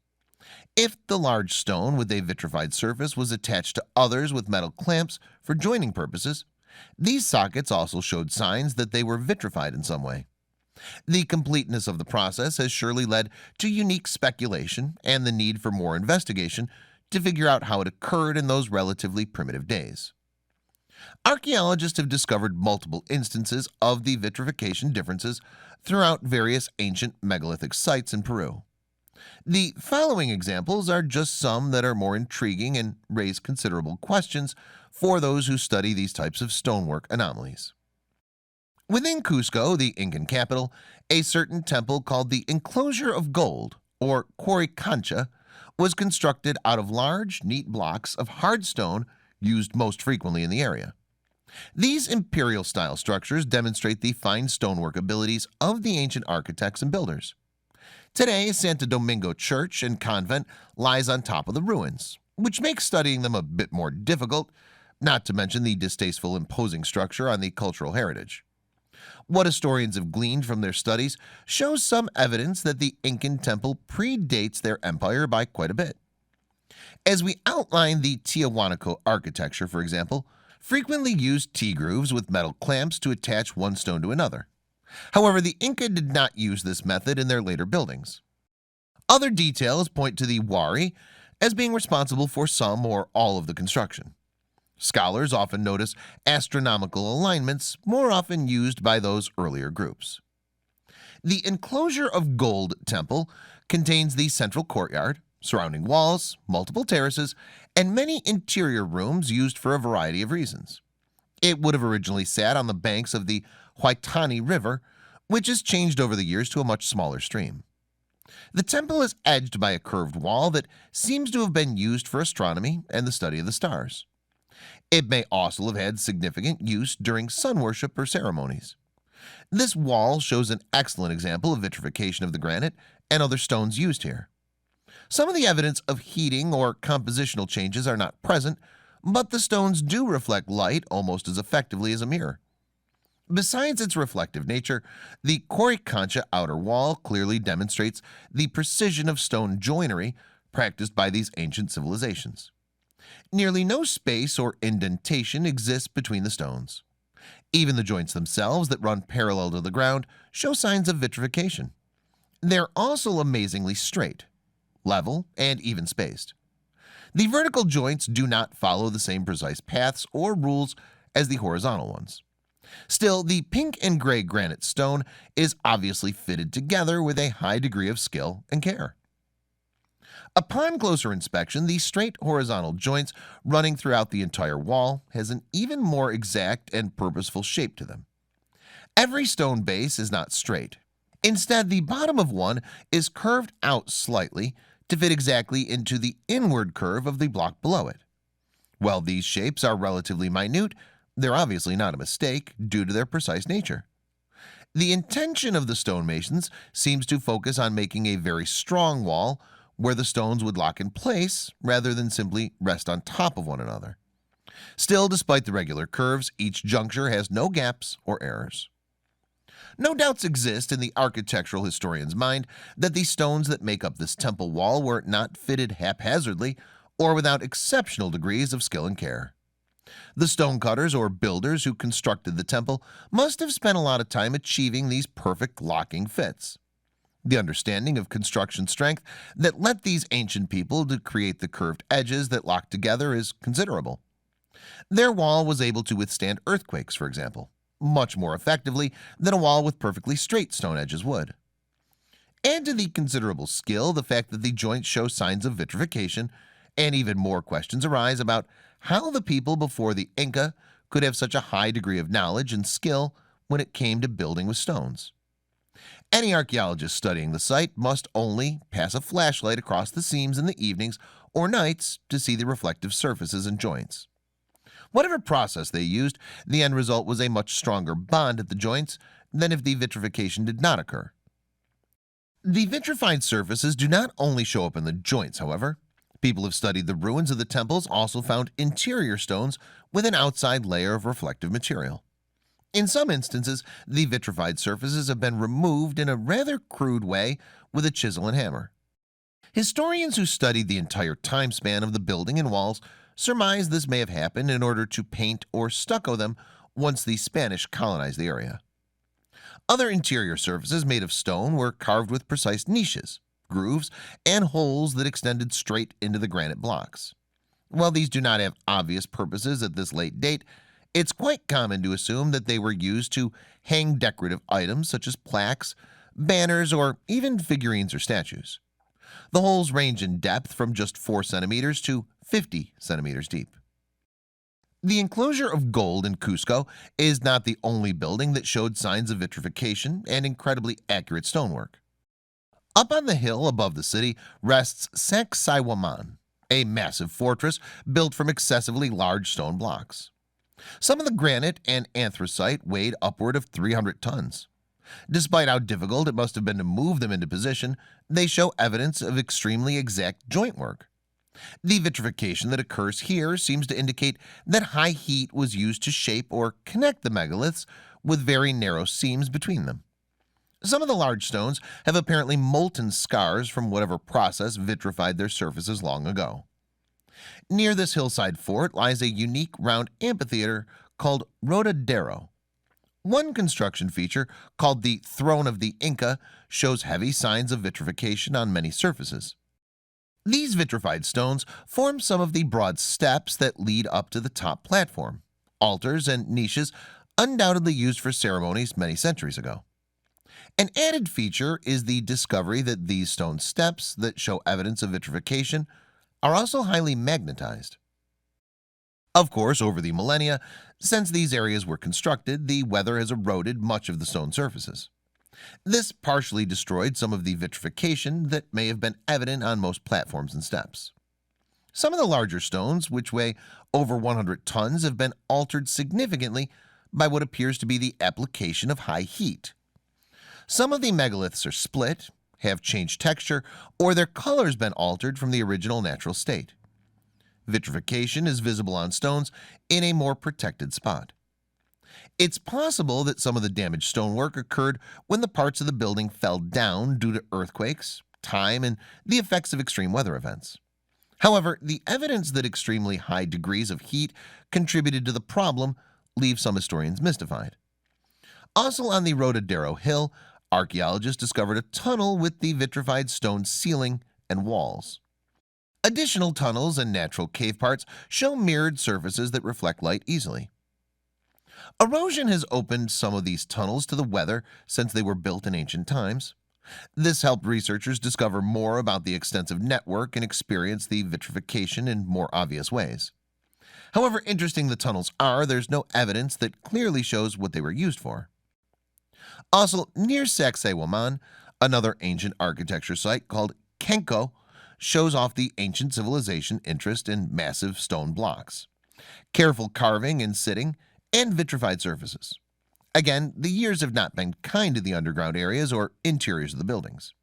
If the large stone with a vitrified surface was attached to others with metal clamps for joining purposes, these sockets also showed signs that they were vitrified in some way. The completeness of the process has surely led to unique speculation and the need for more investigation to figure out how it occurred in those relatively primitive days. Archaeologists have discovered multiple instances of the vitrification differences throughout various ancient megalithic sites in Peru. The following examples are just some that are more intriguing and raise considerable questions for those who study these types of stonework anomalies. Within Cusco, the Incan capital, a certain temple called the Enclosure of Gold, or Quoricancha, was constructed out of large, neat blocks of hard stone used most frequently in the area. These imperial-style structures demonstrate the fine stonework abilities of the ancient architects and builders. Today, Santo Domingo Church and Convent lies on top of the ruins, which makes studying them a bit more difficult, not to mention the distasteful imposing structure on the cultural heritage. What historians have gleaned from their studies shows some evidence that the Incan temple predates their empire by quite a bit. As we outline, the Tiahuanaco architecture, for example, frequently used T-grooves with metal clamps to attach one stone to another. However, the Inca did not use this method in their later buildings. Other details point to the Wari as being responsible for some or all of the construction. Scholars often notice astronomical alignments more often used by those earlier groups. The Enclosure of Gold temple contains the central courtyard, surrounding walls, multiple terraces, and many interior rooms used for a variety of reasons. It would have originally sat on the banks of the Huaytani River, which has changed over the years to a much smaller stream. The temple is edged by a curved wall that seems to have been used for astronomy and the study of the stars. It may also have had significant use during sun worship or ceremonies. This wall shows an excellent example of vitrification of the granite and other stones used here. Some of the evidence of heating or compositional changes are not present, but the stones do reflect light almost as effectively as a mirror. Besides its reflective nature, the Coricancha outer wall clearly demonstrates the precision of stone joinery practiced by these ancient civilizations. Nearly no space or indentation exists between the stones. Even the joints themselves that run parallel to the ground show signs of vitrification. They're also amazingly straight, level, and even spaced. The vertical joints do not follow the same precise paths or rules as the horizontal ones. Still, the pink and gray granite stone is obviously fitted together with a high degree of skill and care. Upon closer inspection, the straight horizontal joints running throughout the entire wall has an even more exact and purposeful shape to them. Every stone base is not straight. Instead, the bottom of one is curved out slightly to fit exactly into the inward curve of the block below it. While these shapes are relatively minute, they're obviously not a mistake due to their precise nature. The intention of the stonemasons seems to focus on making a very strong wall where the stones would lock in place rather than simply rest on top of one another. Still, despite the regular curves, each juncture has no gaps or errors. No doubts exist in the architectural historian's mind that the stones that make up this temple wall were not fitted haphazardly or without exceptional degrees of skill and care. The stonecutters or builders who constructed the temple must have spent a lot of time achieving these perfect locking fits. The understanding of construction strength that led these ancient people to create the curved edges that lock together is considerable. Their wall was able to withstand earthquakes, for example, much more effectively than a wall with perfectly straight stone edges would. Add to the considerable skill the fact that the joints show signs of vitrification, and even more questions arise about how the people before the Inca could have such a high degree of knowledge and skill when it came to building with stones. Any archaeologist studying the site must only pass a flashlight across the seams in the evenings or nights to see the reflective surfaces and joints. Whatever process they used, the end result was a much stronger bond at the joints than if the vitrification did not occur. The vitrified surfaces do not only show up in the joints, however. People have studied the ruins of the temples also found interior stones with an outside layer of reflective material. In some instances, the vitrified surfaces have been removed in a rather crude way with a chisel and hammer. Historians who studied the entire time span of the building and walls surmise this may have happened in order to paint or stucco them once the Spanish colonized the area. Other interior surfaces made of stone were carved with precise niches, grooves, and holes that extended straight into the granite blocks. While these do not have obvious purposes at this late date, it's quite common to assume that they were used to hang decorative items such as plaques, banners, or even figurines or statues. The holes range in depth from just 4 centimeters to 50 centimeters deep. The enclosure of gold in Cusco is not the only building that showed signs of vitrification and incredibly accurate stonework. Up on the hill above the city rests Sacsayhuaman, a massive fortress built from excessively large stone blocks. Some of the granite and anthracite weighed upward of 300 tons. Despite how difficult it must have been to move them into position, they show evidence of extremely exact joint work. The vitrification that occurs here seems to indicate that high heat was used to shape or connect the megaliths with very narrow seams between them. Some of the large stones have apparently molten scars from whatever process vitrified their surfaces long ago. Near this hillside fort lies a unique round amphitheater called Rodadero. One construction feature, called the Throne of the Inca, shows heavy signs of vitrification on many surfaces. These vitrified stones form some of the broad steps that lead up to the top platform, altars and niches undoubtedly used for ceremonies many centuries ago. An added feature is the discovery that these stone steps that show evidence of vitrification are also highly magnetized. Of course, over the millennia, since these areas were constructed, the weather has eroded much of the stone surfaces. This partially destroyed some of the vitrification that may have been evident on most platforms and steps. Some of the larger stones, which weigh over 100 tons, have been altered significantly by what appears to be the application of high heat. Some of the megaliths are split, have changed texture, or their colors been altered from the original natural state. Vitrification is visible on stones in a more protected spot. It's possible that some of the damaged stonework occurred when the parts of the building fell down due to earthquakes, time, and the effects of extreme weather events. However, the evidence that extremely high degrees of heat contributed to the problem leaves some historians mystified. Also on the Rodadero Hill, archaeologists discovered a tunnel with the vitrified stone ceiling and walls. Additional tunnels and natural cave parts show mirrored surfaces that reflect light easily. Erosion has opened some of these tunnels to the weather since they were built in ancient times. This helped researchers discover more about the extensive network and experience the vitrification in more obvious ways. However interesting the tunnels are, there's no evidence that clearly shows what they were used for. Also, near Sacsayhuaman, another ancient architecture site called Kenko shows off the ancient civilization interest in massive stone blocks, careful carving and sitting, and vitrified surfaces. Again, the years have not been kind to the underground areas or interiors of the buildings.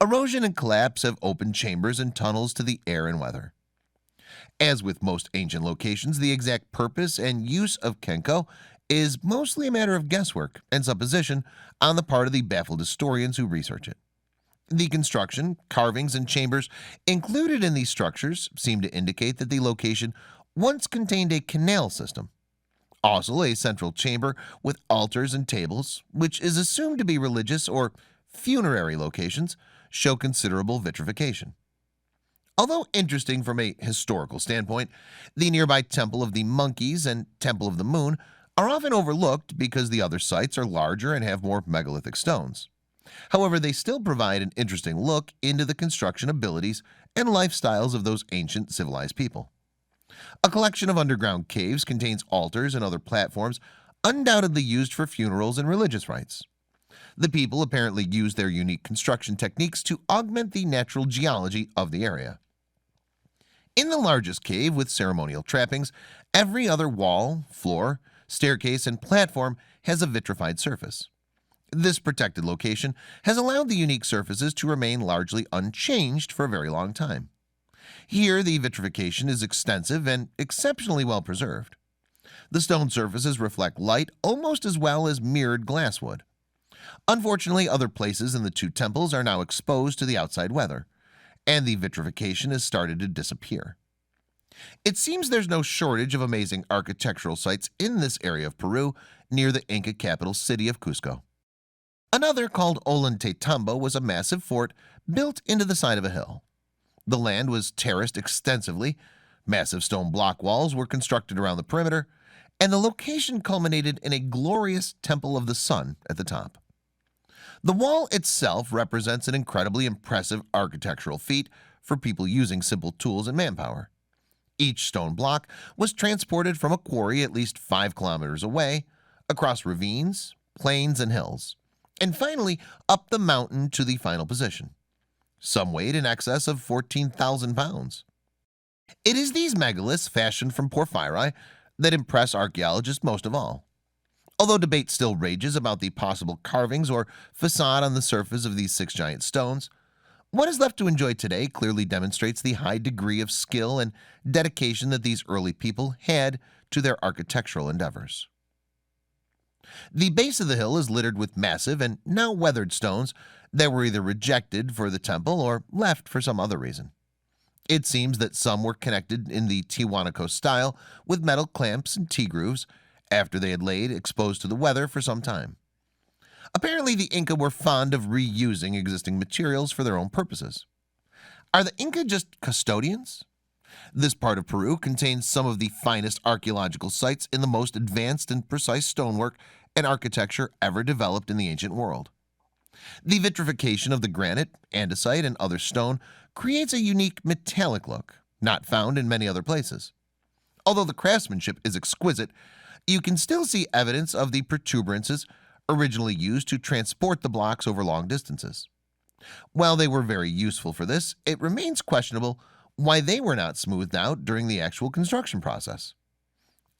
Erosion and collapse have opened chambers and tunnels to the air and weather. As with most ancient locations, the exact purpose and use of Kenko is mostly a matter of guesswork and supposition on the part of the baffled historians who research it. The construction, carvings, and chambers included in these structures seem to indicate that the location once contained a canal system. Also, a central chamber with altars and tables, which is assumed to be religious or funerary locations, show considerable vitrification. Although interesting from a historical standpoint, the nearby Temple of the Monkeys and Temple of the Moon are often overlooked because the other sites are larger and have more megalithic stones. However, they still provide an interesting look into the construction abilities and lifestyles of those ancient civilized people. A collection of underground caves contains altars and other platforms undoubtedly used for funerals and religious rites. The people apparently used their unique construction techniques to augment the natural geology of the area. In the largest cave with ceremonial trappings, every other wall, floor, staircase, and platform has a vitrified surface. This protected location has allowed the unique surfaces to remain largely unchanged for a very long time. Here, the vitrification is extensive and exceptionally well preserved. The stone surfaces reflect light almost as well as mirrored glass would. Unfortunately, other places in the two temples are now exposed to the outside weather, and the vitrification has started to disappear. It seems there's no shortage of amazing architectural sites in this area of Peru near the Inca capital city of Cusco. Another, called Ollantaytambo, was a massive fort built into the side of a hill. The land was terraced extensively, massive stone block walls were constructed around the perimeter, and the location culminated in a glorious Temple of the Sun at the top. The wall itself represents an incredibly impressive architectural feat for people using simple tools and manpower. Each stone block was transported from a quarry at least 5 kilometers away, across ravines, plains, and hills, and finally up the mountain to the final position. Some weighed in excess of 14,000 pounds. It is these megaliths fashioned from porphyry that impress archaeologists most of all. Although debate still rages about the possible carvings or facade on the surface of these 6 giant stones, what is left to enjoy today clearly demonstrates the high degree of skill and dedication that these early people had to their architectural endeavors. The base of the hill is littered with massive and now weathered stones that were either rejected for the temple or left for some other reason. It seems that some were connected in the Tiwanaku style with metal clamps and T-grooves after they had laid exposed to the weather for some time. Apparently, the Inca were fond of reusing existing materials for their own purposes. Are the Inca just custodians? This part of Peru contains some of the finest archaeological sites in the most advanced and precise stonework and architecture ever developed in the ancient world. The vitrification of the granite, andesite, and other stone creates a unique metallic look, not found in many other places. Although the craftsmanship is exquisite, you can still see evidence of the protuberances originally used to transport the blocks over long distances. While they were very useful for this, it remains questionable why they were not smoothed out during the actual construction process.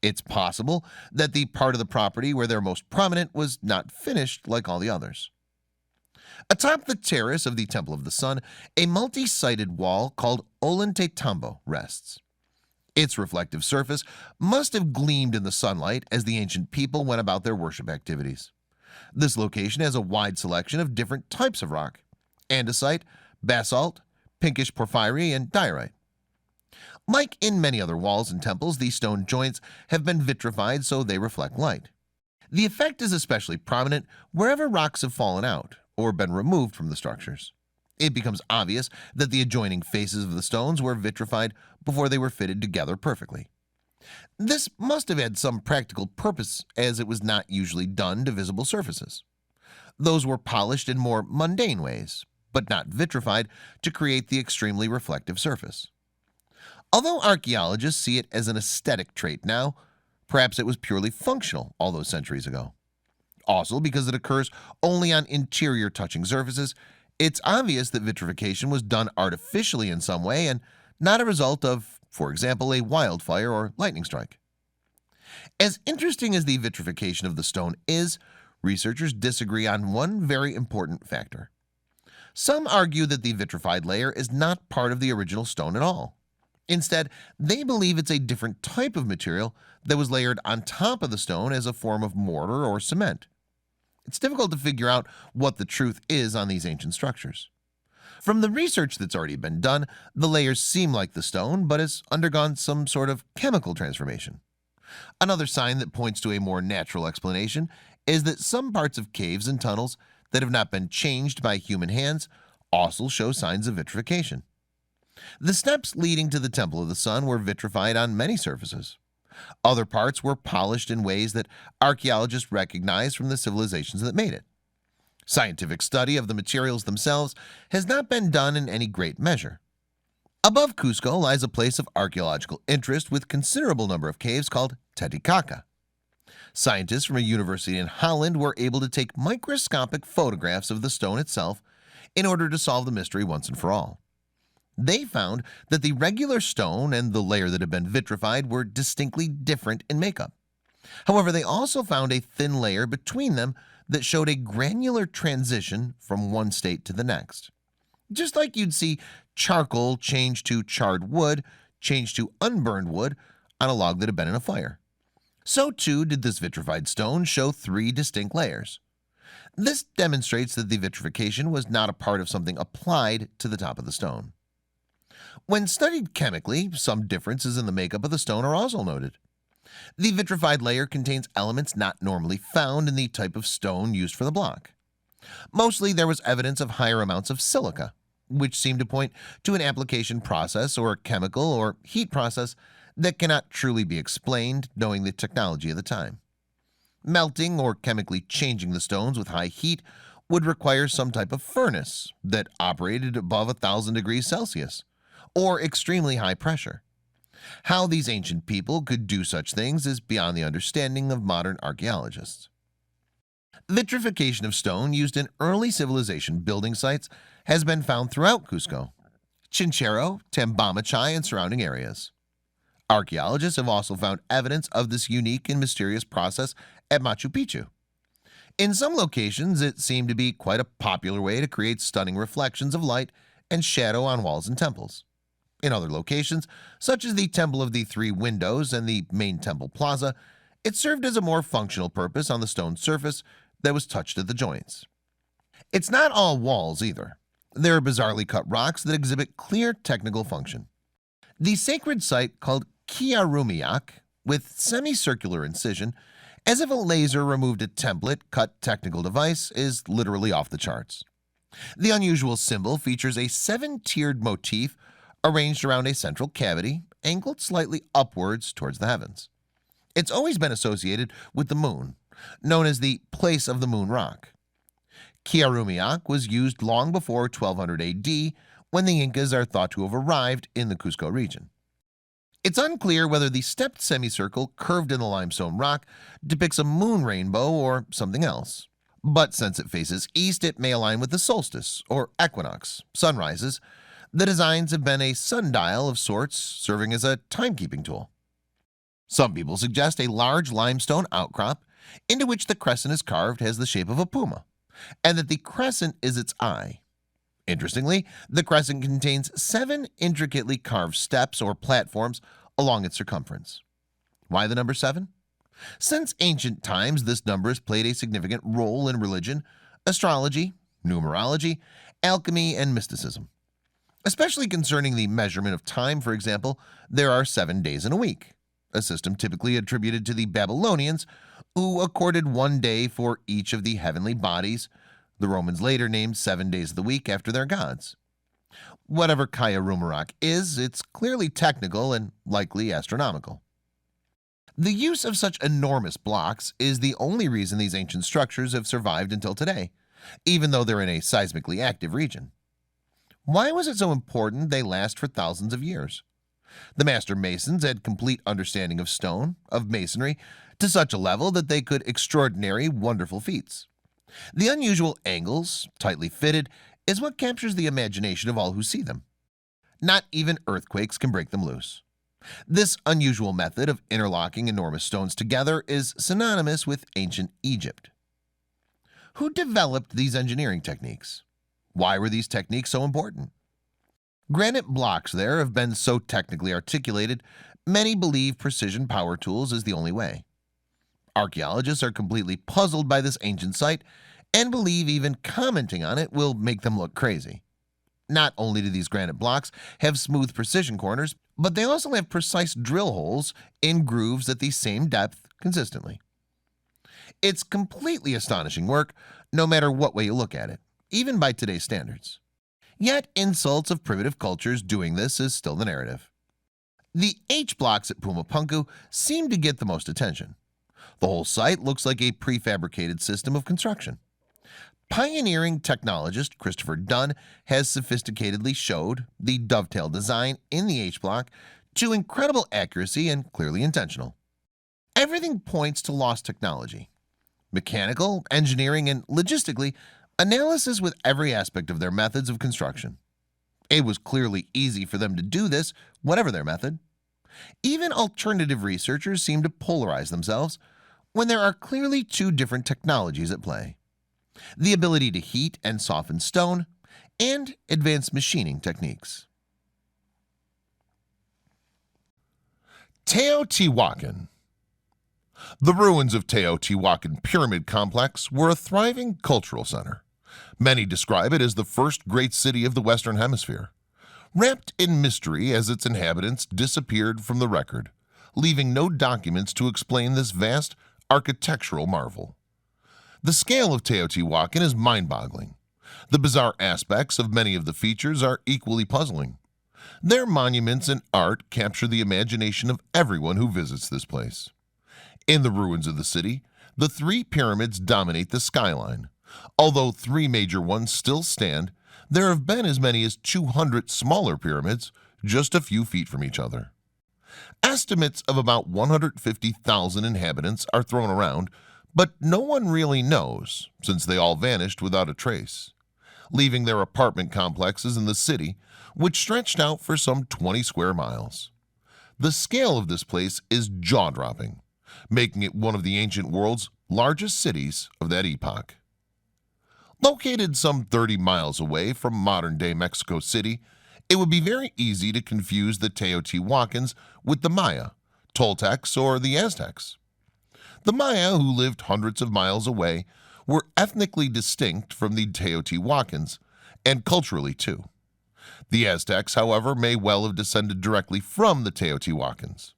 It's possible that the part of the property where they're most prominent was not finished like all the others. Atop the terrace of the Temple of the Sun, a multi-sided wall called Ollantaytambo rests. Its reflective surface must have gleamed in the sunlight as the ancient people went about their worship activities. This location has a wide selection of different types of rock: andesite, basalt, pinkish porphyry, and diorite. Like in many other walls and temples, these stone joints have been vitrified so they reflect light. The effect is especially prominent wherever rocks have fallen out or been removed from the structures. It becomes obvious that the adjoining faces of the stones were vitrified before they were fitted together perfectly. This must have had some practical purpose, as it was not usually done to visible surfaces. Those were polished in more mundane ways, but not vitrified to create the extremely reflective surface. Although archaeologists see it as an aesthetic trait now, perhaps it was purely functional all those centuries ago. Also, because it occurs only on interior touching surfaces, it's obvious that vitrification was done artificially in some way and not a result of, for example, a wildfire or lightning strike. As interesting as the vitrification of the stone is, researchers disagree on one very important factor. Some argue that the vitrified layer is not part of the original stone at all. Instead, they believe it's a different type of material that was layered on top of the stone as a form of mortar or cement. It's difficult to figure out what the truth is on these ancient structures. From the research that's already been done, the layers seem like the stone, but has undergone some sort of chemical transformation. Another sign that points to a more natural explanation is that some parts of caves and tunnels that have not been changed by human hands also show signs of vitrification. The steps leading to the Temple of the Sun were vitrified on many surfaces. Other parts were polished in ways that archaeologists recognize from the civilizations that made it. Scientific study of the materials themselves has not been done in any great measure. Above Cusco lies a place of archaeological interest with considerable number of caves called Titicaca. Scientists from a university in Holland were able to take microscopic photographs of the stone itself in order to solve the mystery once and for all. They found that the regular stone and the layer that had been vitrified were distinctly different in makeup. However, they also found a thin layer between them that showed a granular transition from one state to the next. Just like you'd see charcoal change to charred wood, change to unburned wood on a log that had been in a fire. So too did this vitrified stone show three distinct layers. This demonstrates that the vitrification was not a part of something applied to the top of the stone. When studied chemically, some differences in the makeup of the stone are also noted. The vitrified layer contains elements not normally found in the type of stone used for the block. Mostly there was evidence of higher amounts of silica, which seemed to point to an application process or chemical or heat process that cannot truly be explained knowing the technology of the time. Melting or chemically changing the stones with high heat would require some type of furnace that operated above 1,000 degrees Celsius, or extremely high pressure. How these ancient people could do such things is beyond the understanding of modern archaeologists. Vitrification of stone used in early civilization building sites has been found throughout Cusco, Chinchero, Tambamachai, and surrounding areas. Archaeologists have also found evidence of this unique and mysterious process at Machu Picchu. In some locations, it seemed to be quite a popular way to create stunning reflections of light and shadow on walls and temples. In other locations, such as the Temple of the Three Windows and the main temple plaza, it served as a more functional purpose on the stone surface that was touched at the joints. It's not all walls either. There are bizarrely cut rocks that exhibit clear technical function. The sacred site called Kiarumiak, with semicircular incision, as if a laser removed a template cut technical device, is literally off the charts. The unusual symbol features a 7-tiered motif arranged around a central cavity, angled slightly upwards towards the heavens. It's always been associated with the moon, known as the place of the moon rock. Kiarumiak was used long before 1200 AD, when the Incas are thought to have arrived in the Cusco region. It's unclear whether the stepped semicircle curved in the limestone rock depicts a moon rainbow or something else. But since it faces east, it may align with the solstice or equinox, sunrises. The designs have been a sundial of sorts, serving as a timekeeping tool. Some people suggest a large limestone outcrop into which the crescent is carved has the shape of a puma, and that the crescent is its eye. Interestingly, the crescent contains 7 intricately carved steps or platforms along its circumference. Why the number 7? Since ancient times, this number has played a significant role in religion, astrology, numerology, alchemy, and mysticism. Especially concerning the measurement of time, for example, there are 7 days in a week, a system typically attributed to the Babylonians, who accorded 1 day for each of the heavenly bodies. The Romans later named 7 days of the week after their gods. Whatever Kaya Rumarok is, it's clearly technical and likely astronomical. The use of such enormous blocks is the only reason these ancient structures have survived until today, even though they're in a seismically active region. Why was it so important they last for thousands of years? The master masons had complete understanding of stone, of masonry, to such a level that they could extraordinary, wonderful feats. The unusual angles, tightly fitted, is what captures the imagination of all who see them. Not even earthquakes can break them loose. This unusual method of interlocking enormous stones together is synonymous with ancient Egypt. Who developed these engineering techniques? Why were these techniques so important? Granite blocks there have been so technically articulated, many believe precision power tools is the only way. Archaeologists are completely puzzled by this ancient site and believe even commenting on it will make them look crazy. Not only do these granite blocks have smooth precision corners, but they also have precise drill holes in grooves at the same depth consistently. It's completely astonishing work, no matter what way you look at it, even by today's standards. Yet insults of primitive cultures doing this is still the narrative. The H blocks at Pumapunku seem to get the most attention. The whole site looks like a prefabricated system of construction. Pioneering technologist Christopher Dunn has sophisticatedly showed the dovetail design in the H block to incredible accuracy and clearly intentional. Everything points to lost technology. Mechanical, engineering, and logistically, analysis with every aspect of their methods of construction. It was clearly easy for them to do this, whatever their method. Even alternative researchers seem to polarize themselves when there are clearly 2 different technologies at play: the ability to heat and soften stone, and advanced machining techniques. Teotihuacan. The ruins of Teotihuacan Pyramid Complex were a thriving cultural center. Many describe it as the first great city of the Western Hemisphere. Wrapped in mystery as its inhabitants disappeared from the record, leaving no documents to explain this vast architectural marvel. The scale of Teotihuacan is mind-boggling. The bizarre aspects of many of the features are equally puzzling. Their monuments and art capture the imagination of everyone who visits this place. In the ruins of the city, the 3 pyramids dominate the skyline. Although 3 major ones still stand, there have been as many as 200 smaller pyramids just a few feet from each other. Estimates of about 150,000 inhabitants are thrown around, but no one really knows, since they all vanished without a trace, leaving their apartment complexes in the city, which stretched out for some 20 square miles. The scale of this place is jaw-dropping, making it one of the ancient world's largest cities of that epoch. Located some 30 miles away from modern-day Mexico City, it would be very easy to confuse the Teotihuacans with the Maya, Toltecs, or the Aztecs. The Maya, who lived hundreds of miles away, were ethnically distinct from the Teotihuacans, and culturally too. The Aztecs, however, may well have descended directly from the Teotihuacans.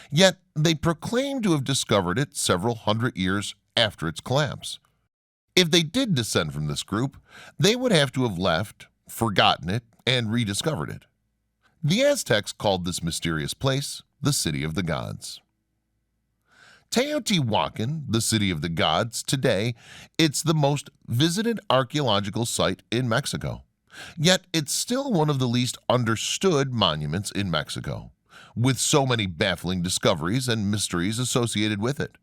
Yet they proclaim to have discovered it several hundred years after its collapse. If they did descend from this group, they would have to have left, forgotten it, and rediscovered it. The Aztecs called this mysterious place the City of the Gods. Teotihuacan, the City of the Gods, today, it's the most visited archaeological site in Mexico. Yet it's still one of the least understood monuments in Mexico, with so many baffling discoveries and mysteries associated with it.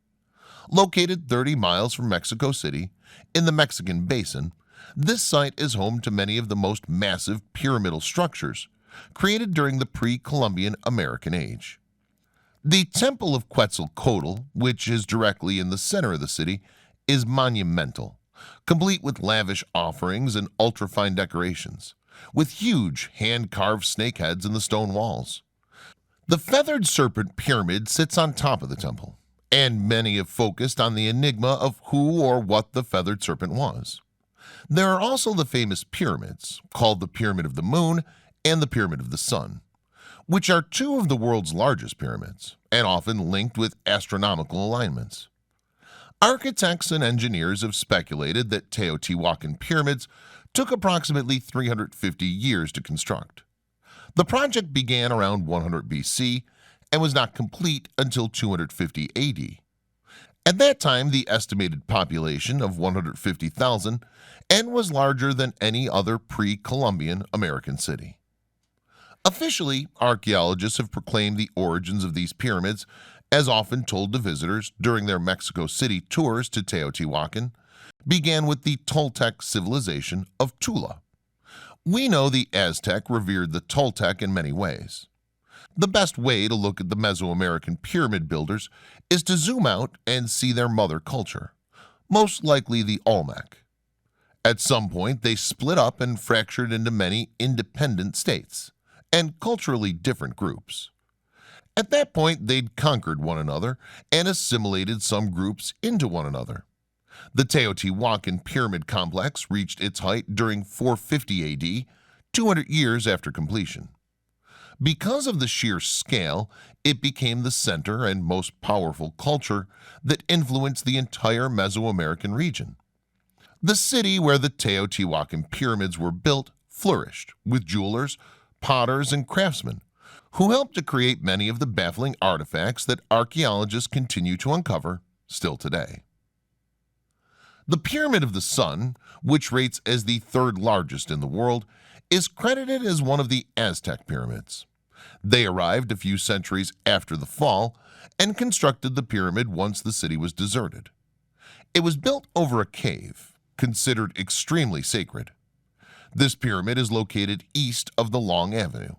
Located 30 miles from Mexico City, in the Mexican Basin, this site is home to many of the most massive pyramidal structures created during the pre-Columbian American Age. The Temple of Quetzalcoatl, which is directly in the center of the city, is monumental, complete with lavish offerings and ultra-fine decorations, with huge hand-carved snake heads in the stone walls. The feathered serpent pyramid sits on top of the temple, and many have focused on the enigma of who or what the feathered serpent was. There are also the famous pyramids, called the Pyramid of the Moon and the Pyramid of the Sun, which are two of the world's largest pyramids, and often linked with astronomical alignments. Architects and engineers have speculated that Teotihuacan pyramids took approximately 350 years to construct. The project began around 100 BC and was not complete until 250 AD. At that time, the estimated population of 150,000 and was larger than any other pre-Columbian American city. Officially, archaeologists have proclaimed the origins of these pyramids, as often told to visitors during their Mexico City tours to Teotihuacan, began with the Toltec civilization of Tula. We know the Aztec revered the Toltec in many ways. The best way to look at the Mesoamerican pyramid builders is to zoom out and see their mother culture, most likely the Olmec. At some point, they split up and fractured into many independent states and culturally different groups. At that point, they'd conquered one another and assimilated some groups into one another. The Teotihuacan pyramid complex reached its height during 450 AD, 200 years after completion. Because of the sheer scale, it became the center and most powerful culture that influenced the entire Mesoamerican region. The city where the Teotihuacan pyramids were built flourished with jewelers, potters, and craftsmen who helped to create many of the baffling artifacts that archaeologists continue to uncover still today. The Pyramid of the Sun, which rates as the third largest in the world, is credited as one of the Aztec pyramids. They arrived a few centuries after the fall and constructed the pyramid once the city was deserted. It was built over a cave, considered extremely sacred. This pyramid is located east of the Long Avenue.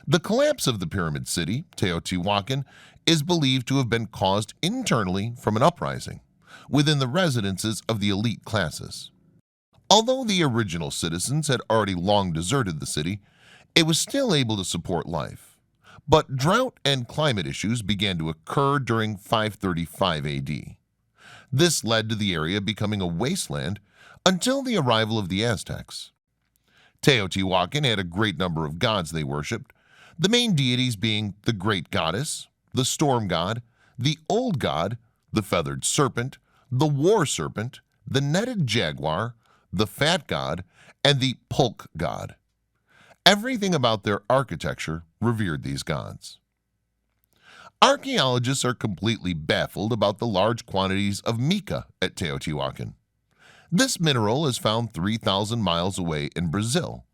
The collapse of the pyramid city, Teotihuacan, is believed to have been caused internally from an uprising within the residences of the elite classes. Although the original citizens had already long deserted the city, it was still able to support life. But drought and climate issues began to occur during 535 AD. This led to the area becoming a wasteland until the arrival of the Aztecs. Teotihuacan had a great number of gods they worshipped, the main deities being the Great Goddess, the Storm God, the Old God, the Feathered Serpent, the War Serpent, the Netted Jaguar, the Fat God, and the Pulk God. Everything about their architecture revered these gods. Archaeologists are completely baffled about the large quantities of mica at Teotihuacan. This mineral is found 3,000 miles away in Brazil.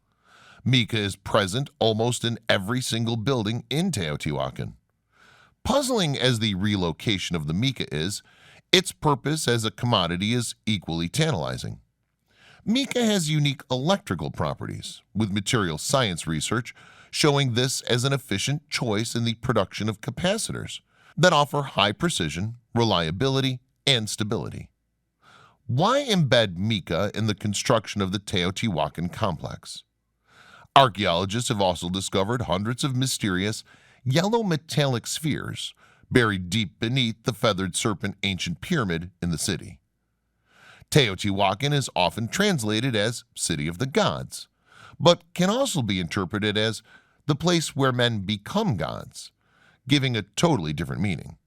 Mica is present almost in every single building in Teotihuacan. Puzzling as the relocation of the mica is, its purpose as a commodity is equally tantalizing. Mica has unique electrical properties, with material science research showing this as an efficient choice in the production of capacitors that offer high precision, reliability, and stability. Why embed mica in the construction of the Teotihuacan complex? Archaeologists have also discovered hundreds of mysterious yellow metallic spheres buried deep beneath the feathered serpent ancient pyramid in the city. Teotihuacan is often translated as City of the Gods, but can also be interpreted as the place where men become gods, giving a totally different meaning.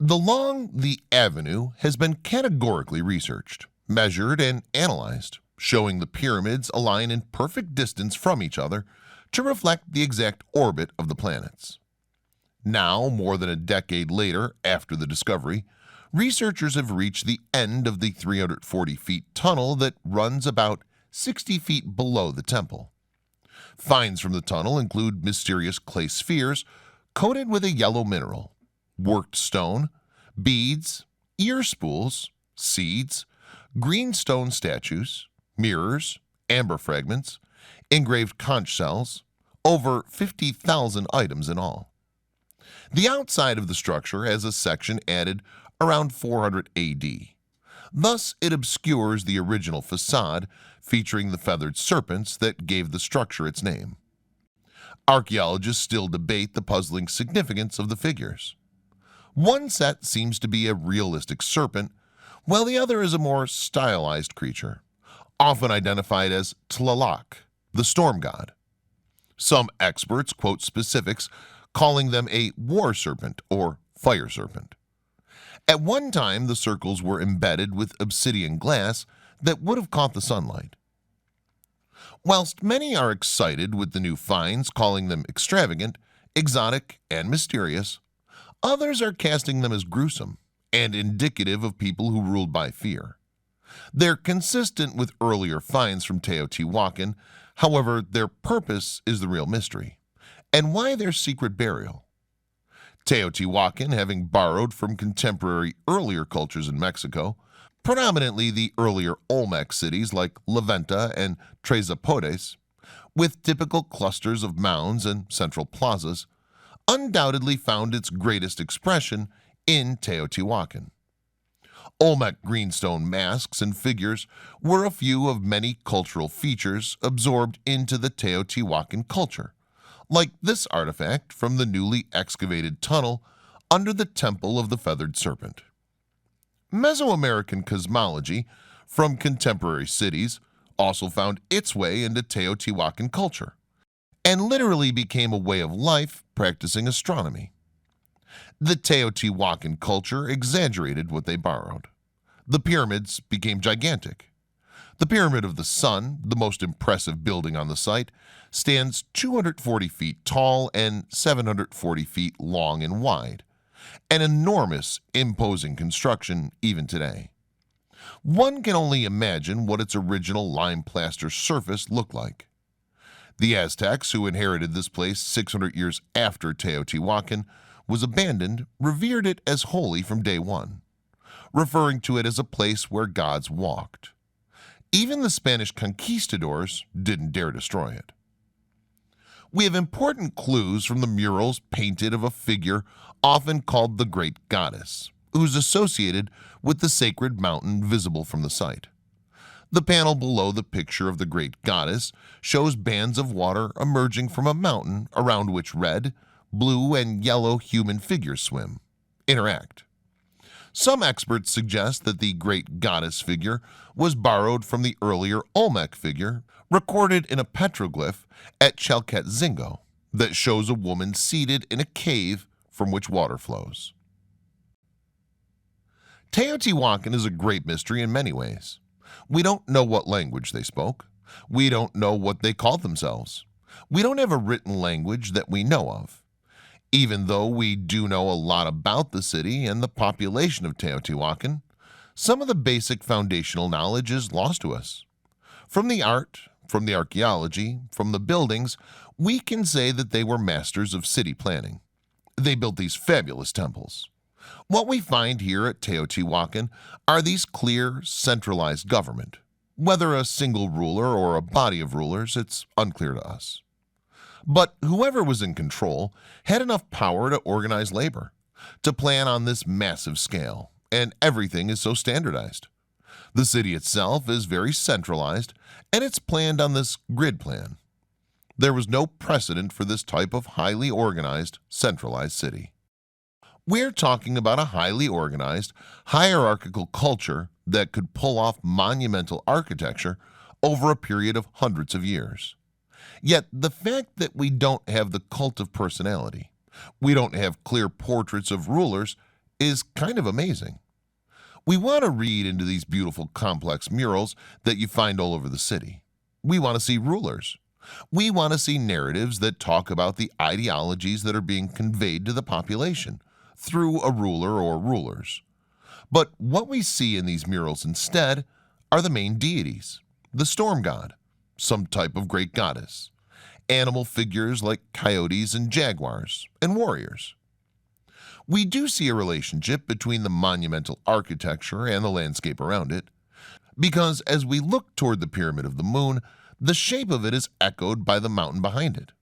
The avenue has been categorically researched, measured, and analyzed, showing the pyramids align in perfect distance from each other to reflect the exact orbit of the planets. Now, more than a decade later after the discovery, researchers have reached the end of the 340 feet tunnel that runs about 60 feet below the temple. Finds from the tunnel include mysterious clay spheres coated with a yellow mineral, worked stone, beads, ear spools, seeds, green stone statues, mirrors, amber fragments, engraved conch shells, over 50,000 items in all. The outside of the structure has a section added around 400 AD. Thus, it obscures the original facade featuring the feathered serpents that gave the structure its name. Archaeologists still debate the puzzling significance of the figures. One set seems to be a realistic serpent, while the other is a more stylized creature, often identified as Tlaloc, the storm god. Some experts quote specifics calling them a war serpent or fire serpent. At one time, the circles were embedded with obsidian glass that would have caught the sunlight. Whilst many are excited with the new finds, calling them extravagant, exotic, and mysterious, others are casting them as gruesome and indicative of people who ruled by fear. They're consistent with earlier finds from Teotihuacan, however, their purpose is the real mystery, and why their secret burial. Teotihuacan, having borrowed from contemporary earlier cultures in Mexico, predominantly the earlier Olmec cities like La Venta and Tres Zapotes, with typical clusters of mounds and central plazas, undoubtedly found its greatest expression in Teotihuacan. Olmec greenstone masks and figures were a few of many cultural features absorbed into the Teotihuacan culture, like this artifact from the newly excavated tunnel under the Temple of the Feathered Serpent. Mesoamerican cosmology from contemporary cities also found its way into Teotihuacan culture, and literally became a way of life practicing astronomy. The Teotihuacan culture exaggerated what they borrowed. The pyramids became gigantic. The Pyramid of the Sun, the most impressive building on the site, stands 240 feet tall and 740 feet long and wide, an enormous, imposing construction even today. One can only imagine what its original lime plaster surface looked like. The Aztecs, who inherited this place 600 years after Teotihuacan was abandoned, revered it as holy from day one, referring to it as a place where gods walked. Even the Spanish conquistadors didn't dare destroy it. We have important clues from the murals painted of a figure often called the Great Goddess, who's associated with the sacred mountain visible from the site. The panel below the picture of the Great Goddess shows bands of water emerging from a mountain around which red, blue, and yellow human figures swim, interact. Some experts suggest that the Great Goddess figure was borrowed from the earlier Olmec figure recorded in a petroglyph at Chalcatzingo that shows a woman seated in a cave from which water flows. Teotihuacan is a great mystery in many ways. We don't know what language they spoke. We don't know what they called themselves. We don't have a written language that we know of. Even though we do know a lot about the city and the population of Teotihuacan, some of the basic foundational knowledge is lost to us. From the art, from the archaeology, from the buildings, we can say that they were masters of city planning. They built these fabulous temples. What we find here at Teotihuacan are these clear, centralized government. Whether a single ruler or a body of rulers, it's unclear to us. But whoever was in control had enough power to organize labor, to plan on this massive scale, and everything is so standardized. The city itself is very centralized, and it's planned on this grid plan. There was no precedent for this type of highly organized, centralized city. We're talking about a highly organized, hierarchical culture that could pull off monumental architecture over a period of hundreds of years. Yet the fact that we don't have the cult of personality, we don't have clear portraits of rulers, is kind of amazing. We want to read into these beautiful complex murals that you find all over the city. We want to see rulers. We want to see narratives that talk about the ideologies that are being conveyed to the population through a ruler or rulers. But what we see in these murals instead are the main deities, the storm god, some type of great goddess, animal figures like coyotes and jaguars, and warriors. We do see a relationship between the monumental architecture and the landscape around it, because as we look toward the Pyramid of the Moon, the shape of it is echoed by the mountain behind it.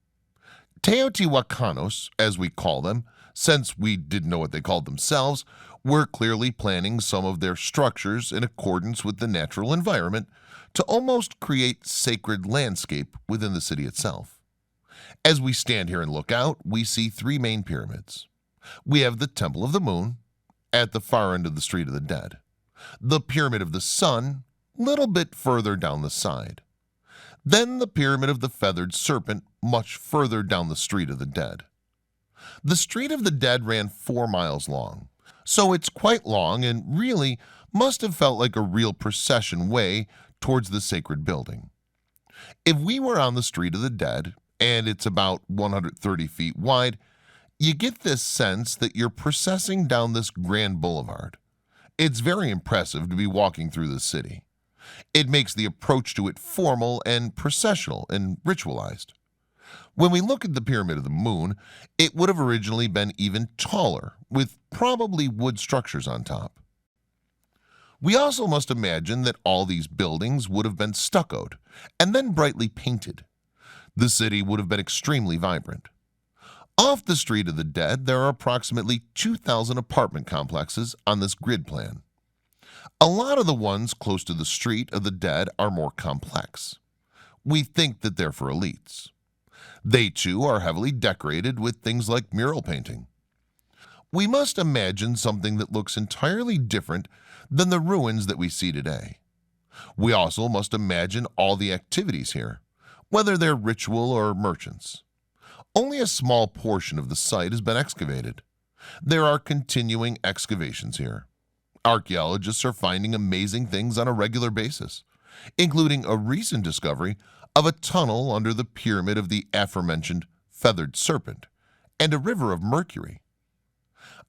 Teotihuacanos, as we call them, since we didn't know what they called themselves, were clearly planning some of their structures in accordance with the natural environment to almost create sacred landscape within the city itself. As we stand here and look out, we see three main pyramids. We have the Temple of the Moon at the far end of the Street of the Dead, the Pyramid of the Sun little bit further down the side, then the Pyramid of the Feathered Serpent much further down the Street of the Dead. The Street of the Dead ran 4 miles long, so it's quite long and really must have felt like a real procession way towards the sacred building. If we were on the Street of the Dead, and it's about 130 feet wide, you get this sense that you're processing down this grand boulevard. It's very impressive to be walking through the city. It makes the approach to it formal and processional and ritualized. When we look at the Pyramid of the Moon, it would have originally been even taller, with probably wood structures on top. We also must imagine that all these buildings would have been stuccoed and then brightly painted. The city would have been extremely vibrant. Off the Street of the Dead, there are approximately 2,000 apartment complexes on this grid plan. A lot of the ones close to the Street of the Dead are more complex. We think that they're for elites. They too are heavily decorated with things like mural painting. We must imagine something that looks entirely different than the ruins that we see today. We also must imagine all the activities here, whether they're ritual or merchants. Only a small portion of the site has been excavated. There are continuing excavations here. Archaeologists are finding amazing things on a regular basis, including a recent discovery of a tunnel under the pyramid of the aforementioned Feathered Serpent and a river of mercury.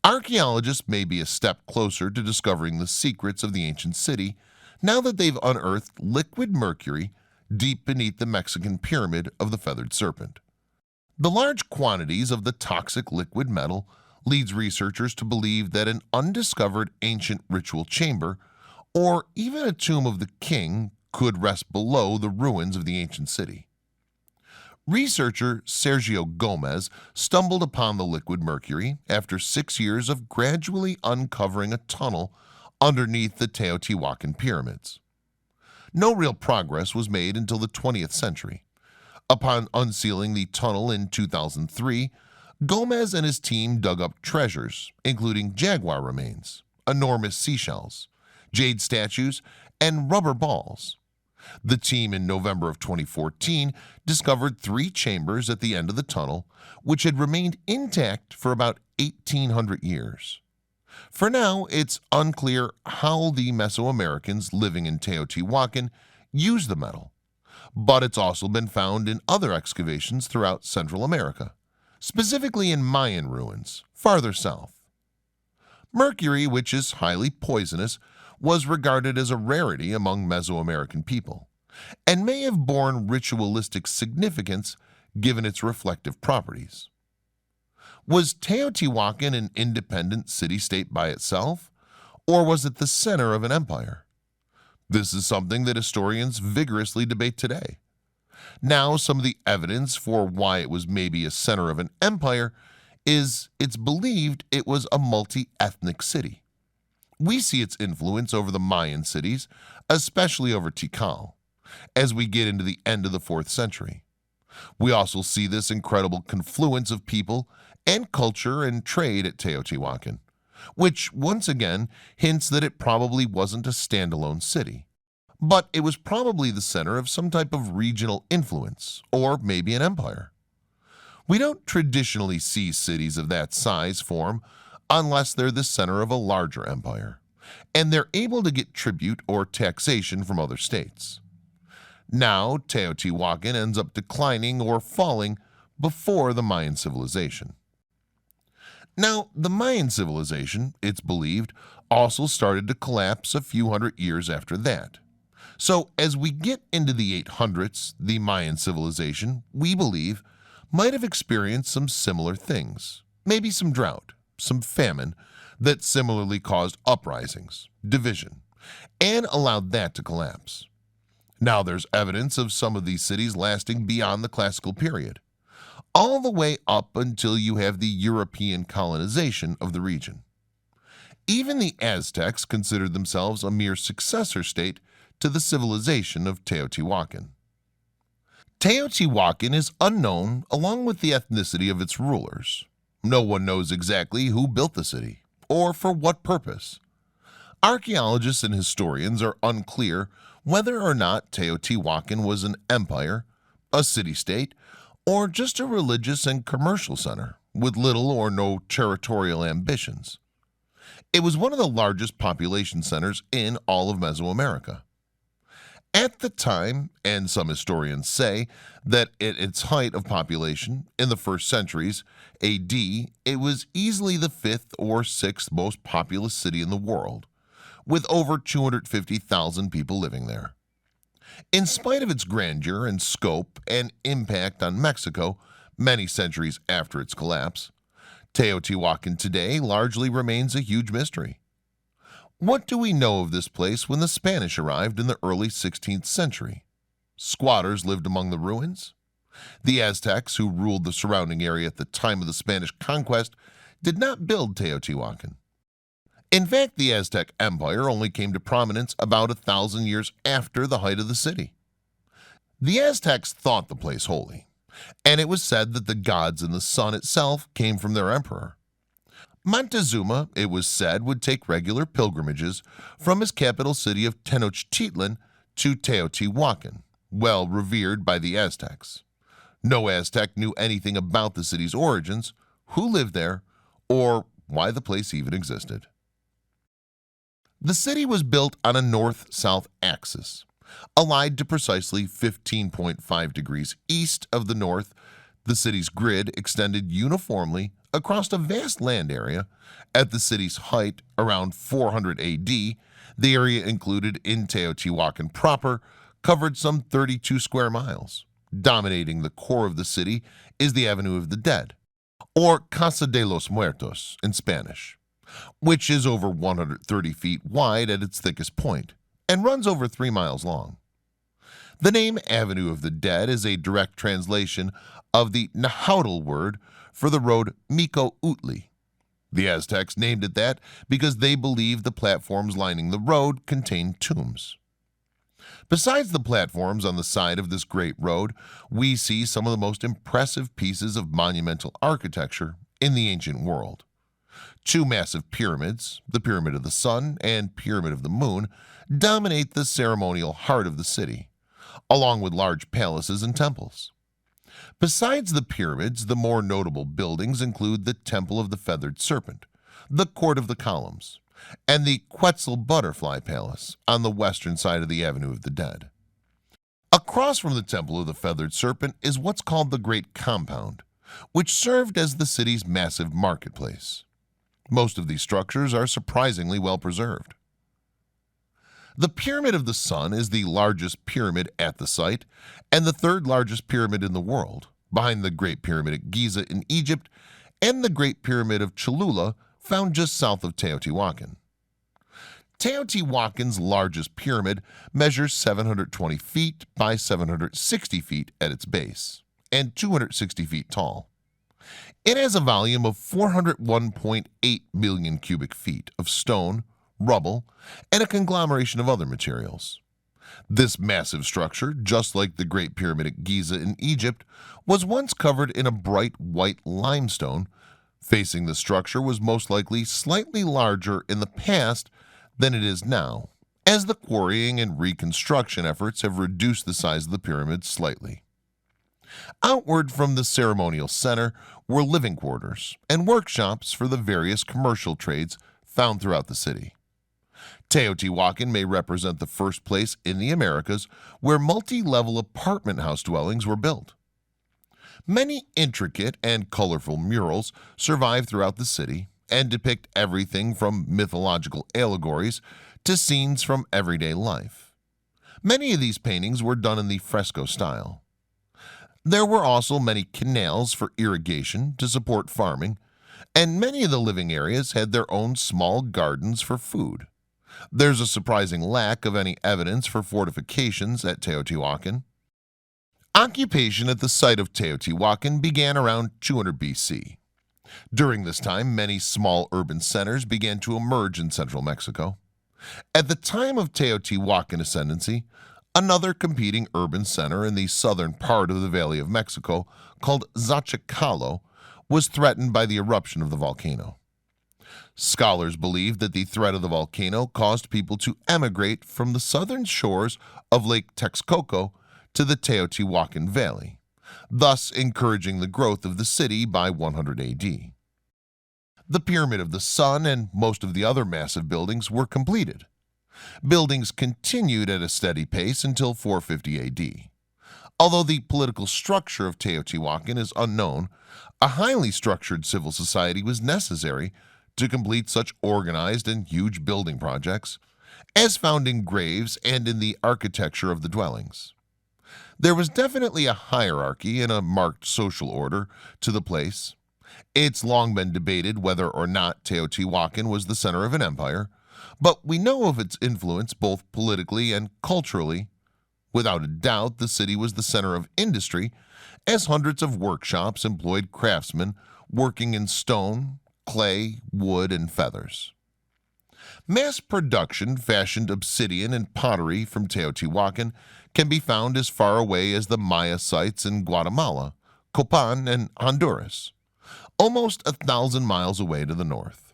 Archaeologists may be a step closer to discovering the secrets of the ancient city now that they've unearthed liquid mercury deep beneath the Mexican pyramid of the Feathered Serpent. The large quantities of the toxic liquid metal leads researchers to believe that an undiscovered ancient ritual chamber or even a tomb of the king could rest below the ruins of the ancient city. Researcher Sergio Gomez stumbled upon the liquid mercury after 6 years of gradually uncovering a tunnel underneath the Teotihuacan pyramids. No real progress was made until the 20th century. Upon unsealing the tunnel in 2003, Gomez and his team dug up treasures, including jaguar remains, enormous seashells, jade statues, and rubber balls. The team in November of 2014 discovered 3 chambers at the end of the tunnel, which had remained intact for about 1,800 years. For now, it's unclear how the Mesoamericans living in Teotihuacan used the metal, but it's also been found in other excavations throughout Central America, specifically in Mayan ruins farther south. Mercury, which is highly poisonous, was regarded as a rarity among Mesoamerican people and may have borne ritualistic significance given its reflective properties. Was Teotihuacan an independent city-state by itself, or was it the center of an empire? This is something that historians vigorously debate today. Now, some of the evidence for why it was maybe a center of an empire is it's believed it was a multi-ethnic city. We see its influence over the Mayan cities, especially over Tikal, as we get into the end of the 4th century. We also see this incredible confluence of people and culture and trade at Teotihuacan, which once again hints that it probably wasn't a standalone city, but it was probably the center of some type of regional influence, or maybe an empire. We don't traditionally see cities of that size form unless they're the center of a larger empire, and they're able to get tribute or taxation from other states. Now, Teotihuacan ends up declining or falling before the Mayan civilization. Now, the Mayan civilization, it's believed, also started to collapse a few hundred years after that. So, as we get into the 800s, the Mayan civilization, we believe, might have experienced some similar things, maybe some drought, some famine, that similarly caused uprisings, division, and allowed that to collapse. Now there's evidence of some of these cities lasting beyond the classical period. all the way up until you have the European colonization of the region. Even the Aztecs considered themselves a mere successor state to the civilization of Teotihuacan. Teotihuacan is unknown along with the ethnicity of its rulers. No one knows exactly who built the city or for what purpose. Archaeologists and historians are unclear whether or not Teotihuacan was an empire, a city-state, or just a religious and commercial center with little or no territorial ambitions. It was one of the largest population centers in all of Mesoamerica. At the time, and some historians say that at its height of population in the first centuries AD, it was easily the fifth or sixth most populous city in the world, with over 250,000 people living there. In spite of its grandeur and scope and impact on Mexico many centuries after its collapse, Teotihuacan today largely remains a huge mystery. What do we know of this place when the Spanish arrived in the early 16th century? Squatters lived among the ruins. The Aztecs, who ruled the surrounding area at the time of the Spanish conquest, did not build Teotihuacan. In fact, the Aztec Empire only came to prominence about 1,000 years after the height of the city. The Aztecs thought the place holy, and it was said that the gods and the sun itself came from their emperor. Montezuma, it was said, would take regular pilgrimages from his capital city of Tenochtitlan to Teotihuacan, well revered by the Aztecs. No Aztec knew anything about the city's origins, who lived there, or why the place even existed. The city was built on a north-south axis, allied to precisely 15.5 degrees east of the north. The city's grid extended uniformly across a vast land area. At the city's height, around 400 AD, the area included in Teotihuacan proper covered some 32 square miles. Dominating the core of the city is the Avenue of the Dead, or Casa de los Muertos in Spanish, which is over 130 feet wide at its thickest point and runs over 3 miles long. The name Avenue of the Dead is a direct translation of the Nahuatl word for the road Mico-Utli. The Aztecs named it that because they believed the platforms lining the road contained tombs. Besides the platforms on the side of this great road, we see some of the most impressive pieces of monumental architecture in the ancient world. 2 massive pyramids, the Pyramid of the Sun and Pyramid of the Moon, dominate the ceremonial heart of the city, along with large palaces and temples. Besides the pyramids, the more notable buildings include the Temple of the Feathered Serpent, the Court of the Columns, and the Quetzalcoatl Butterfly Palace on the western side of the Avenue of the Dead. Across from the Temple of the Feathered Serpent is what's called the Great Compound, which served as the city's massive marketplace. Most of these structures are surprisingly well preserved. The Pyramid of the Sun is the largest pyramid at the site and the third largest pyramid in the world, behind the Great Pyramid at Giza in Egypt and the Great Pyramid of Cholula found just south of Teotihuacan. Teotihuacan's largest pyramid measures 720 feet by 760 feet at its base and 260 feet tall. It has a volume of 401.8 million cubic feet of stone, rubble, and a conglomeration of other materials. This massive structure, just like the Great Pyramid at Giza in Egypt, was once covered in a bright white limestone. Facing the structure was most likely slightly larger in the past than it is now, as the quarrying and reconstruction efforts have reduced the size of the pyramid slightly. Outward from the ceremonial center were living quarters and workshops for the various commercial trades found throughout the city. Teotihuacan may represent the first place in the Americas where multi-level apartment house dwellings were built. Many intricate and colorful murals survive throughout the city and depict everything from mythological allegories to scenes from everyday life. Many of these paintings were done in the fresco style. There were also many canals for irrigation to support farming, and many of the living areas had their own small gardens for food. There's a surprising lack of any evidence for fortifications at Teotihuacan. Occupation at the site of Teotihuacan began around 200 BC. During this time, many small urban centers began to emerge in central Mexico. At the time of Teotihuacan ascendancy, another competing urban center in the southern part of the Valley of Mexico, called Xochicalco, was threatened by the eruption of the volcano. Scholars believe that the threat of the volcano caused people to emigrate from the southern shores of Lake Texcoco to the Teotihuacan Valley, thus encouraging the growth of the city by 100 AD. The Pyramid of the Sun and most of the other massive buildings were completed. Buildings continued at a steady pace until 450 AD. Although the political structure of Teotihuacan is unknown, a highly structured civil society was necessary to complete such organized and huge building projects, as found in graves and in the architecture of the dwellings. There was definitely a hierarchy and a marked social order to the place. It's long been debated whether or not Teotihuacan was the center of an empire, but we know of its influence both politically and culturally. Without a doubt, the city was the center of industry, as hundreds of workshops employed craftsmen working in stone, clay, wood, and feathers. Mass production fashioned obsidian and pottery from Teotihuacan can be found as far away as the Maya sites in Guatemala, Copan, and Honduras, almost 1,000 miles away to the north.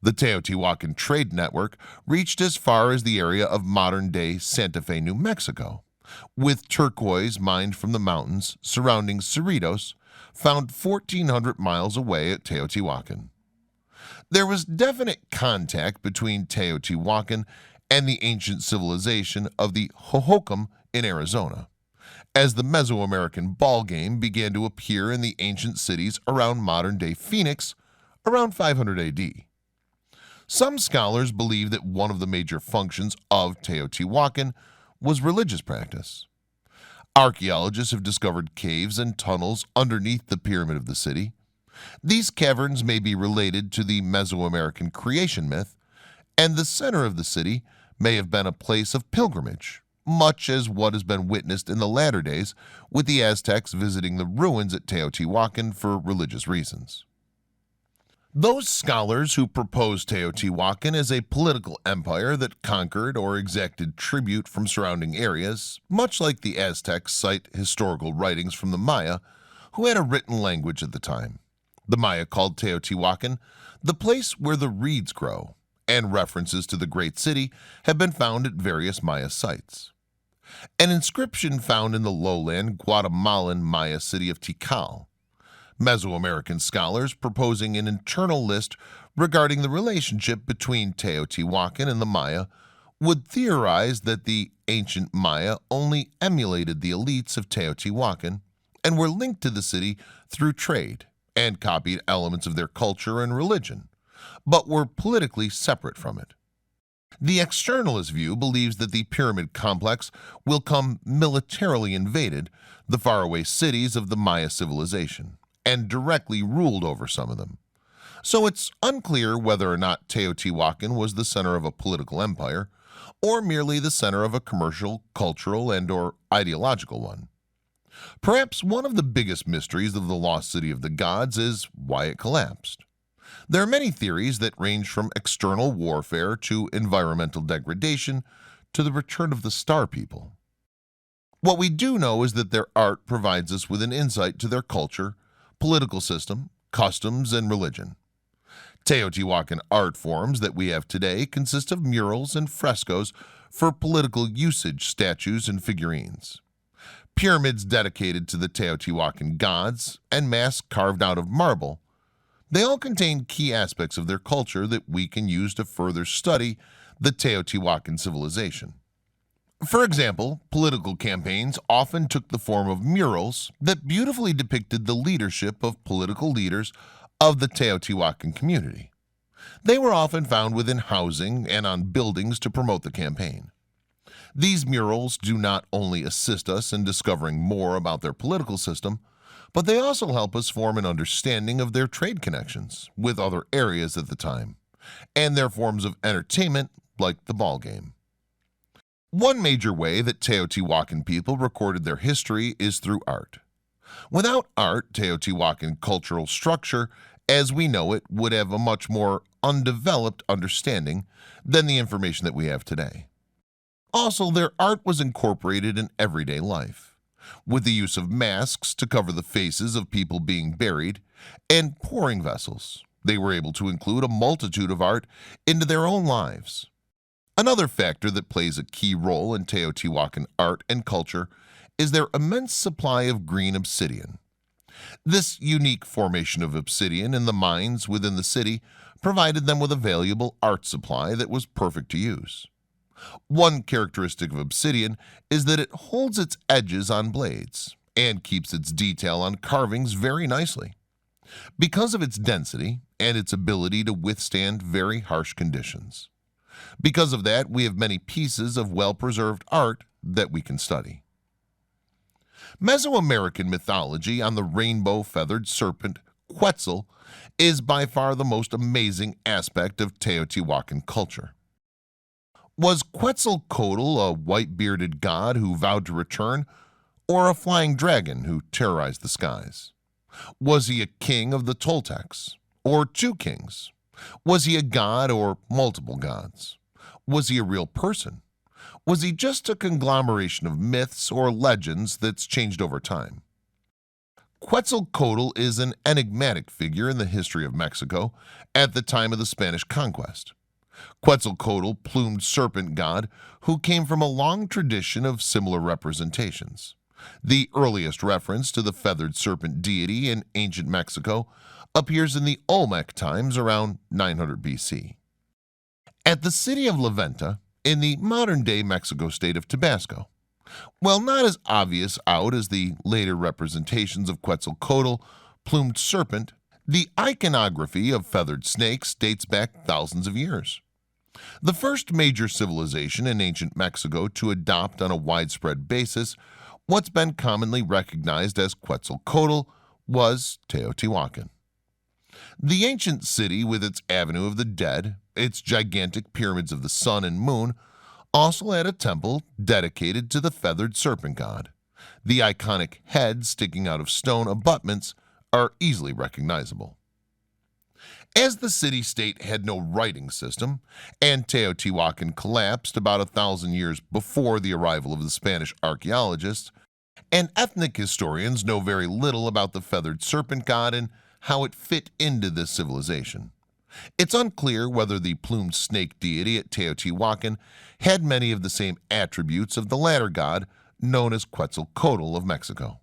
The Teotihuacan trade network reached as far as the area of modern-day Santa Fe, New Mexico, with turquoise mined from the mountains surrounding Cerritos, found 1,400 miles away at Teotihuacan. There was definite contact between Teotihuacan and the ancient civilization of the Hohokam in Arizona, as the Mesoamerican ball game began to appear in the ancient cities around modern-day Phoenix around 500 AD. Some scholars believe that one of the major functions of Teotihuacan was religious practice. Archaeologists have discovered caves and tunnels underneath the pyramid of the city. These caverns may be related to the Mesoamerican creation myth, and the center of the city may have been a place of pilgrimage, much as what has been witnessed in the latter days with the Aztecs visiting the ruins at Teotihuacan for religious reasons. Those scholars who propose Teotihuacan as a political empire that conquered or exacted tribute from surrounding areas, much like the Aztecs cite historical writings from the Maya, who had a written language at the time. The Maya called Teotihuacan the place where the reeds grow, and references to the great city have been found at various Maya sites. An inscription found in the lowland Guatemalan Maya city of Tikal. Mesoamerican scholars proposing an internal list regarding the relationship between Teotihuacan and the Maya would theorize that the ancient Maya only emulated the elites of Teotihuacan and were linked to the city through trade and copied elements of their culture and religion, but were politically separate from it. The externalist view believes that the pyramid complex will come militarily invaded the faraway cities of the Maya civilization and directly ruled over some of them. So it's unclear whether or not Teotihuacan was the center of a political empire or merely the center of a commercial, cultural, and/or ideological one. Perhaps one of the biggest mysteries of the lost city of the gods is why it collapsed. There are many theories that range from external warfare to environmental degradation to the return of the Star People. What we do know is that their art provides us with an insight to their culture, political system, customs, and religion. Teotihuacan art forms that we have today consist of murals and frescoes for political usage, statues, and figurines. Pyramids dedicated to the Teotihuacan gods, and masks carved out of marble. They all contain key aspects of their culture that we can use to further study the Teotihuacan civilization. For example, political campaigns often took the form of murals that beautifully depicted the leadership of political leaders of the Teotihuacan community. They were often found within housing and on buildings to promote the campaign. These murals do not only assist us in discovering more about their political system, but they also help us form an understanding of their trade connections with other areas at the time, and their forms of entertainment like the ball game. One major way that Teotihuacan people recorded their history is through art. Without art, Teotihuacan cultural structure, as we know it, would have a much more undeveloped understanding than the information that we have today. Also, their art was incorporated in everyday life, with the use of masks to cover the faces of people being buried and pouring vessels. They were able to include a multitude of art into their own lives. Another factor that plays a key role in Teotihuacan art and culture is their immense supply of green obsidian. This unique formation of obsidian in the mines within the city provided them with a valuable art supply that was perfect to use. One characteristic of obsidian is that it holds its edges on blades and keeps its detail on carvings very nicely. Because of its density and its ability to withstand very harsh conditions. Because of that, we have many pieces of well-preserved art that we can study. Mesoamerican mythology on the rainbow-feathered serpent Quetzal is by far the most amazing aspect of Teotihuacan culture. Was Quetzalcoatl a white-bearded god who vowed to return, or a flying dragon who terrorized the skies? Was he a king of the Toltecs, or two kings? Was he a god or multiple gods? Was he a real person? Was he just a conglomeration of myths or legends that's changed over time? Quetzalcoatl is an enigmatic figure in the history of Mexico at the time of the Spanish conquest. Quetzalcoatl, plumed serpent god who came from a long tradition of similar representations. The earliest reference to the feathered serpent deity in ancient Mexico appears in the Olmec times around 900 BC. At the city of La Venta, in the modern-day Mexico state of Tabasco. While not as obvious out as the later representations of Quetzalcoatl, plumed serpent, the iconography of feathered snakes dates back thousands of years. The first major civilization in ancient Mexico to adopt on a widespread basis what's been commonly recognized as Quetzalcoatl was Teotihuacan. The ancient city with its Avenue of the Dead, its gigantic pyramids of the sun and moon, also had a temple dedicated to the feathered serpent god. The iconic head sticking out of stone abutments are easily recognizable. As the city-state had no writing system, and Teotihuacan collapsed about 1,000 years before the arrival of the Spanish archaeologists, and ethnic historians know very little about the feathered serpent god and how it fit into this civilization. It's unclear whether the plumed snake deity at Teotihuacan had many of the same attributes of the latter god, known as Quetzalcoatl of Mexico.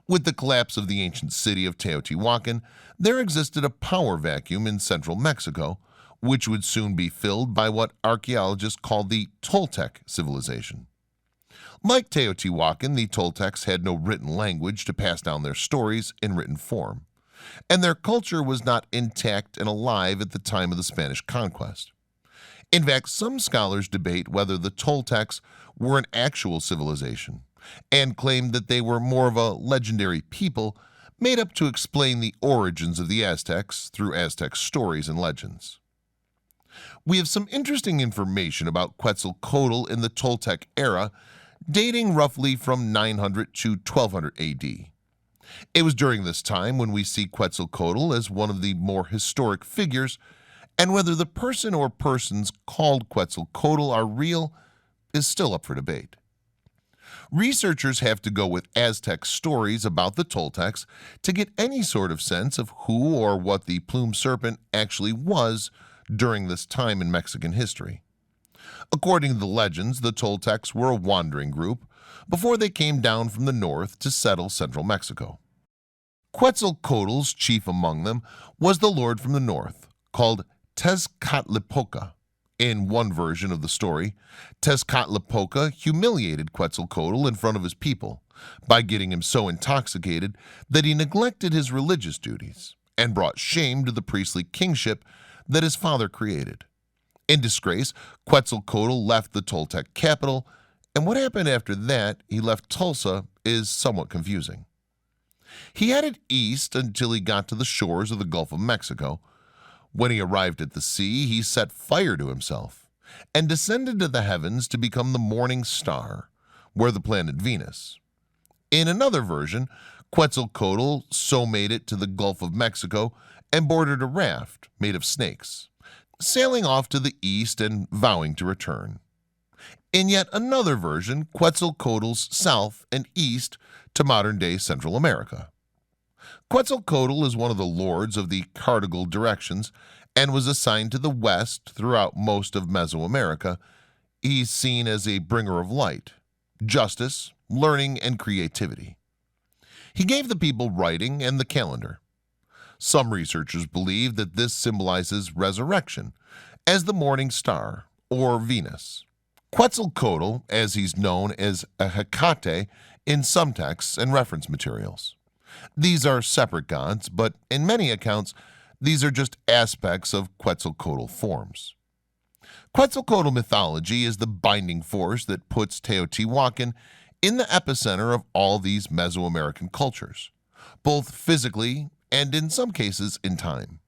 With the collapse of the ancient city of Teotihuacan, there existed a power vacuum in central Mexico, which would soon be filled by what archaeologists call the Toltec civilization. Like Teotihuacan, the Toltecs had no written language to pass down their stories in written form, and their culture was not intact and alive at the time of the Spanish conquest. In fact, some scholars debate whether the Toltecs were an actual civilization and claim that they were more of a legendary people made up to explain the origins of the Aztecs through Aztec stories and legends. We have some interesting information about Quetzalcoatl in the Toltec era, dating roughly from 900 to 1200 AD. It was during this time when we see Quetzalcoatl as one of the more historic figures, and whether the person or persons called Quetzalcoatl are real is still up for debate. Researchers have to go with Aztec stories about the Toltecs to get any sort of sense of who or what the plumed serpent actually was during this time in Mexican history. According to the legends, the Toltecs were a wandering group before they came down from the north to settle central Mexico. Quetzalcoatl's chief among them was the lord from the north, called Tezcatlipoca. In one version of the story, Tezcatlipoca humiliated Quetzalcoatl in front of his people by getting him so intoxicated that he neglected his religious duties and brought shame to the priestly kingship that his father created. In disgrace, Quetzalcoatl left the Toltec capital, and what happened after that he left Tulsa is somewhat confusing. He headed east until he got to the shores of the Gulf of Mexico. When he arrived at the sea, he set fire to himself. and descended to the heavens to become the morning star, where the planet Venus. In another version, Quetzalcoatl so made it to the Gulf of Mexico and boarded a raft made of snakes, sailing off to the east and vowing to return. In yet another version, Quetzalcoatl's south and east to modern-day Central America. Quetzalcoatl is one of the lords of the cardinal directions and was assigned to the west throughout most of Mesoamerica. He's seen as a bringer of light, justice, learning, and creativity. He gave the people writing and the calendar. Some researchers believe that this symbolizes resurrection as the morning star or Venus. Quetzalcoatl, as he's known as a Hecate in some texts and reference materials. These are separate gods, but in many accounts, these are just aspects of Quetzalcoatl forms. Quetzalcoatl mythology is the binding force that puts Teotihuacan in the epicenter of all these Mesoamerican cultures, both physically and in some cases in time.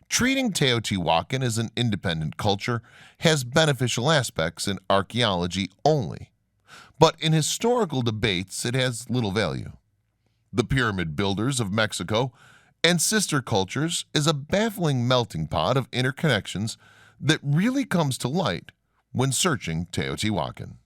Treating Teotihuacan as an independent culture has beneficial aspects in archaeology only, but in historical debates it has little value. The pyramid builders of Mexico and sister cultures is a baffling melting pot of interconnections that really comes to light when searching Teotihuacan.